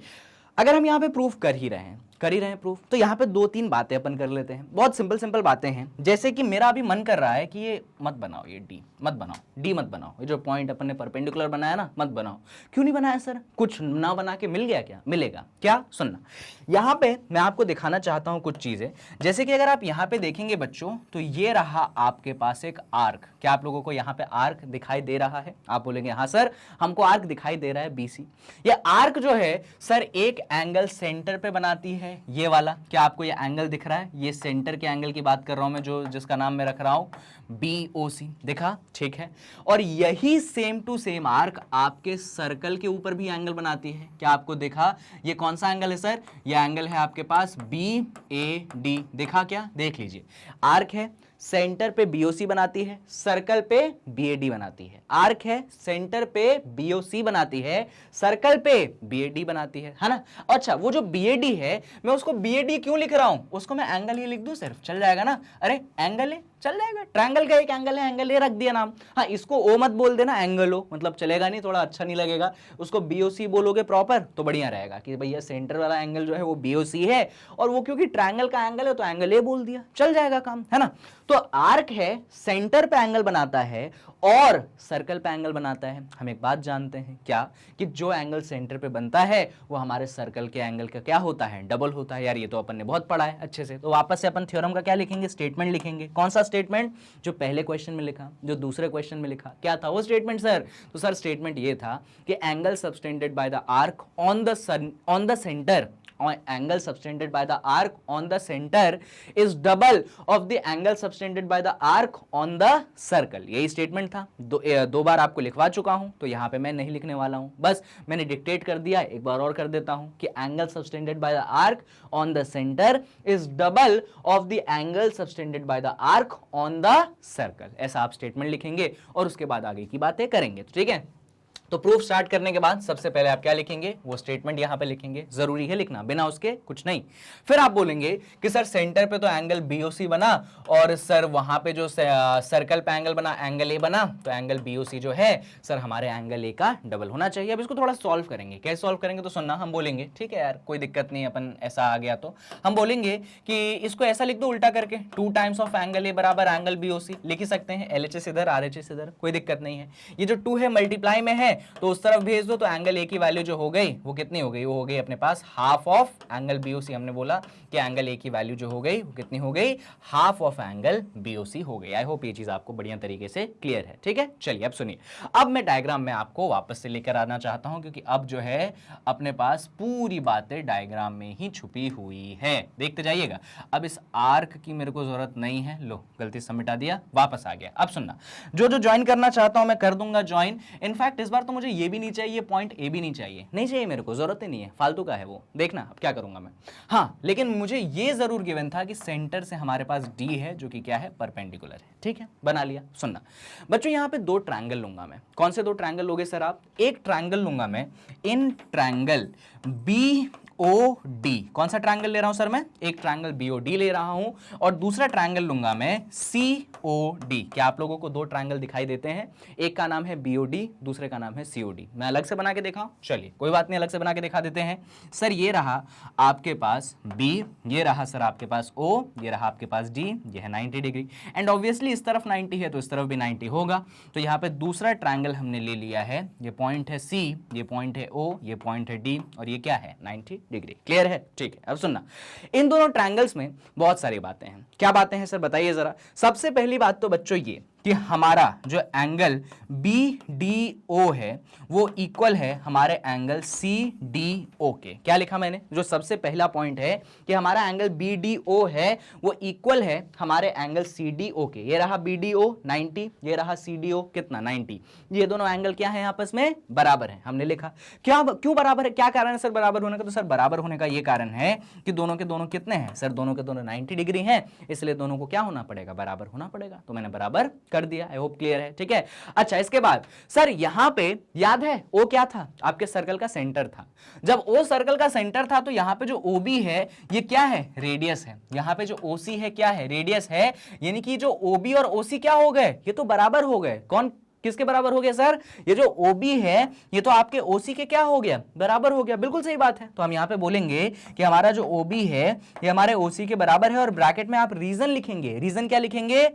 अगर हम यहां पे प्रूफ कर ही रहे हैं प्रूफ, तो यहाँ पे 2-3 बातें अपन कर लेते हैं। बहुत सिंपल बातें हैं। जैसे कि मेरा अभी मन कर रहा है कि ये मत बनाओ, ये डी मत बनाओ, ये जो पॉइंट अपन ने परपेंडिकुलर बनाया ना, मत बनाओ। क्यों नहीं बनाया सर? कुछ ना बना के मिल गया क्या? मिलेगा क्या? सुनना, यहाँ पे मैं आपको दिखाना चाहता हूँ कुछ चीजें। जैसे कि अगर आप यहाँ पे देखेंगे बच्चों, तो ये रहा आपके पास एक आर्क। क्या आप लोगों को यहाँ पे आर्क दिखाई दे रहा है? आप बोलेंगे हाँ सर हमको आर्क दिखाई दे रहा है BC। ये आर्क जो है सर एक एंगल सेंटर पे बनाती है, ये वाला। क्या आपको ये एंगल दिख रहा है? ये सेंटर के एंगल की बात कर रहा हूं मैं, जो जिसका नाम मैं रख रहा हूं BOC। दिखा? ठीक है। और यही सेम टू सेम आर्क आपके सर्कल के ऊपर भी एंगल बनाती है। क्या आपको दिखा? ये कौन सा एंगल है सर? ये एंगल है आपके पास BAD। दिखा क्या? देख लीजिए, आर्क है सेंटर पे BOC बनाती है, सर्कल पे BAD बनाती है। आर्क है सेंटर पे BOC बनाती है, सर्कल पे BAD बनाती है ना। अच्छा, वो जो BAD है मैं उसको BAD क्यों लिख रहा हूं? उसको मैं एंगल ही लिख दूं सिर्फ, चल जाएगा ना? अरे एंगल है, चल जाएगा। ट्रायंगल का एक एंगल है, एंगल ए रख दिया नाम। हाँ, इसको O मत बोल देना, एंगल O, मतलब चलेगा नहीं, थोड़ा अच्छा नहीं लगेगा। उसको BOC बोलोगे प्रॉपर तो बढ़िया रहेगा कि भैया सेंटर वाला एंगल जो है वो BOC है, और वो क्योंकि ट्रायंगल का एंगल है तो एंगल ए बोल दिया, चल जाएगा काम, है ना। तो आर्क है सेंटर पे एंगल बनाता है और सर्कल पे एंगल बनाता है। हम एक बात जानते हैं, क्या? कि जो एंगल सेंटर पे बनता है वो हमारे सर्कल के एंगल का क्या होता है? डबल होता है। यार ये तो अपन ने बहुत पढ़ा है अच्छे से। तो वापस से अपन थ्योरम का क्या लिखेंगे? स्टेटमेंट लिखेंगे। कौन सा स्टेटमेंट? जो पहले क्वेश्चन में लिखा, जो दूसरे क्वेश्चन में लिखा। क्या था वो स्टेटमेंट सर? तो सर स्टेटमेंट ये था कि angle subtended by the arc on the centre, angle subtended by the arc on the center is double of the angle subtended by the arc on the circle। यही statement था। दो बार आपको लिखवा चुका हूं, तो यहां पे मैं नहीं लिखने वाला हूं, बस मैंने डिक्टेट कर दिया। एक बार और कर देता हूं कि angle subtended by the arc on the centre is double of the angle subtended by the arc on the circle. ऐसा आप स्टेटमेंट लिखेंगे और उसके बाद आगे की बातें करेंगे, ठीक है। तो प्रूफ स्टार्ट करने के बाद सबसे पहले आप क्या लिखेंगे? वो स्टेटमेंट यहां पे लिखेंगे, जरूरी है लिखना, बिना उसके कुछ नहीं। फिर आप बोलेंगे कि सर सेंटर पे तो एंगल BOC बना, और सर वहां पे जो सर्कल पे एंगल बना, एंगल A बना, तो एंगल BOC जो है सर हमारे एंगल A का डबल होना चाहिए। अब इसको थोड़ा सॉल्व करेंगे। कैसे सॉल्व करेंगे? तो सुनना, हम बोलेंगे ठीक है यार कोई दिक्कत नहीं, अपन ऐसा आ गया तो हम बोलेंगे कि इसको ऐसा लिख दो उल्टा करके, 2 टाइम्स ऑफ एंगल A बराबर एंगल BOC। लिख ही सकते हैं, LHS इधर RHS इधर, कोई दिक्कत नहीं है। ये जो 2 है मल्टीप्लाई में है तो उस तरफ भेज दो, तो एंगल A की वैल्यू जो हो गई वो कितनी हो गई? वो हो गई अपने पास हाफ ऑफ एंगल BOC। हमने बोला कि एंगल A की वैल्यू जो हो गई वो कितनी हो गई? हाफ ऑफ एंगल BOC हो गई। आई होप ये चीज आपको बढ़िया तरीके से क्लियर है, ठीक है। चलिए अब सुनिए, अब मैं डायग्राम में आपको वापस से लेकर आना चाहता हूं, क्योंकि अब जो है अपने पास पूरी बातें डायग्राम में ही छुपी हुई है। देखते जाइएगा। अब इस आर्क की मेरे को जरूरत नहीं है, लो गलती से मिटा दिया, वापस आ गया। अब सुनना, जो ज्वाइन करना चाहता हूं मैं कर दूंगा ज्वाइन। इनफैक्ट इस बार तो मुझे ये भी नहीं चाहिए, पॉइंट A भी नहीं चाहिए मेरे को, जरूरत ही नहीं है, फालतू का है वो। देखना अब क्या करूंगा मैं। हाँ, लेकिन मुझे ये जरूर गिवन था कि सेंटर से हमारे पास D है, जो कि क्या है? परपेंडिकुलर है, ठीक है, बना लिया। सुनना बच्चों, यहां पे 2 ट्रायंगल लूंगा मैं। कौन से 2 ट्रायंगल लोगे सर आप? एक ट्रायंगल लूंगा मैं इन ट्रायंगल BOD। कौन सा ट्रायंगल ले रहा हूं सर मैं? एक ट्रायंगल BOD ले रहा हूं, और दूसरा ट्रायंगल लूंगा मैं COD। क्या आप लोगों को 2 ट्रायंगल दिखाई देते हैं? एक का नाम है BOD, दूसरे का नाम है COD। मैं अलग से बना के दिखाऊं? चलिए कोई बात नहीं, अलग से बना के दिखा देते हैं। सर ये रहा आपके पास B, ये रहा सर आपके पास O, ये रहा आपके पास D, ये है 90 डिग्री। एंड ऑब्वियसली इस तरफ 90 है तो इस तरफ भी 90 होगा। तो यहाँ पे दूसरा ट्रायंगल हमने ले लिया है, ये पॉइंट है C, ये पॉइंट है O, ये पॉइंट है D, और ये क्या है 90 डिग्री। क्लियर है? ठीक है, अब सुनना, इन दोनों ट्रायंगल्स में बहुत सारी बातें हैं। क्या बातें हैं सर बताइए जरा। सबसे पहली बात तो बच्चों ये कि हमारा जो एंगल BDO है वो इक्वल है हमारे एंगल CDO के। क्या लिखा मैंने? जो सबसे पहला पॉइंट है कि हमारा एंगल BDO है वो इक्वल है हमारे एंगल CDO के। ये रहा BDO 90, ये रहा CDO कितना 90। ये दोनों एंगल क्या है आपस में? बराबर है। हमने लिखा क्या, क्यों बराबर है? क्या कारण है सर बराबर होने का? तो सर बराबर होने का ये कारण है कि दोनों के दोनों कितने हैं सर? दोनों के दोनों 90 डिग्री हैं, इसलिए दोनों को क्या होना पड़ेगा? बराबर होना पड़ेगा। तो मैंने बराबर कर दिया। आई होप क्लियर है। ठीक है, अच्छा इसके बाद सर यहां पे याद है ओ क्या था? आपके सर्कल का सेंटर था। जब ओ सर्कल का सेंटर था तो यहां पे जो OB है ये क्या है? रेडियस है। यहां पे जो OC है क्या है? रेडियस है। यानी कि जो OB और OC क्या हो गए? ये तो बराबर हो गए। कौन किसके बराबर हो गया सर? ये जो OB है ये तो आपके OC के क्या हो गया? बराबर हो गया। बिल्कुल सही बात है। तो हम यहां पे बोलेंगे कि हमारा जो OB है ये हमारे OC के बराबर है, और ब्रैकेट में आप रीजन लिखेंगे। रीजन क्या लिखेंगे?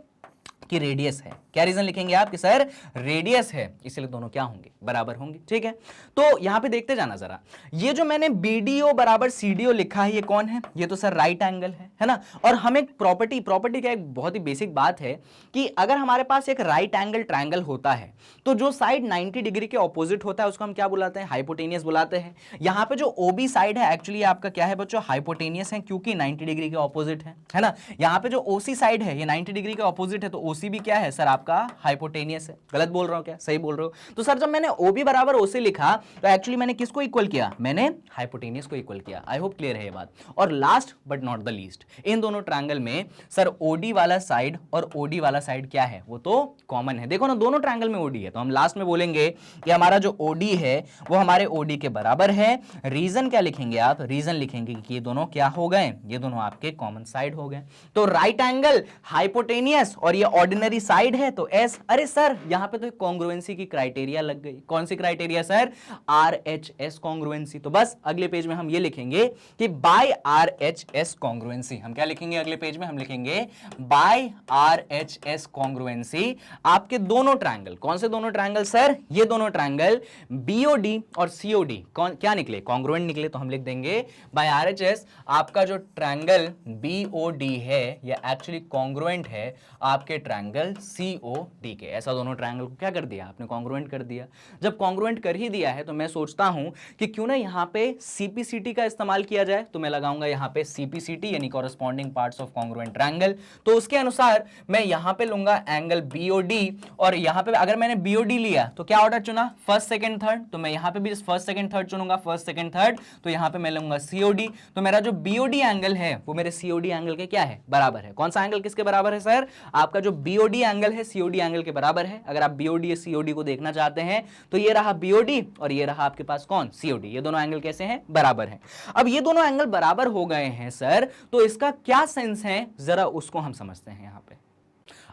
कि रेडियस है। क्या रीजन लिखेंगे आप? कि सर रेडियस है, इसलिए दोनों क्या होंगे? बराबर होंगे। ठीक है, तो यहां पे देखते जाना जरा। ये जो मैंने BDO बराबर CDO लिखा है ये कौन है? ये तो सर राइट एंगल है ना। और हम एक प्रॉपर्टी का एक बहुत ही बेसिक बात है कि अगर हमारे पास एक राइट एंगल ट्रायंगल होता है तो जो साइड 90 डिग्री के ऑपोजिट होता है उसको हम क्या बुलाते हैं? हाइपोटेनियस बुलाते हैं। यहां पे जो OB साइड है एक्चुअली आपका क्या है बच्चों? हाइपोटेनियस है, क्योंकि 90 डिग्री के ऑपोजिट है ना। यहां पे जो OC साइड है ये 90 डिग्री के ऑपोजिट है, तो OC भी क्या है सर? आपका हाइपोटेनियस है। गलत बोल रहा हूं क्या? सही बोल रहे हो। तो सर जब मैंने OB बराबर OC लिखा तो एक्चुअली मैंने किसको इक्वल किया? मैंने हाइपोटेनियस को इक्वल किया। आई होप क्लियर है ये बात। और last but not the least, इन दोनों ट्रायंगल में सर OD वाला साइड और OD वाला साइड क्या है? वो तो कॉमन है। देखो ना, दोनों ट्रायंगल में OD है, तो हम लास्ट में बोलेंगे कि हमारा जो OD है वो हमारे OD के बराबर है। रीजन क्या लिखेंगे आप? रीजन लिखेंगे कि ये दोनों क्या हो गए? ये दोनों आपके कॉमन साइड हो गए। तो राइट एंगल, हाइपोटेनियस और ये ऑर्डिनरी साइड है तो S। अरे सर यहां पे तो कॉन्ग्रुएंसी की क्राइटेरिया लग गई। कौन सी क्राइटेरिया सर? RHS congruency. तो बस अगले पेज में हम ये लिखेंगे कि बाय RHS कॉन्ग्रुएंसी। हम क्या लिखेंगे अगले पेज में? हम लिखेंगे बाय RHS कॉन्ग्रुएंसी आपके दोनों ट्रायंगल। कौन से दोनों ट्रायंगल सर? ये दोनों ट्रायंगल BOD और COD कौन क्या निकले? कॉन्ग्रुएंट निकले। तो हम लिख देंगे बाय RHS आपका जो ट्रायंगल BOD है ये एक्चुअली कॉन्ग्रुएंट है आपके ट्रायंगल COD के। ऐसा दोनों ट्रायंगल को क्या कर दिया आपने? कॉन्ग्रुएंट कर दिया। जब कॉन्ग्रुएंट कर ही दिया है तो मैं सोचता हूं कि क्यों ना यहां पे CPCT का इस्तेमाल किया जाए। तो मैं लगाऊंगा यहां पे CPCT यानी corresponding parts of congruent triangle. तो उसके अनुसार मैं यहां पे लूंगा एंगल BOD, और यहां पे अगर मैंने BOD लिया तो क्या ऑर्डर चुना? First second third. तो मैं यहां पे भी फर्स्ट सेकंड थर्ड चुनूंगा, फर्स्ट सेकंड थर्ड। तो यहां पे मैं लूंगा COD। तो मेरा जो BOD एंगल है वो मेरे COD एंगल के क्या है? बराबर है। कौन सा एंगल किसके बराबर है सर? आपका जो BOD एंगल है COD एंगल के बराबर है। अगर आप BOD या COD को देखना चाहते हैं तो ये रहा BOD और ये रहा आपके पास कौन? COD। ये दोनों एंगल कैसे हैं? बराबर हैं। अब ये दोनों एंगल बराबर हो गए हैं सर, तो इसका क्या सेंस है जरा उसको हम समझते हैं यहां पे।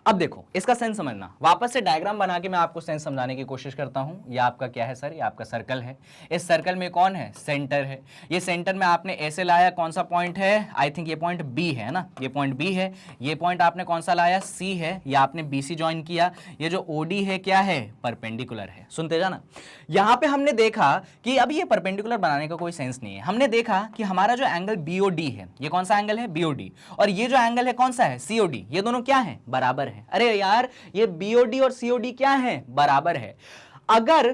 अब देखो इसका सेंस समझना। वापस से डायग्राम बना के मैं आपको सेंस समझाने की कोशिश करता हूं। ये आपका क्या है सर? ये आपका सर्कल है। इस सर्कल में कौन है? सेंटर है। ये सेंटर में आपने ऐसे लाया, कौन सा पॉइंट है? आई थिंक ये पॉइंट B है ना। ये पॉइंट B है। ये पॉइंट आपने कौन सा लाया? C है। ये आपने BC ज्वाइन किया। ये जो OD है क्या है? परपेंडिकुलर है। सुनते जाना। यहां पे हमने देखा कि अभी ये परपेंडिकुलर बनाने का कोई सेंस नहीं है। हमने देखा कि हमारा जो एंगल BOD है ये कौन सा एंगल है? BOD। और ये जो एंगल है कौन सा है? COD। ये दोनों क्या है? बराबर है। अरे यार ये BOD और COD क्या है? बराबर है। अगर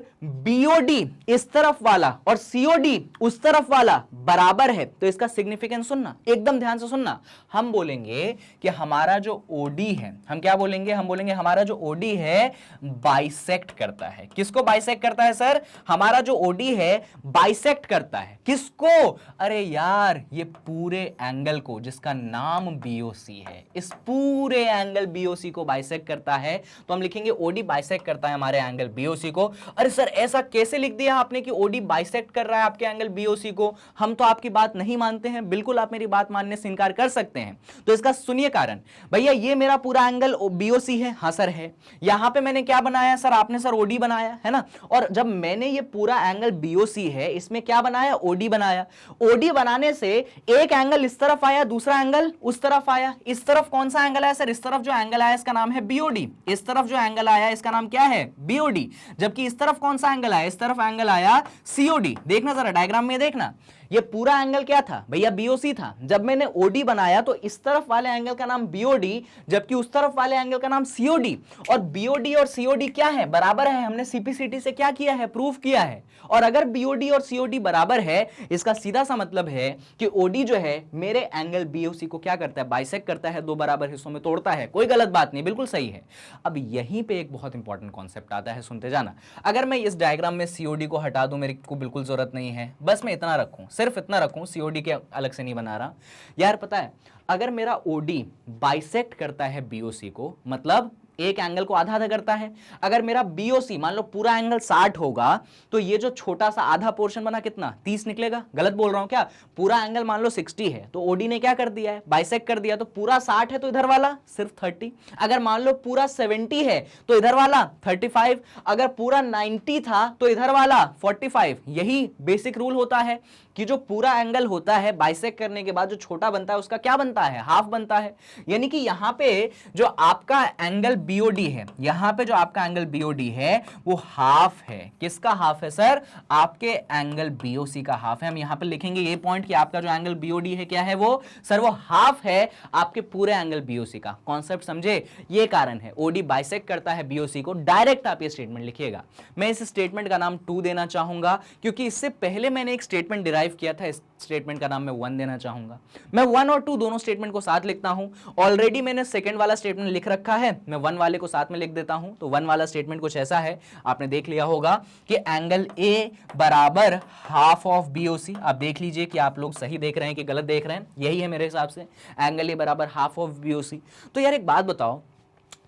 BOD इस तरफ वाला और COD उस तरफ वाला बराबर है तो इसका सिग्निफिकेंस सुनना, एकदम ध्यान से सुनना। हम बोलेंगे कि हमारा जो OD है, हम क्या बोलेंगे? हम बोलेंगे हमारा जो OD है बाइसेक्ट करता है। किसको बाइसेक्ट करता है सर? हमारा जो OD है बाइसेक्ट करता है। किसको? अरे यार ये पूरे एंगल को जिसका नाम BOC है, इस पूरे एंगल BOC को बाइसेक्ट करता है। तो हम लिखेंगे OD बाइसेक्ट करता है हमारे एंगल BOC को। अरे सर ऐसा कैसे लिख दिया आपने कि OD बाइसेक्ट कर रहा है आपके एंगल BOC को? हम तो आपकी बात नहीं मानते हैं। बिल्कुल आप मेरी बात मानने से इनकार कर सकते हैं। तो इसका सुनिए कारण। भैया ये मेरा पूरा एंगल BOC है। हाँ सर है। यहां पे मैंने क्या बनाया सर? आपने सर OD बनाया है ना। और जब मैंने ये पूरा एंगल BOC है इसमें क्या बनाया? OD बनाया। OD बनाने से एक एंगल इस तरफ आया, दूसरा एंगल उस तरफ आया। इस तरफ कौन सा एंगल आया सर? इस तरफ जो एंगल आया इसका नाम है BOD। इस तरफ जो एंगल आया इसका नाम क्या है? BOD। जब जबकि इस तरफ कौन सा एंगल आया, इस तरफ एंगल आया सीओडी। देखना जरा डायग्राम में, देखना ये पूरा एंगल क्या था भैया, बीओसी था। जब मैंने ओडी बनाया तो इस तरफ वाले एंगल का नाम बीओडी, जबकि उस तरफ वाले एंगल का नाम सीओडी। और बीओडी और सीओडी क्या है, बराबर है। हमने सीपीसीटी से क्या किया है, प्रूफ किया है। और अगर बीओडी और सीओडी बराबर है, इसका सीधा सा मतलब है कि ओडी जो है मेरे एंगल बीओसी को क्या करता है, बाइसेक्ट करता है, दो बराबर हिस्सों में तोड़ता है। कोई गलत बात नहीं, बिल्कुल सही है। अब यहीं पे एक बहुत इंपॉर्टेंट कॉन्सेप्ट आता है, सुनते जाना। अगर मैं इस डायग्राम में सीओडी को हटा दूं, मेरे को बिल्कुल जरूरत नहीं है, बस मैं इतना रखूं, सिर्फ इतना रखूं, सीओडी के अलग से नहीं बना रहा यार। पता है अगर मेरा ओडी बाइसेक्ट करता है बीओसी को, मतलब एक एंगल को आधा आधा करता है। अगर मेरा बीओसी मान लो पूरा एंगल 60 होगा, तो ये जो छोटा सा आधा पोर्शन बना कितना, 30 निकलेगा। गलत बोल रहा हूं क्या, पूरा एंगल मान लो 60 है तो ओडी ने क्या कर दिया है, बाइसेक्ट कर दिया। तो पूरा 60 है तो इधर वाला सिर्फ 30। अगर मान लो पूरा 70 है तो इधर वाला 35। अगर पूरा 90 था तो इधर वाला 45। यही बेसिक रूल होता है कि जो पूरा एंगल होता है बाइसेक्ट करने के बाद जो छोटा बनता है उसका क्या बनता है, हाफ बनता है। यानी कि यहां पे जो आपका एंगल बीओडी है, यहां पे जो आपका एंगल बीओडी है वो हाफ है। किसका हाफ है सर, आपके एंगल बीओसी का हाफ है। हम यहां पे लिखेंगे ये पॉइंट कि आपका जो एंगल बीओडी है क्या है वो, सर वो हाफ है आपके पूरे एंगल बीओसी का। कॉन्सेप्ट समझे, ये कारण है ओडी बाइसेक्ट करता है बीओसी को। डायरेक्ट आप ये स्टेटमेंट लिखिएगा। मैं इस स्टेटमेंट का नाम 2 देना चाहूंगा क्योंकि इससे पहले मैंने एक स्टेटमेंट डिराइव किया था, इस स्टेटमेंट का नाम मैं 1 देना चाहूंगा। मैं 1 और 2 दोनों स्टेटमेंट को साथ लिखता हूं। ऑलरेडी मैंने सेकंड वाला स्टेटमेंट लिख रखा है, मैं 1 वाले को साथ में लिख देता हूं। तो 1 वाला स्टेटमेंट कुछ ऐसा है, आपने देख लिया होगा कि एंगल ए बराबर हाफ ऑफ बीओसी। आप देख लीजिए कि आप लोग सही देख रहे हैं कि गलत देख रहे हैं, यही है मेरे हिसाब से, एंगल ए बराबर हाफ ऑफ बीओसी। तो यार एक बात बताओ,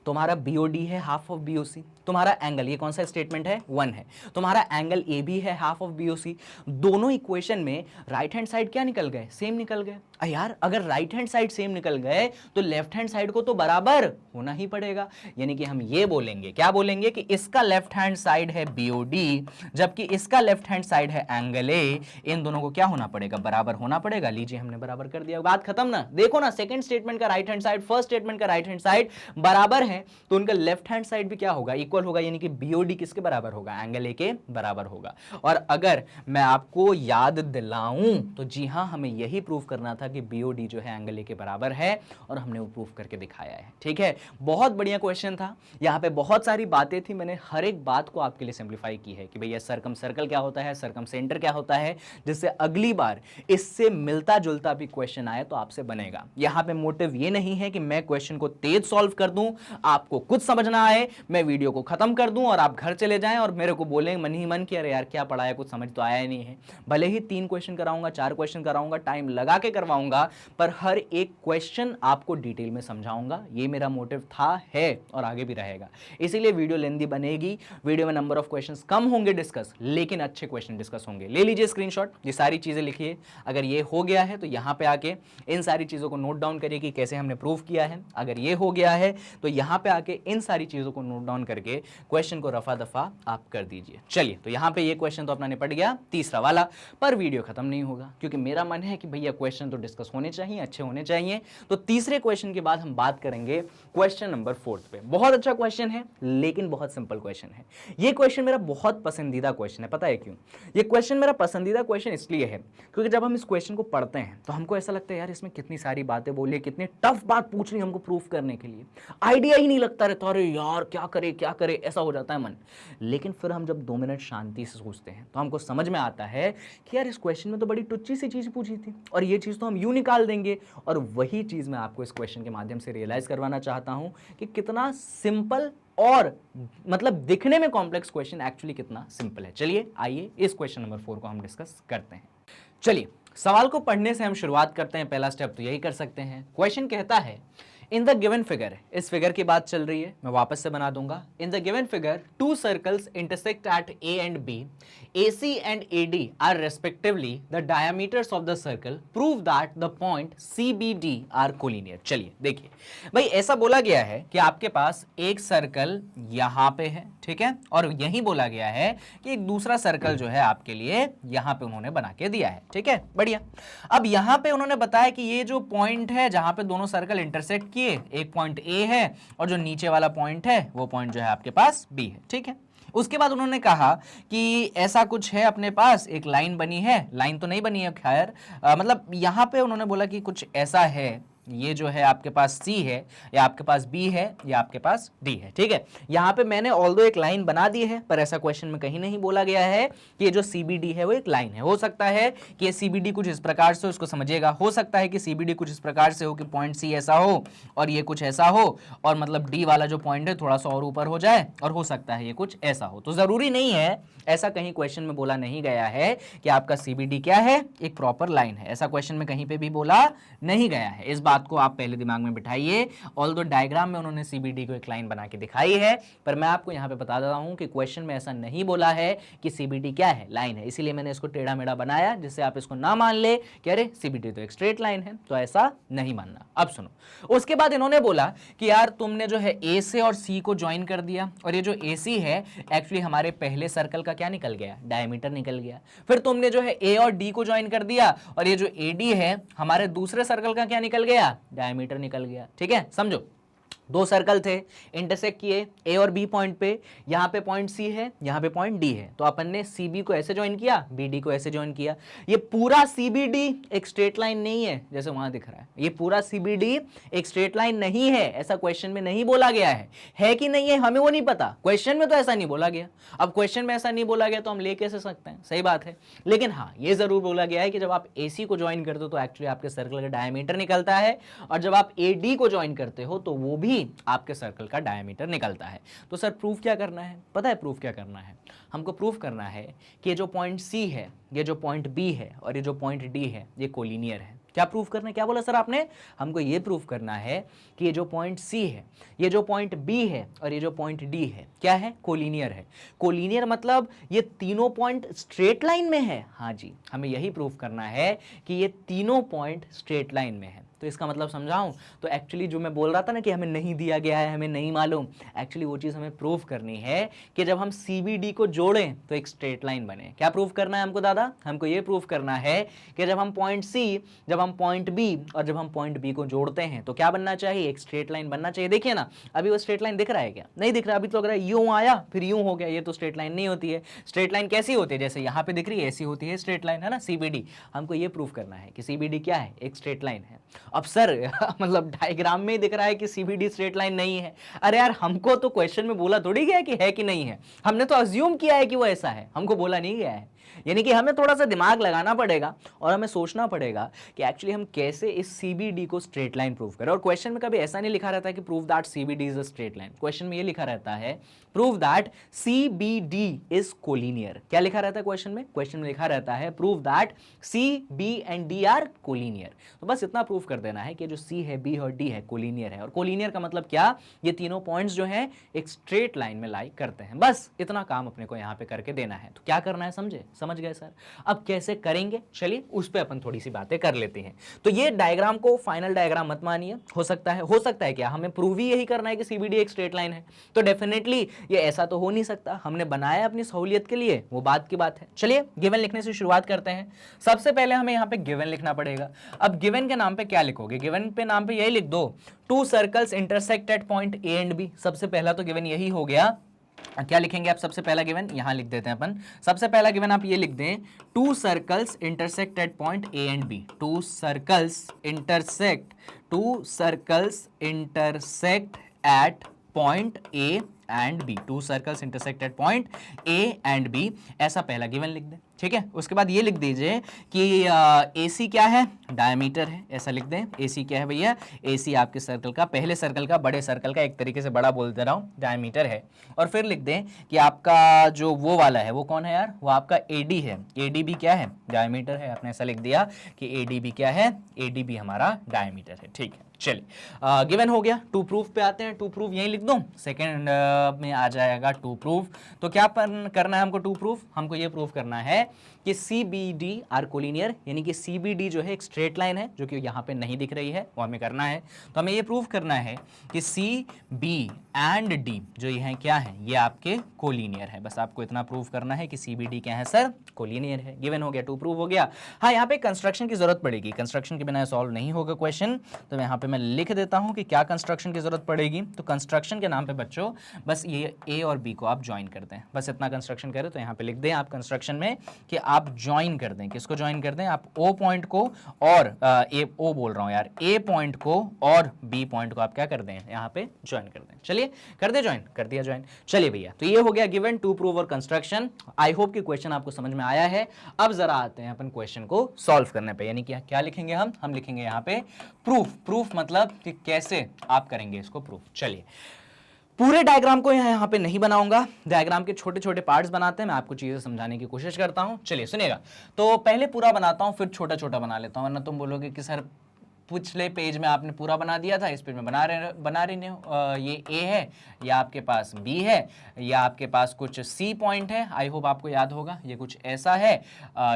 तुम्हारा बीओडी है हाफ ऑफ बीओसी, तुम्हारा एंगल, ये कौन सा स्टेटमेंट है, 1 है, तुम्हारा एंगल ए भी है हाफ ऑफ बीओसी। दोनों इक्वेशन में राइट हैंड साइड क्या निकल गए, सेम निकल गए। यार अगर राइट हैंड साइड सेम निकल गए तो लेफ्ट हैंड साइड को तो बराबर होना ही पड़ेगा। यानी कि हम ये बोलेंगे, क्या बोलेंगे कि इसका लेफ्ट हैंड साइड है बीओडी जबकि इसका लेफ्ट हैंड साइड है एंगल ए। इन दोनों को क्या होना पड़ेगा, बराबर होना पड़ेगा। लीजिए हमने बराबर कर दिया, बात खत्म ना। देखो ना, सेकंड स्टेटमेंट का right hand side first statement का राइट हैंड साइड बराबर है तो उनका लेफ्ट हैंड साइड भी क्या होगा, इक्वल होगा। यानी कि बीओडी किसके बराबर होगा, एंगल ए के बराबर होगा। और अगर मैं आपको याद दिलाऊं तो जी हां, हमें यही प्रूफ करना था कि बीओडी जो है एंगल ए के बराबर है और हमने वो प्रूफ करके दिखाया है। ठीक है, बहुत बढ़िया क्वेश्चन था। यहां पे बहुत सारी बातें थी, मैंने हर एक बात को आपके लिए सिंप्लीफाई की है कि भैया सर्कम सर्कल क्या होता है, सर्कम सेंटर क्या होता है, जिससे अगली बार इससे मिलता जुलता भी क्वेश्चन आए तो आपसे बनेगा। यहां पे मोटिव ये नहीं है कि मैं क्वेश्चन को तेज सॉल्व कर दूं, आपको कुछ समझना आए, मैं वीडियो को खत्म कर दूं और आप घर चले जाएं और मेरे को बोलें मन ही मन कि अरे यार क्या पढ़ाया, कुछ समझ तो आया ही नहीं है। भले ही 3 क्वेश्चन कराऊंगा, 4 क्वेश्चन कराऊंगा, टाइम लगा के करवाऊंगा, पर हर एक क्वेश्चन आपको डिटेल में समझाऊंगा। ये मेरा मोटिव था, है और आगे भी रहेगा। इसीलिए वीडियो लेंदी बनेगी, वीडियो में नंबर ऑफ क्वेश्चंस कम होंगे डिस्कस, लेकिन अच्छे क्वेश्चन डिस्कस होंगे। ले लीजिए स्क्रीनशॉट, ये सारी चीजें लिखिए। अगर ये हो गया है तो यहां पे आके इन सारी चीजों को नोट डाउन करिए कि कैसे हमने प्रूव किया है। अगर ये हो गया है तो यहां पे आके इन सारी चीजों को नोट डाउन करके क्वेश्चन को रफा दफा आप कर दीजिए। चलिए, तो यहां पे ये क्वेश्चन तो अपना निपट गया, तीसरा वाला। पर वीडियो खत्म नहीं होगा क्योंकि मेरा मन है कि भैया क्वेश्चन तो डिस्कस होने चाहिए, अच्छे होने चाहिए। तो तीसरे क्वेश्चन के बाद हम बात करेंगे क्वेश्चन नंबर 4 पे। बहुत अच्छा क्वेश्चन है लेकिन बहुत सिंपल क्वेश्चन है। ये क्वेश्चन मेरा बहुत पसंदीदा क्वेश्चन है। पता है क्यों? ये क्वेश्चन मेरा पसंदीदा क्वेश्चन इसलिए है क्योंकि जब हम इस क्वेश्चन को पढ़ते हैं तो हमको ऐसा लगता है यार इसमें कितनी सारी बातें बोली, कितनी टफ बात पूछ रही हमको प्रूफ करने के लिए, आइडिया ही नहीं लगता रहता, अरे यार क्या करे, ऐसा हो जाता है मन। लेकिन फिर हम जब 2 मिनट शांति से सोचते हैं तो हमको समझ में आता है कि यार इस क्वेश्चन में तो बड़ी टुच्ची सी चीज पूछी थी और ये चीज तो हम यूं निकाल देंगे। और वही चीज मैं आपको इस क्वेश्चन के माध्यम से रियलाइज करवाना चाहता हूं कि कितना सिंपल और मतलब दिखने में कॉम्प्लेक्स क्वेश्चन एक्चुअली कितना सिंपल है। चलिए आइए इस क्वेश्चन नंबर 4 को हम डिस्कस करते हैं। चलिए सवाल को पढ़ने से हम शुरुआत करते हैं। पहला स्टेप तो यही कर सकते हैं। क्वेश्चन कहता है इन द गिवन फिगर, इस फिगर की बात चल रही है, मैं वापस से बना दूंगा। In the given figure 2 circles intersect at A and B, AC and AD are respectively the diameters of the circle. Prove that the point CBD are collinear. चलिए देखिए भाई, ऐसा बोला गया है कि आपके पास एक सर्कल यहां पे है, ठीक है, और यही बोला गया है कि एक दूसरा सर्कल जो है आपके लिए यहां पे उन्होंने बना के दिया है, ठीक है, बढ़िया। अब यहां पे उन्होंने बताया कि ये जो पॉइंट है जहां पे दोनों सर्कल इंटरसेक्ट किए, एक पॉइंट A है और जो नीचे वाला पॉइंट है वो पॉइंट जो है आपके पास B है, ठीक है। उसके बाद उन्होंने कहा कि ऐसा कुछ है अपने पास, एक लाइन बनी है, लाइन तो नहीं बनी है खैर, मतलब यहाँ पे उन्होंने बोला कि कुछ ऐसा है, ये जो है आपके पास C है, या आपके पास B है, या आपके पास D है, ठीक है। यहाँ पे मैंने ऑल्दो एक लाइन बना दी है, पर ऐसा क्वेश्चन में कहीं नहीं बोला गया है कि ये जो CBD है वो एक लाइन है। हो सकता है कि ये CBD कुछ इस प्रकार से, उसको समझिएगा, हो सकता है कि CBD कुछ इस प्रकार से हो कि पॉइंट C ऐसा हो और ये कुछ ऐसा हो, और मतलब D वाला जो पॉइंट है थोड़ा सा और ऊपर हो जाए, और हो सकता है ये कुछ ऐसा हो। तो जरूरी नहीं है, ऐसा कहीं क्वेश्चन में बोला नहीं गया है कि आपका CBD क्या है, एक प्रॉपर लाइन है, ऐसा क्वेश्चन में कहीं पे भी बोला नहीं गया है। इस बात को आप पहले दिमाग में बिठाइए। ऑल्दो डायग्राम में उन्होंने CBD को एक लाइन बना के दिखाई है, पर मैं आपको यहाँ पे बता देता हूँ कि क्वेश्चन में ऐसा नहीं बोला है कि CBD क्या है, लाइन है, इसीलिए मैंने इसको टेढ़ा मेढ़ा बनाया, जिससे आप इसको ना मान ले कि अरे CBD तो एक स्ट्रेट लाइन है, तो ऐसा नहीं मानना। अब सुनो, उसके बाद इन्होंने बोला कि यार तुमने जो है A से और C को ज्वाइन कर दिया, और ये जो AC है एक्चुअली हमारे पहले सर्कल का क्या निकल गया, डायमीटर निकल गया। फिर तुमने जो है A और D को ज्वाइन कर दिया, और ये जो AD है हमारे दूसरे सर्कल का क्या निकल गया, डायमीटर निकल गया, ठीक है। समझो, दो सर्कल थे, इंटरसेक्ट किए A और B पॉइंट पे, यहाँ पे पॉइंट C है, यहाँ पे पॉइंट D है, तो अपन ने CB को ऐसे ज्वाइन किया, BD को ऐसे ज्वाइन किया। ये पूरा CBD एक स्ट्रेट लाइन नहीं है जैसे वहां दिख रहा है, ये पूरा CBD एक स्ट्रेट लाइन नहीं है, ऐसा क्वेश्चन में नहीं बोला गया है कि नहीं है हमें वो नहीं पता, क्वेश्चन में तो ऐसा नहीं बोला गया। अब क्वेश्चन में ऐसा नहीं बोला गया तो हम ले कैसे सकते हैं, सही बात है। लेकिन हाँ, ये जरूर बोला गया है कि जब आप AC को ज्वाइन करते हो तो एक्चुअली आपके सर्कल का डायमीटर निकलता है, और जब आप AD को ज्वाइन करते हो तो वो भी आपके सर्कल का डायमीटर निकलता है। तो सर प्रूफ क्या करना है, पता है प्रूफ क्या करना है, हमको प्रूफ करना है कि ये जो पॉइंट C है, ये जो पॉइंट B है, और ये जो पॉइंट D है, ये कोलिनियर है। क्या प्रूफ करना है, क्या बोला सर आपने, हमको ये प्रूफ करना है कि ये जो पॉइंट C है, ये जो पॉइंट B है, और ये जो पॉइंट D है, क्या है, कोलिनियर है। कोलिनियर मतलब ये तीनों पॉइंट स्ट्रेट लाइन में है। हाँ जी, हमें यही प्रूफ करना है कि ये तीनों पॉइंट स्ट्रेट लाइन में है। तो इसका मतलब समझाऊं तो एक्चुअली जो मैं बोल रहा था ना कि हमें नहीं दिया गया है, हमें नहीं मालूम, एक्चुअली वो चीज़ हमें प्रूफ करनी है कि जब हम CBD को जोड़ें तो एक स्ट्रेट लाइन बने। क्या प्रूफ करना है हमको दादा, हमको ये प्रूफ करना है कि जब हम पॉइंट C, जब हम पॉइंट B और जब हम पॉइंट B को जोड़ते हैं तो क्या बनना चाहिए, एक स्ट्रेट लाइन बनना चाहिए। देखिए ना, अभी वो स्ट्रेट लाइन दिख रहा है क्या, नहीं दिख रहा, अभी तो लग रहा है यूं आया फिर यूं हो गया, ये तो स्ट्रेट लाइन नहीं होती है। स्ट्रेट लाइन कैसी होती है, जैसे यहाँ पे दिख रही है ऐसी होती है स्ट्रेट लाइन, है ना, CBD। हमको ये प्रूफ करना है कि CBD क्या है, एक स्ट्रेट लाइन है। अब सर मतलब डायग्राम में ही दिख रहा है कि CBD स्ट्रेट लाइन नहीं है। अरे यार, हमको तो क्वेश्चन में बोला थोड़ी गया कि है कि नहीं है, हमने तो अज्यूम किया है कि वो ऐसा है, हमको बोला नहीं गया है। यानी कि हमें थोड़ा सा दिमाग लगाना पड़ेगा और हमें सोचना पड़ेगा कि एक्चुअली हम कैसे इस CBD को स्ट्रेट लाइन प्रूव करें। और क्वेश्चन में कभी ऐसा नहीं लिखा रहता है कि prove that CBD is a straight line, question में ये लिखा रहता है prove that CBD is collinear. क्या लिखा रहता है क्वेश्चन में, क्वेश्चन में लिखा रहता है prove that CB and D are collinear. तो बस इतना प्रूव कर देना है कि जो C है, B और D है, कोलिनियर है। और कोलिनियर का मतलब क्या, ये तीनों पॉइंट्स जो हैं एक स्ट्रेट लाइन में लाई करते हैं। बस इतना काम अपने को यहाँ पे करके देना है। तो क्या करना है, समझे, समझ गए सर। अब कैसे करेंगे, चलिए उस पे अपन थोड़ी सी बातें कर लेते हैं। तो ये डायग्राम को फाइनल डायग्राम मत मानिए, हो सकता है क्या, हमें प्रूव ही यही करना है कि CBD एक स्ट्रेट लाइन है। तो डेफिनेटली ये ऐसा तो हो नहीं सकता, हमने बनाया अपनी सहूलियत के लिए, वो बात की बात है। चलिए गिवन लिखने से शुरुआत करते हैं। सबसे पहले हमें यहाँ पे गिवन लिखना पड़ेगा। अब गिवन के नाम पे क्या लिखोगे, गिवन पे नाम पे यही लिख दो, to circles intersect eight point A and B। सबसे पहला तो गिवन यही हो गया। क्या लिखेंगे आप, सबसे पहला गिवन यहां लिख देते हैं अपन। सबसे पहला गिवन आप ये लिख दें, to circles intersect eight point A and B। To circles intersect eight point A and B। To circles intersect eight point A and B, ऐसा पहला गिवन लिख दें, ठीक है। उसके बाद ये लिख दीजिए कि AC क्या है, डायमीटर है, ऐसा लिख दें। AC क्या है भैया, AC आपके सर्कल का, पहले सर्कल का, बड़े सर्कल का, एक तरीके से बड़ा बोल दे रहा हूँ, डायमीटर है। और फिर लिख दें कि आपका जो वो वाला है वो कौन है यार, वो आपका AD है। AD भी क्या है, डायमीटर है। आपने ऐसा लिख दिया कि AD भी क्या है, AD भी हमारा डायमीटर है, ठीक है। चलिए गिवन हो गया। टू प्रूफ पे आते हैं। टू प्रूफ यही लिख दो, सेकंड में आ जाएगा टू प्रूफ। तो क्या करना है हमको, टू प्रूफ, हमको ये प्रूफ करना है कि CBD आर कोलिनियर, यानी कि CBD जो है एक स्ट्रेट लाइन है जो कि यहाँ पे नहीं दिख रही है, वो हमें करना है। तो हमें ये प्रूव करना है कि CB एंड D जो ये हैं क्या है, ये आपके कोलिनियर है। बस आपको इतना प्रूव करना है कि CBD क्या है सर, कोलिनियर है। गिवन हो गया, 2 प्रूव हो गया। हाँ, यहाँ पे कंस्ट्रक्शन की जरूरत पड़ेगी, कंस्ट्रक्शन के बिना सॉल्व नहीं होगा क्वेश्चन। तो यहाँ पे मैं लिख देता हूँ कि क्या कंस्ट्रक्शन की जरूरत पड़ेगी। तो कंस्ट्रक्शन के नाम पे बच्चों बस ये A और B को आप ज्वाइन कर दें, बस इतना कंस्ट्रक्शन करें। तो यहाँ पे लिख दें आप कंस्ट्रक्शन में कि आप ज्वाइन कर दें, किसको ज्वाइन कर दें, आप O पॉइंट को और O बोल रहा हूँ यार, A पॉइंट को और B पॉइंट को आप क्या कर दें, यहाँ पे ज्वाइन कर दें। चलिए कर दे ज्वाइन, कर दिया ज्वाइन। चलिए भैया, तो ये हो गया गिवन, 2 प्रूव और कंस्ट्रक्शन। आई होप कि क्वेश्चन आपको समझ में आया है। अब जरा आते हैं अपन क्वेश्चन को सॉल्व करने पे, यानी कि क्या लिखेंगे हम लिखेंगे यहाँ पे प्रूफ। प्रूफ मतलब कि कैसे आप करेंगे इसको प्रूफ। चलिए, पूरे डायग्राम को यहाँ पे नहीं बनाऊंगा, डायग्राम के छोटे छोटे पार्ट्स बनाते हैं, मैं आपको चीजें समझाने की कोशिश करता हूँ। चलिए सुनिएगा, तो पहले पूरा बनाता हूँ फिर छोटा छोटा बना लेता हूँ, वरना तुम बोलोगे कि सर पिछले पेज में आपने पूरा बना दिया था, इस पेज में बना रहे हो। ये A है, या आपके पास B है, या आपके पास कुछ C पॉइंट है, आई होप आपको याद होगा। ये कुछ ऐसा है,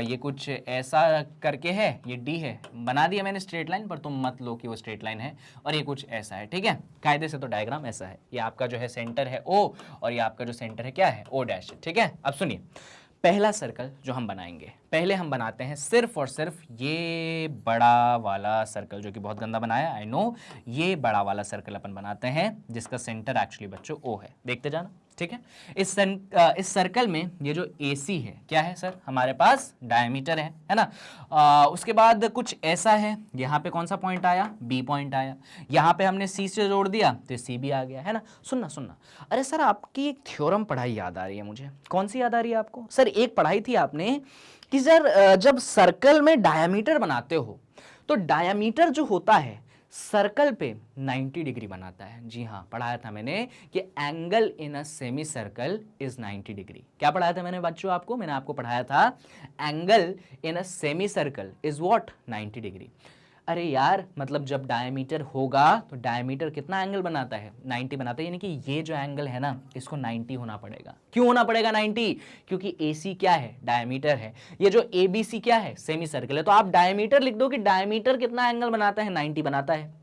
ये कुछ ऐसा करके है, ये D है। बना दिया मैंने स्ट्रेट लाइन, पर तुम मत लो कि वो स्ट्रेट लाइन है। और ये कुछ ऐसा है, ठीक है। कायदे से तो डायग्राम ऐसा है, ये आपका जो है सेंटर है O, और ये आपका जो सेंटर है क्या है, O डैश, ठीक है। अब सुनिए, पहला सर्कल जो हम बनाएंगे, पहले हम बनाते हैं सिर्फ और सिर्फ ये बड़ा वाला सर्कल, जो कि बहुत गंदा बनाया आई नो। ये बड़ा वाला सर्कल अपन बनाते हैं जिसका सेंटर एक्चुअली बच्चों O है, देखते जाना, ठीक है। इस सर्कल में ये जो AC है क्या है सर, हमारे पास डायमीटर है ना। उसके बाद कुछ ऐसा है, यहाँ पे कौन सा पॉइंट आया, B पॉइंट आया। यहाँ पे हमने C से जोड़ दिया तो CB आ गया, है ना। सुनना, अरे सर आपकी एक थ्योरम पढ़ाई याद आ रही है मुझे। कौन सी याद आ रही है आपको सर? एक पढ़ाई थी आपने कि सर जब सर्कल में डायमीटर बनाते हो तो डायमीटर जो होता है सर्कल पे 90 डिग्री बनाता है। जी हाँ, पढ़ाया था मैंने कि angle in a semi circle is 90 degree. क्या पढ़ाया था मैंने बच्चों आपको? मैंने आपको पढ़ाया था angle in a semi circle is what, 90 degree. अरे यार, मतलब जब डायमीटर होगा तो डायमीटर कितना एंगल बनाता है, 90 बनाता है, यानी कि ये जो एंगल है ना इसको 90 होना पड़ेगा। क्यों होना पड़ेगा 90? क्योंकि AC क्या है, डायमीटर है। ये जो ABC क्या है, सेमी सर्कल है। तो आप डायमीटर लिख दो कि डायमीटर कितना एंगल बनाता है, 90 बनाता है।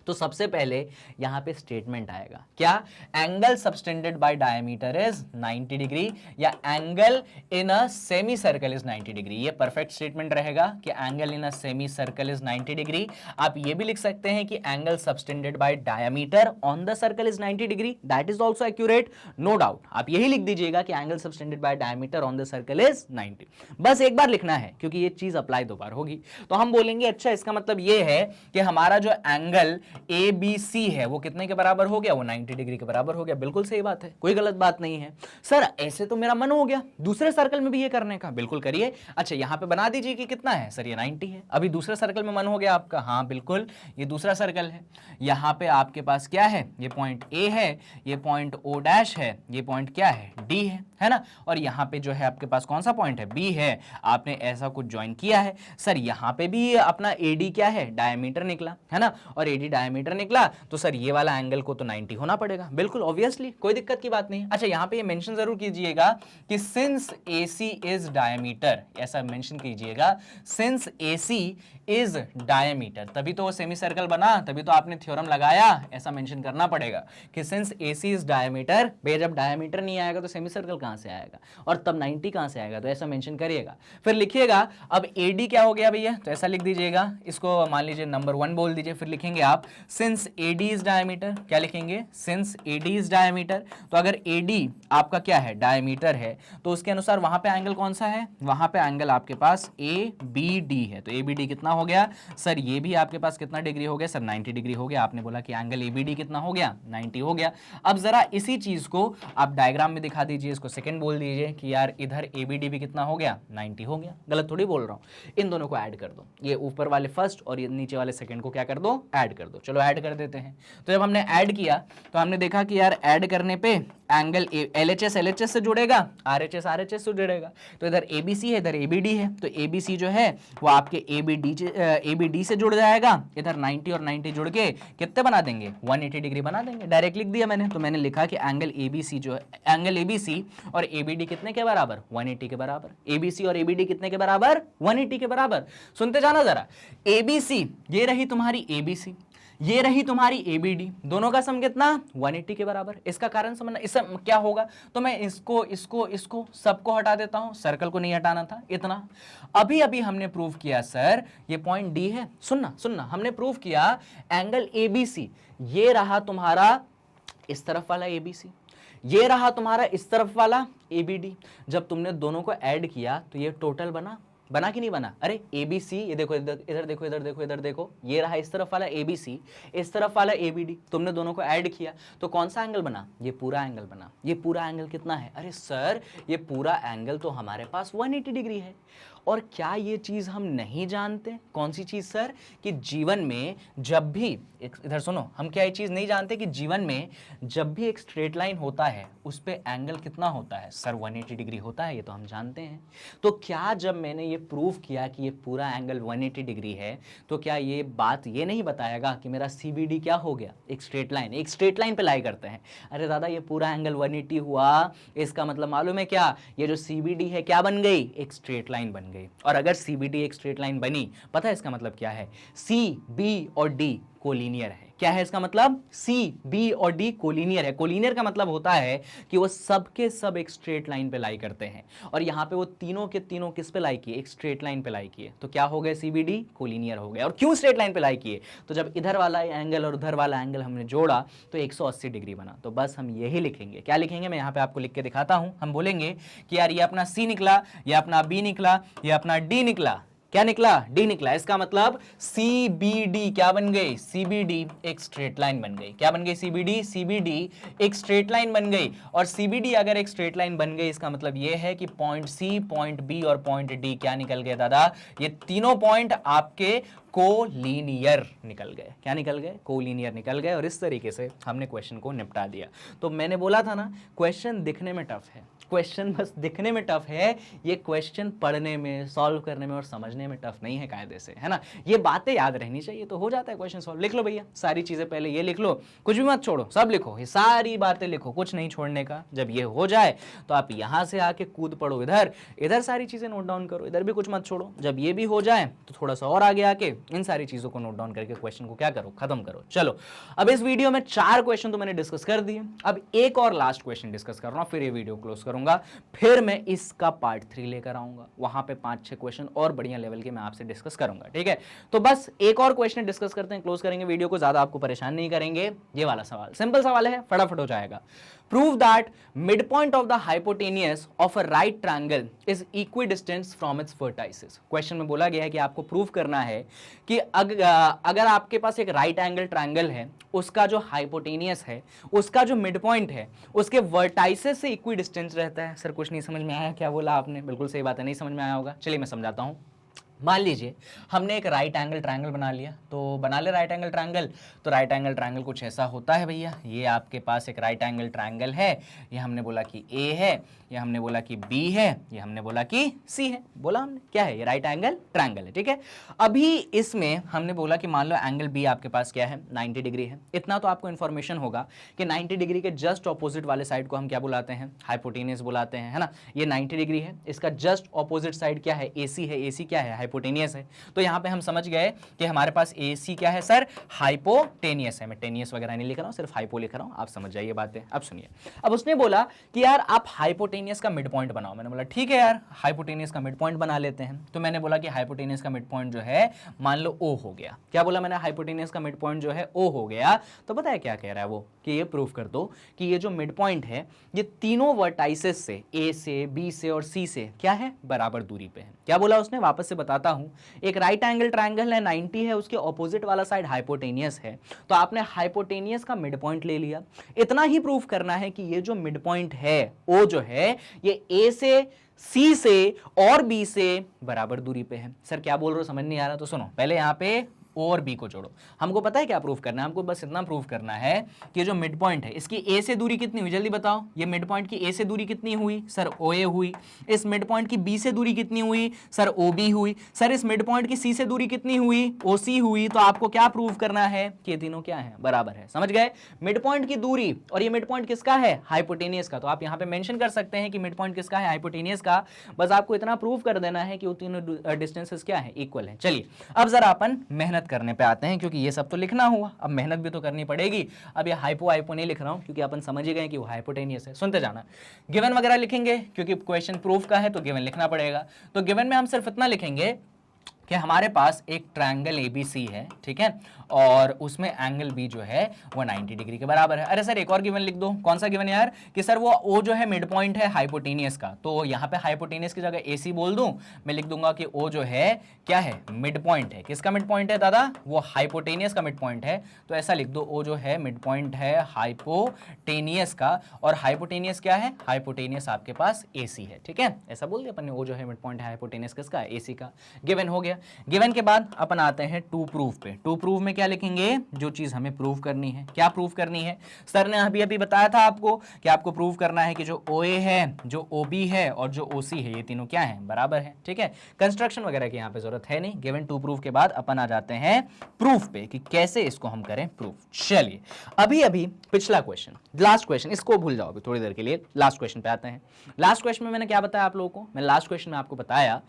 तो सबसे पहले यहां पे स्टेटमेंट आएगा क्या, angle subtended by diameter is 90 degree, या angle in a semi circle is 90 degree. ये परफेक्ट स्टेटमेंट रहेगा कि angle in a semi circle is 90 degree. आप ये भी लिख सकते हैं कि angle subtended by diameter on the circle is 90 degree, that is also accurate, no doubt. आप यही लिख दीजिएगा कि angle subtended by diameter on the circle is 90। बस एक बार लिखना है क्योंकि ये चीज अप्लाई 2 बार होगी। तो हम बोलेंगे अच्छा इसका मतलब ये है कि हमारा जो एंगल ABC है वो कितने के बराबर हो गया, वो 90 डिग्री के बराबर हो गया। बिल्कुल सही बात है, कोई गलत बात नहीं है। सर ऐसे तो मेरा मन हो गया दूसरे सर्कल में भी ये करने का, बिल्कुल करिए। अच्छा यहाँ पे बना दीजिए कि कितना है सर, ये 90 है। अभी दूसरे सर्कल में मन हो गया आपका, हाँ बिल्कुल, ये दूसरा सर्कल है। यहाँ पे आपके पास क्या है, ये पॉइंट A है, ये पॉइंट O डैश है, ये पॉइंट क्या है, D है ना। और यहाँ पे जो है आपके पास कौन सा पॉइंट है, B है। आपने ऐसा कुछ ज्वाइन किया है। सर यहाँ पे भी अपना AD क्या है, डायमीटर निकला है ना, और AD डायमीटर निकला तो सर ये वाला एंगल को तो 90 होना पड़ेगा, बिल्कुल ऑब्वियसली, कोई दिक्कत की बात नहीं। अच्छा यहाँ पे ये मेंशन जरूर कीजिएगा कि सिंस AC इज डायमीटर, ऐसा मेंशन कीजिएगा, सिंस AC इज डायमीटर, तभी तो वो सेमी सर्कल बना, तभी तो आपने थ्योरम लगाया। ऐसा मेंशन करना पड़ेगा कि सिंस AC इज डायमीटर। भैया जब डायमीटर नहीं आएगा तो सेमी सर्कल कहां से आएगा, और तब 90 कहां से आएगा, तो ऐसा मेंशन करिएगा। फिर लिखिएगा अब AD क्या हो गया भैया, तो ऐसा लिख दीजिएगा, इसको मान लीजिए नंबर 1 बोल दीजिए। फिर लिखेंगे आप सिंस AD इज डायमीटर, क्या लिखेंगे, सिंस AD इज डायमीटर। तो अगर AD आपका क्या है, डायमीटर है, तो उसके अनुसार वहां पे एंगल कौन सा है, वहां पे एंगल आपके पास ABD है। तो ABD कितना हो गया सर, ये भी आपके पास कितना डिग्री हो गया सर, 90 डिग्री हो गया। आपने बोला कि एंगल ABD कितना हो गया, 90 हो गया। अब जरा इसी चीज को आप डायग्राम में दिखा दीजिए, इसको सेकंड बोल दीजिए कि यार इधर ABD भी कितना हो गया, 90 हो गया। गलत थोड़ी बोल रहा हूं, इन दोनों को ऐड कर दो, ये ऊपर वाले फर्स्ट और ये नीचे वाले सेकंड को क्या कर दो, ऐड कर दो। चलो ऐड कर देते हैं। तो जब हमने ऐड किया तो हमने देखा कि यार ऐड करने पे एंगल LHS से जुड़ेगा, RHS से जुड़ेगा। तो इधर ABC है, इधर ABD है, तो ABC जो है वो आपके ABD से जुड़ जाएगा। इधर 90 और 90 जुड़ के कितने बना देंगे, 180 डिग्री बना देंगे। डायरेक्ट लिख दिया मैंने। तो मैंने लिखा कि एंगल ABC जो है, एंगल ABC और ABD कितने के बराबर? 180 के बराबर। ABC और ABD कितने के बराबर? 180 के बराबर। सुनते जाना जरा, ABC ये रही तुम्हारी ABC, ये रही तुम्हारी ABD, दोनों का सम कितना? 180 के बराबर। इसका कारण समझना, इससे क्या होगा, तो मैं इसको सबको हटा देता हूं, सर्कल को नहीं हटाना था इतना। अभी अभी हमने प्रूव किया सर ये पॉइंट D है, सुनना हमने प्रूव किया एंगल ABC ये रहा तुम्हारा इस तरफ वाला ABC, ये रहा तुम्हारा इस तरफ वाला ABD। जब तुमने दोनों को ऐड किया तो ये टोटल बना कि नहीं बना? अरे ABC ये देखो, इधर देखो, इधर देखो, इधर देखो, ये रहा इस तरफ वाला ABC, इस तरफ वाला ABD, तुमने दोनों को ऐड किया तो कौन सा एंगल बना? ये पूरा एंगल बना। ये पूरा एंगल कितना है? अरे सर ये पूरा एंगल तो हमारे पास 180 डिग्री है। और क्या ये चीज हम नहीं जानते? कौन सी चीज सर? कि जीवन में जब भी इधर सुनो, हम क्या ये चीज नहीं जानते कि जीवन में जब भी एक स्ट्रेट लाइन होता है उस पे एंगल कितना होता है? सर 180 डिग्री होता है, ये तो हम जानते हैं। तो क्या जब मैंने ये प्रूव किया कि ये पूरा एंगल 180 डिग्री है तो क्या ये बात ये नहीं बताएगा कि मेरा CBD क्या हो गया? एक स्ट्रेट लाइन पे लाई करते हैं। अरे दादा ये पूरा एंगल 180 हुआ, इसका मतलब मालूम है क्या? ये जो CBD है क्या बन गई? एक स्ट्रेट लाइन बन गई। और अगर CBD एक स्ट्रेट लाइन बनी, पता है इसका मतलब क्या है? C, B और D कोलिनियर है। क्या है इसका मतलब? C, B और D कोलिनियर है। कोलिनियर का मतलब होता है कि वो सब के सब एक स्ट्रेट लाइन पे लाई करते हैं, और यहाँ पे वो तीनों के तीनों किस पे लाई किए? एक स्ट्रेट लाइन पे लाई किए। तो क्या हो गए? CBD कोलिनियर हो गए। और क्यों स्ट्रेट लाइन पे लाई किए? तो जब इधर वाला एंगल और उधर वाला एंगल हमने जोड़ा तो 180 डिग्री बना। तो बस हम यही लिखेंगे। क्या लिखेंगे? मैं यहाँ पे आपको लिख के दिखाता हूँ। हम बोलेंगे कि यार ये अपना C निकला, ये अपना B निकला, ये अपना D निकला। क्या निकला? D निकला। इसका मतलब CBD क्या बन गई? CBD एक स्ट्रेट लाइन बन गई। क्या बन गई? CBD एक स्ट्रेट लाइन बन गई। और CBD अगर एक स्ट्रेट लाइन बन गई इसका मतलब ये है कि पॉइंट C, पॉइंट B और पॉइंट D क्या निकल गए दादा? ये तीनों पॉइंट आपके कोलिनियर निकल गए। क्या निकल गए? कोलिनियर निकल गए। और इस तरीके से हमने क्वेश्चन को निपटा दिया। तो मैंने बोला था ना, क्वेश्चन दिखने में टफ है, क्वेश्चन बस दिखने में टफ है, ये क्वेश्चन पढ़ने में, सॉल्व करने में और समझने में टफ नहीं है कायदे से, है ना। ये बातें याद रहनी चाहिए तो हो जाता है क्वेश्चन सॉल्व। लिख लो भैया सारी चीजें, पहले ये लिख लो, कुछ भी मत छोड़ो, सब लिखो, ये सारी बातें लिखो, कुछ नहीं छोड़ने का। जब ये हो जाए तो आप यहां से आके कूद पड़ो इधर, इधर सारी चीजें नोट डाउन करो, इधर भी कुछ मत छोड़ो। जब ये भी हो जाए तो थोड़ा सा और आगे आके इन सारी चीजों को नोट डाउन करके क्वेश्चन को क्या करो? खत्म करो। चलो अब इस वीडियो में 4 क्वेश्चन तो मैंने डिस्कस कर दिए, अब एक और लास्ट क्वेश्चन डिस्कस कर रहा हूं, फिर ये वीडियो क्लोज करूंगा। फिर मैं इसका पार्ट 3 लेकर आऊंगा, वहां पे 5-6 क्वेश्चन और बढ़िया लेवल के मैं आपसे डिस्कस करूंगा, ठीक है। तो बस एक और क्वेश्चन डिस्कस करते हैं, क्लोज करेंगे वीडियो को, ज्यादा आपको परेशान नहीं करेंगे। ये वाला सवाल सिंपल सवाल है, फटाफट हो जाएगा। Prove that mid point of the hypotenuse of a right triangle is equidistant from its vertices. Question में बोला गया है कि आपको प्रूव करना है कि अगर आपके पास एक राइट एंगल ट्रायंगल है, उसका जो हाइपोटेनियस है, उसका जो मिड पॉइंट है, उसके वर्टाइसेस से इक्विडिस्टेंस रहता है। सर कुछ नहीं समझ में आया, क्या बोला आपने? बिल्कुल सही बात है, नहीं समझ में आया होगा। चलिए मैं समझाता हूं। मान लीजिए हमने एक राइट एंगल ट्रायंगल बना लिया, तो बना ले राइट एंगल ट्रायंगल। तो राइट एंगल ट्रायंगल कुछ ऐसा होता है भैया, ये आपके पास एक राइट एंगल ट्रायंगल है, ये हमने बोला कि A है, ये हमने बोला कि B है, ये हमने बोला कि C है। बोला हमने क्या है? ये राइट एंगल ट्रायंगल है, ठीक है। अभी इसमें हमने बोला कि मान लो एंगल B आपके पास क्या है? 90 डिग्री है। इतना तो आपको इन्फॉर्मेशन होगा कि 90 डिग्री के जस्ट ऑपोजिट वाले साइड को हम क्या बुलाते हैं? हाइपोटेनियस बुलाते हैं, है ना। ये 90 डिग्री है, इसका जस्ट ऑपोजिट साइड क्या है? AC है। AC क्या है? हाइपोटेनियस है। तो यहां पे हम समझ गए कि हमारे पास AC क्या है सर? हाइपोटेनियस है। मैं टेनियस वगैरह नहीं लिख रहा हूं, सिर्फ हाइपो लिख रहा हूं, आप समझ जाइए बातें। अब सुनिए, अब उसने बोला कि यार आप हाइपोटेनियस का मिड पॉइंट बनाओ। मैंने बोला ठीक है यार, हाइपोटेनियस का मिड पॉइंट बना लेते हैं। तो मैंने बोला कि हाइपोटेनियस का मिड पॉइंट जो है मान लो O हो गया। क्या बोला मैंने? हाइपोटेनियस का मिड पॉइंट जो है O हो गया। तो पता है क्या कह रहा है वो? कि ये प्रूफ कर दो कि ये जो मिड पॉइंट है ये तीनों वर्टाइसेस से, A से, B से और C से क्या है? बराबर दूरी पे है। क्या बोला उसने? वापस से बताता हूं। एक राइट एंगल ट्रायंगल है, 90 है, उसके ऑपोजिट वाला साइड हाइपोटेनियस है, तो आपने हाइपोटेनियस का मिड पॉइंट ले लिया। इतना ही प्रूफ करना है कि ये जो मिड पॉइंट है O जो है ये A से, C से और B से बराबर दूरी पे है। सर क्या बोल रहे हो? समझ नहीं आ रहा? तो सुनो, पहले यहाँ पे ओ और बी को जोड़ो। हमको पता है क्या प्रूफ करना है, हमको बस इतना प्रूफ करना है कि जो मिड पॉइंट है इसकी ए से दूरी कितनी हुई, जल्दी बताओ। ये मिड पॉइंट की ए से दूरी कितनी हुई सर, ओ ए हुई। इस मिड पॉइंट की बी से दूरी कितनी हुई सर, ओ बी हुई। सर इस मिड पॉइंट की सी से दूरी कितनी हुई, ओ सी हुई। तो आपको क्या प्रूफ करना है कि ये तीनों क्या है, बराबर है। समझ गए? मिड पॉइंट की दूरी, और ये मिड पॉइंट किसका है, हाइपोटेनियस का। तो आप यहां पे मेंशन कर सकते हैं कि मिड पॉइंट किसका है, हाइपोटेनियस का। बस आपको इतना प्रूफ कर देना है कि वो तीनों डिस्टेंसेस क्या है, इक्वल है। चलिए अब जरा अपन मेहनत करने पे आते हैं, क्योंकि ये सब तो लिखना हुआ, अब मेहनत भी तो करनी पड़ेगी। अब ये हाइपो नहीं लिख रहा हूं, क्योंकि अपन समझ ही गए कि वो हाइपोटेनियस है। सुनते जाना, गिवन वगैरह लिखेंगे क्योंकि क्वेश्चन प्रूफ का है तो गिवन लिखना पड़ेगा। तो गिवन में हम सिर्फ इतना लिखेंगे कि हमारे पास एक ट्रायंगल ABC है, ठीक है, और उसमें एंगल B जो है वो 90 डिग्री के बराबर है। अरे सर एक और गिवन लिख दो। कौन सा गिवन यार? कि सर वो O जो है मिड पॉइंट है हाइपोटेनियस का। तो यहाँ पे हाइपोटेनियस की जगह AC बोल दूं, मैं लिख दूंगा कि O जो है क्या है, मिड पॉइंट है। किसका मिड पॉइंट है दादा? वो हाइपोटेनियस का मिड पॉइंट है। तो ऐसा लिख दो, O जो है मिड पॉइंट है हाइपोटेनियस का, और हाइपोटेनियस क्या है, हाइपोटेनियस आपके पास AC है, ठीक है। ऐसा बोल दिया अपन ने, O जो है मिड पॉइंट है हाइपोटेनियस किसका है, AC का। गिवन हो गया। गिवन के बाद अपन आते हैं टू प्रूफ पे। टू प्रूफ में क्या लिखेंगे, जो चीज हमें प्रूफ करनी है। क्या प्रूफ करनी है? सर ने अभी अभी बताया था आपको कि आपको प्रूफ करना है कि जो OA है, जो OB है और जो OC है, ये तीनों क्या है, बराबर है, ठीक है। कंस्ट्रक्शन वगैरह की यहाँ पे जरूरत है नहीं। गिवन टू प्रूफ के बाद अपन आ जाते हैं प्रूफ पे कि कैसे इसको हम करें प्रूफ। चलिए अभी अभी पिछला क्वेश्चन, लास्ट क्वेश्चन, इसको भूल जाओ अभी थोड़ी देर के लिए। लास्ट क्वेश्चन पे आते हैं। लास्ट क्वेश्चन में मैंने क्या बताया आप लोगों को? मैं लास्ट क्वेश्चन में आपको बताया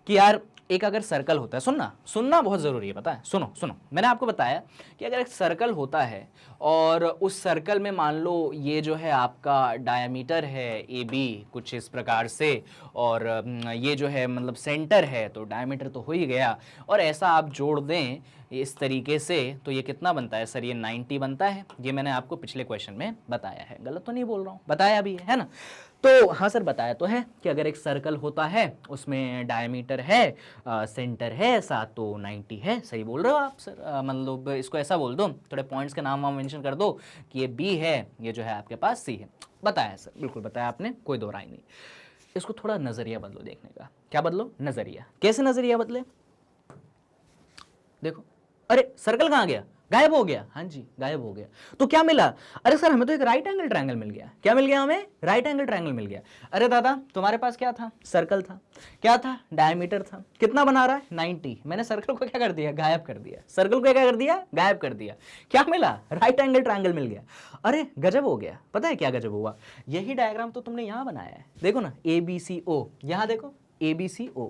कि यार एक अगर सर्कल होता है, सुनना बहुत जरूरी है, पता है, सुनो। मैंने आपको बताया कि अगर एक सर्कल होता है और उस सर्कल में मान लो ये जो है आपका डायमीटर है AB कुछ इस प्रकार से, और ये जो है मतलब सेंटर है, तो डायमीटर तो हो ही गया, और ऐसा आप जोड़ दें इस तरीके से, तो ये कितना बनता है सर, ये 90 बनता है। ये मैंने आपको पिछले क्वेश्चन में बताया है, गलत तो नहीं बोल रहा हूँ, बताया भी है ना? तो हाँ सर बताया तो है कि अगर एक सर्कल होता है उसमें डायमीटर है, सेंटर है ऐसा, तो 90 है। सही बोल रहे हो आप सर। मतलब इसको ऐसा बोल दो, थोड़े पॉइंट्स के नाम मेंशन कर दो कि ये B है, ये जो है आपके पास C है। बताया सर, बिल्कुल बताया आपने, कोई दो राय नहीं। इसको थोड़ा नजरिया बदलो देखने का। क्या बदलो? नजरिया। कैसे नजरिया बदले? देखो, अरे सर्कल कहाँ गया, गायब हो गया। हाँ जी गायब हो गया। तो क्या मिला? अरे सर हमें तो एक राइट एंगल ट्रायंगल मिल गया। क्या मिल गया हमें? राइट एंगल ट्रायंगल मिल गया। अरे दादा तुम्हारे पास क्या था? सर्कल था। क्या था? डायमीटर था। कितना बना रहा है? 90। मैंने सर्कल को क्या कर दिया? गायब कर दिया। सर्कल को क्या कर दिया? गायब कर दिया। क्या मिला? राइट एंगल ट्रायंगल मिल गया। अरे गजब हो गया। पता है क्या गजब हुआ? यही डायग्राम तो तुमने यहां बनाया है, देखो ना, ABCO। यहां देखो ABCO।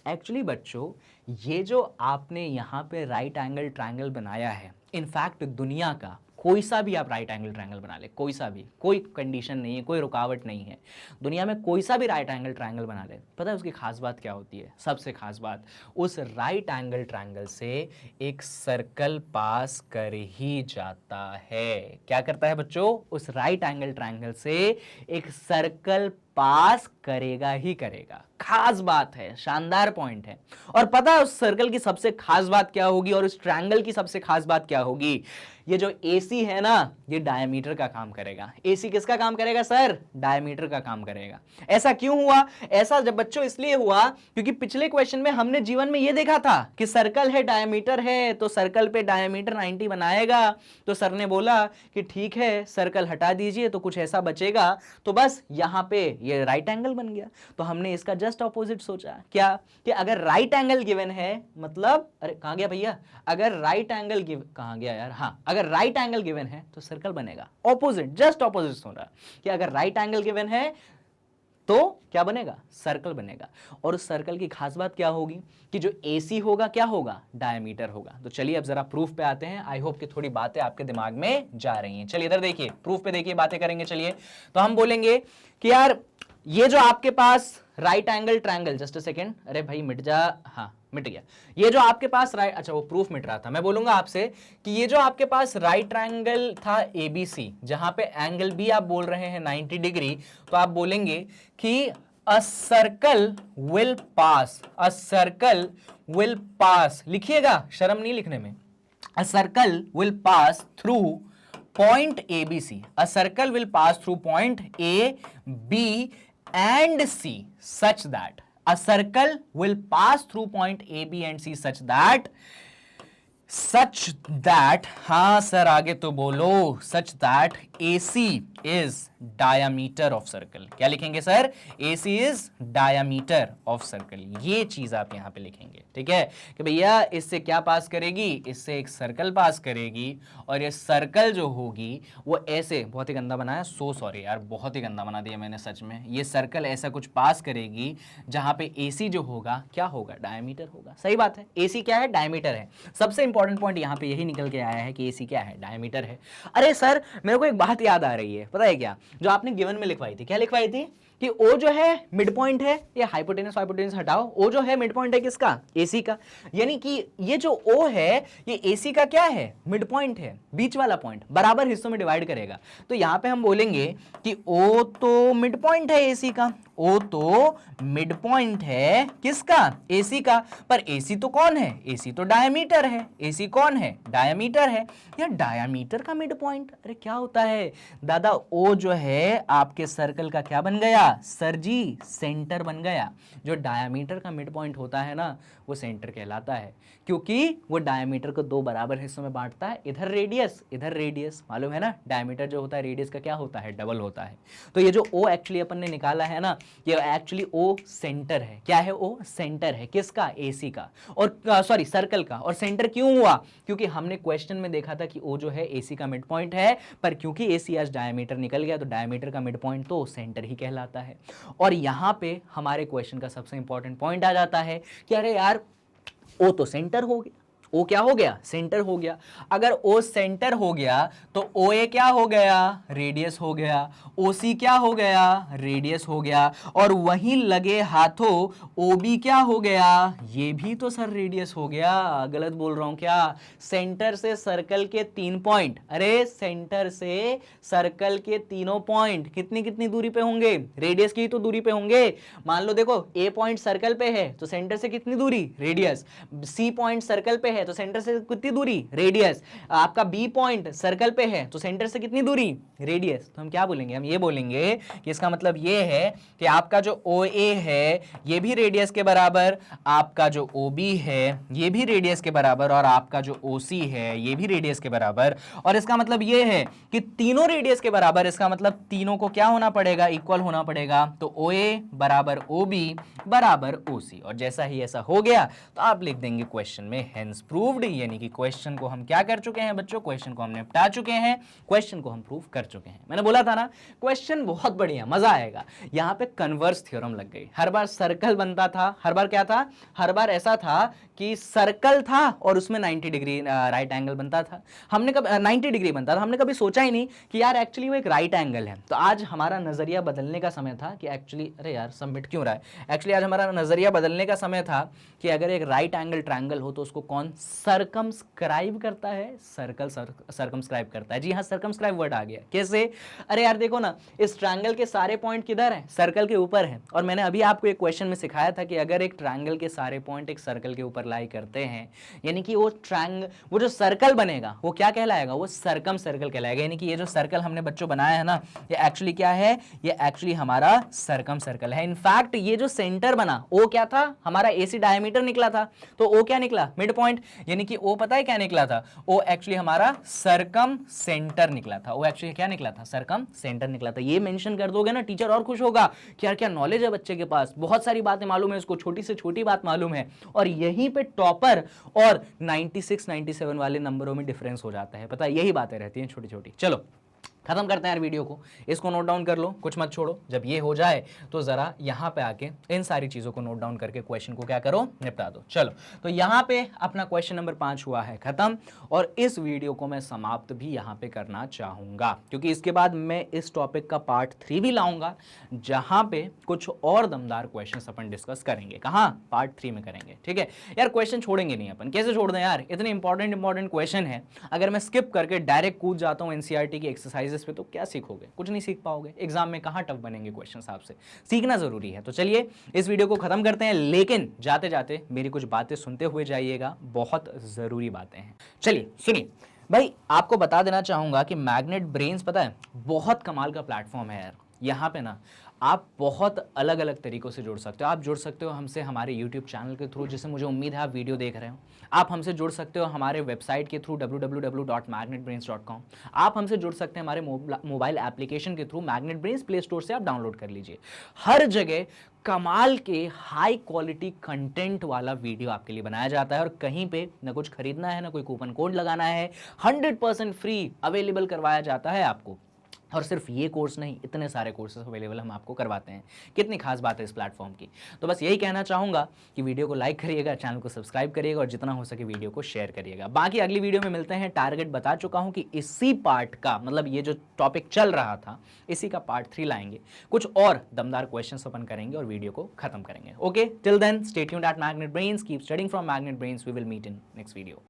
एक्चुअली बच्चों ये जो आपने यहाँ पे राइट एंगल ट्रायंगल बनाया है, इनफैक्ट दुनिया का कोई सा भी आप राइट एंगल ट्रायंगल बना ले, कोई सा भी, कोई कंडीशन नहीं है, कोई रुकावट नहीं है, दुनिया में कोई सा भी राइट एंगल ट्रायंगल बना ले, पता है उसकी खास बात क्या होती है? सबसे खास बात, उस राइट एंगल ट्रायंगल से एक सर्कल पास कर ही जाता है। क्या करता है बच्चों? उस राइट एंगल ट्रायंगल से एक सर्कल पास करेगा ही करेगा। खास बात है, शानदार पॉइंट है। और पता है उस सर्कल की सबसे खास बात क्या होगी, और उस ट्रायंगल की सबसे खास बात क्या होगी? ये जो AC है ना, ये डायमीटर का काम करेगा। AC किसका काम करेगा सर? डायमीटर का काम करेगा। ऐसा क्यों हुआ? ऐसा जब बच्चों इसलिए हुआ क्योंकि पिछले क्वेश्चन में हमने जीवन में ये देखा था कि सर्कल है, डायमीटर है, तो सर्कल पे डायमीटर 90 बनाएगा। तो सर ने बोला कि ठीक है सर्कल हटा दीजिए तो कुछ ऐसा बचेगा, तो बस यहाँ पे ये राइट एंगल बन गया। तो हमने इसका जस्ट ऑपोजिट सोचा, क्या? कि अगर राइट एंगल गिवन है, मतलब अरे कहां गया भैया, अगर राइट एंगल कहां गया यार, हाँ, अगर राइट एंगल गिवन है तो सर्कल बनेगा। ऑपोजिट, जस्ट ऑपोजिट सुन रहा कि अगर राइट एंगल गिवन है तो क्या बनेगा? सर्कल बनेगा। और उस सर्कल की खास बात क्या होगी कि जो AC होगा क्या होगा? डायमीटर होगा। तो चलिए अब जरा प्रूफ पे आते हैं। आई होप कि थोड़ी बातें आपके दिमाग में जा रही हैं। चलिए इधर देखिए, प्रूफ पे देखिए, बातें करेंगे। चलिए तो हम बोलेंगे कि यार ये जो आपके पास right angle triangle, just a second, अरे भाई मिट जा, हाँ मिट गया। ये जो आपके पास राइट, अच्छा वो प्रूफ मिट रहा था। मैं बोलूंगा आपसे कि ये जो आपके पास राइट ट्रायंगल था ABC, जहां पे एंगल भी आप बोल रहे हैं 90 डिग्री, तो आप बोलेंगे कि a circle will pass, a circle will pass, लिखिएगा, शर्म नहीं लिखने में, a circle will pass through point ABC, a circle will pass through point A, B and C such that, a circle will pass through point A, B and C such that such that, हाँ sir आगे तो बोलो, such that AC is diameter of circle. क्या लिखेंगे sir? AC is diameter of circle. ये चीज आप यहां पे लिखेंगे, ठीक है, कि भैया इससे क्या पास करेगी, इससे एक सर्कल पास करेगी, और ये सर्कल जो होगी वो ऐसे, बहुत ही गंदा बनाया, सो सॉरी यार, बहुत ही गंदा बना दिया मैंने सच में। ये सर्कल ऐसा कुछ पास करेगी जहां पे AC जो होगा क्या होगा, डायमीटर होगा। सही बात है, AC क्या है, डायमीटर है। सबसे इंपॉर्टेंट पॉइंट यहां पे यही निकल के आया है कि AC क्या है, डायमीटर है। अरे सर मेरे को एक बात याद आ रही है, पता है क्या, जो आपने गिवन में लिखवाई थी, क्या लिखवाई थी कि O जो है मिड पॉइंट है, ये हाइपोटेनस हटाओ, O जो है मिड पॉइंट है किसका, AC का। यानी कि ये जो O है ये AC का क्या है, मिड पॉइंट है, बीच वाला पॉइंट, बराबर हिस्सों में डिवाइड करेगा। तो यहां पे हम बोलेंगे कि O तो मिड पॉइंट है AC का, O तो मिड पॉइंट है किसका, AC का। पर AC तो कौन है, AC तो डायमीटर है, AC कौन है, डायमीटर है। या डायमीटर का मिड पॉइंट, अरे क्या होता है दादा, O जो है आपके सर्कल का क्या बन गया सर जी, सेंटर बन गया। जो डायमीटर का मिड पॉइंट होता है ना वो सेंटर कहलाता है, क्योंकि वो डायमीटर को दो बराबर हिस्सों में बांटता है, इधर रेडियस इधर रेडियस, मालूम है ना, डायमीटर जो होता है रेडियस का क्या होता है, डबल होता है। तो ये जो O एक्चुअली अपन ने निकाला है ना, ये एक्चुअली O सेंटर है। क्या है, O सेंटर है किसका, AC का, और सॉरी सर्कल का। और सेंटर क्यों हुआ, क्योंकि हमने क्वेश्चन में देखा था कि O जो है AC का मिड पॉइंट है, पर क्योंकि AC आज डायमीटर निकल गया तो डायमीटर का मिड पॉइंट तो सेंटर ही कहलाता है। और यहां पे हमारे क्वेश्चन का सबसे इंपॉर्टेंट पॉइंट आ जाता है कि अरे यार O तो सेंटर हो गया, O क्या हो गया, सेंटर हो गया। अगर O सेंटर हो गया तो OA क्या हो गया, रेडियस हो गया। OC क्या हो गया, रेडियस हो गया। और वहीं लगे हाथों OB क्या हो गया, ये भी तो सर रेडियस हो गया। गलत बोल रहा हूं क्या, सेंटर से सर्कल के 3 पॉइंट, अरे सेंटर से सर्कल के तीनों पॉइंट कितनी कितनी दूरी पे होंगे, रेडियस की तो दूरी पे होंगे। मान लो देखो A पॉइंट सर्कल पे है तो सेंटर से कितनी दूरी, रेडियस। C पॉइंट सर्कल पे है तो सेंटर से कितनी दूरी, रेडियस। आपका B पॉइंट सर्कल पे है तो सेंटर से कितनी दूरी, रेडियस। तो हम क्या बोलेंगे, हम ये बोलेंगे कि इसका मतलब ये है कि आपका जो OA है ये भी रेडियस के बराबर, आपका जो OB है ये भी रेडियस के बराबर, और आपका जो OC है ये भी रेडियस के बराबर। और इसका मतलब ये है कि तीनों रेडियस के बराबर, इसका मतलब तीनों को क्या होना पड़ेगा, इक्वल होना पड़ेगा। तो OA बराबर OB बराबर OC। और जैसा ही ऐसा हो गया तो आप लिख देंगे क्वेश्चन में हेंस प्रूव्ड, यानी कि क्वेश्चन को हम क्या कर चुके हैं बच्चों, क्वेश्चन को हम निपटा चुके हैं, क्वेश्चन को हम प्रूव कर चुके हैं। मैंने बोला था ना क्वेश्चन बहुत बढ़िया, मजा आएगा। यहां पे कन्वर्स थ्योरम लग गई। हर बार सर्कल बनता था, हर बार क्या था, हर बार ऐसा था कि सर्कल था और उसमें 90 डिग्री राइट एंगल बनता था। हमने कब 90 डिग्री बनता था, हमने कभी सोचा ही नहीं कि यार एक्चुअली वो एक राइट एंगल है। तो आज हमारा नजरिया बदलने का समय था कि एक्चुअली, अरे यार सबमिट क्यों रहा है, एक्चुअली आज हमारा नजरिया बदलने का समय था कि अगर एक राइट एंगल ट्रायंगल हो तो उसको कौन सर्कमस्क्राइब करता है, सर्कल सर्कमस्क्राइब करता है। जी हाँ, सर्कमस्क्राइब वर्ड आ गया। कैसे, अरे यार देखो ना, इस ट्रायंगल के सारे पॉइंट किधर हैं, सर्कल के ऊपर हैं। और मैंने अभी आपको एक क्वेश्चन में सिखाया था कि अगर एक ट्रायंगल के सारे पॉइंट एक सर्कल के ऊपर लाई करते हैं, यानी कि वो जो सर्कल बनेगा वो क्या कहलाएगा, वो सर्कम सर्कल कहलाएगा। यानी कि ये जो सर्कल हमने बच्चों बनाया है ना, ये एक्चुअली क्या है, ये एक्चुअली हमारा सर्कम सर्कल है। इनफैक्ट ये जो सेंटर बना ओ क्या था, हमारा AC डायमीटर निकला था, तो O क्या निकला, मिड पॉइंट। यानी कि O पता है क्या निकला था, O एक्चुअली हमारा सर्कम सेंटर निकला था। O एक्चुअली क्या निकला था, सर्कम सेंटर निकला था। ये मेंशन कर दोगे ना, टीचर और खुश होगा कि यार क्या नॉलेज है बच्चे के पास, बहुत सारी बातें मालूम है उसको, छोटी से छोटी बात मालूम है। और यहीं पे टॉपर और 96 97 वाले नंबरों में डिफरेंस हो जाता है, पता है, यही बातें रहती हैं छोटी छोटी। चलो खत्म करते हैं यार वीडियो को, इसको नोट डाउन कर लो, कुछ मत छोड़ो। जब ये हो जाए तो जरा यहाँ पे आके इन सारी चीजों को नोट डाउन करके क्वेश्चन को क्या करो, निपटा दो। चलो तो यहाँ पे अपना क्वेश्चन नंबर 5 हुआ है खत्म, और इस वीडियो को मैं समाप्त भी यहाँ पे करना चाहूंगा, क्योंकि इसके बाद मैं इस टॉपिक का पार्ट 3 भी लाऊंगा, जहां पे कुछ और दमदार क्वेश्चन अपन डिस्कस करेंगे। कहाँ, पार्ट 3 में करेंगे, ठीक है यार। क्वेश्चन छोड़ेंगे नहीं अपन, कैसे छोड़ दें यार, इतने इंपॉर्टेंट क्वेश्चन है। अगर मैं स्किप करके डायरेक्ट कूद जाता हूँ NCERT की एक्सरसाइज पे तो क्या सीखोगे, कुछ नहीं सीख पाओगे। एग्जाम में कहां टफ बनेंगे क्वेश्चंस आपसे, सीखना जरूरी है। तो चलिए इस वीडियो को खत्म करते हैं, लेकिन जाते जाते मेरी कुछ बातें सुनते हुए जाइएगा, बहुत जरूरी बातें हैं। चलिए सुनिए भाई, आपको बता देना चाहूंगा कि मैग्नेट ब्रेन्स पता है बहुत कमाल का प्लेटफॉर्म है यार। यहाँ पे ना आप बहुत अलग अलग तरीक़ों से जुड़ सकते हो। आप जुड़ सकते हो हमसे हमारे यूट्यूब चैनल के थ्रू, जिससे मुझे उम्मीद है आप वीडियो देख रहे हो। आप हमसे जुड़ सकते हो हमारे वेबसाइट के थ्रू www.magnetbrains.com। आप हमसे जुड़ सकते हैं हमारे मोबाइल एप्लीकेशन के through, magnet brains play store से आप डाउनलोड कर लीजिए। हर जगह कमाल के हाई क्वालिटी कंटेंट वाला वीडियो आपके लिए बनाया जाता है और कहीं पे ना कुछ खरीदना है, ना कोई कूपन कोड लगाना है, 100% फ्री अवेलेबल करवाया जाता है आपको। और सिर्फ ये कोर्स नहीं, इतने सारे कोर्सेज अवेलेबल हम आपको करवाते हैं। कितनी खास बात है इस प्लेटफॉर्म की। तो बस यही कहना चाहूँगा कि वीडियो को लाइक करिएगा, चैनल को सब्सक्राइब करिएगा और जितना हो सके वीडियो को शेयर करिएगा। बाकी अगली वीडियो में मिलते हैं। टारगेट बता चुका हूँ कि इसी पार्ट का, मतलब ये जो टॉपिक चल रहा था, इसी का पार्ट 3 लाएंगे। कुछ और दमदार क्वेश्चंस ओपन करेंगे और वीडियो को खत्म करेंगे। Okay, till then stay tuned at Magnet Brains, keep studying from Magnet Brains. We will meet in next video.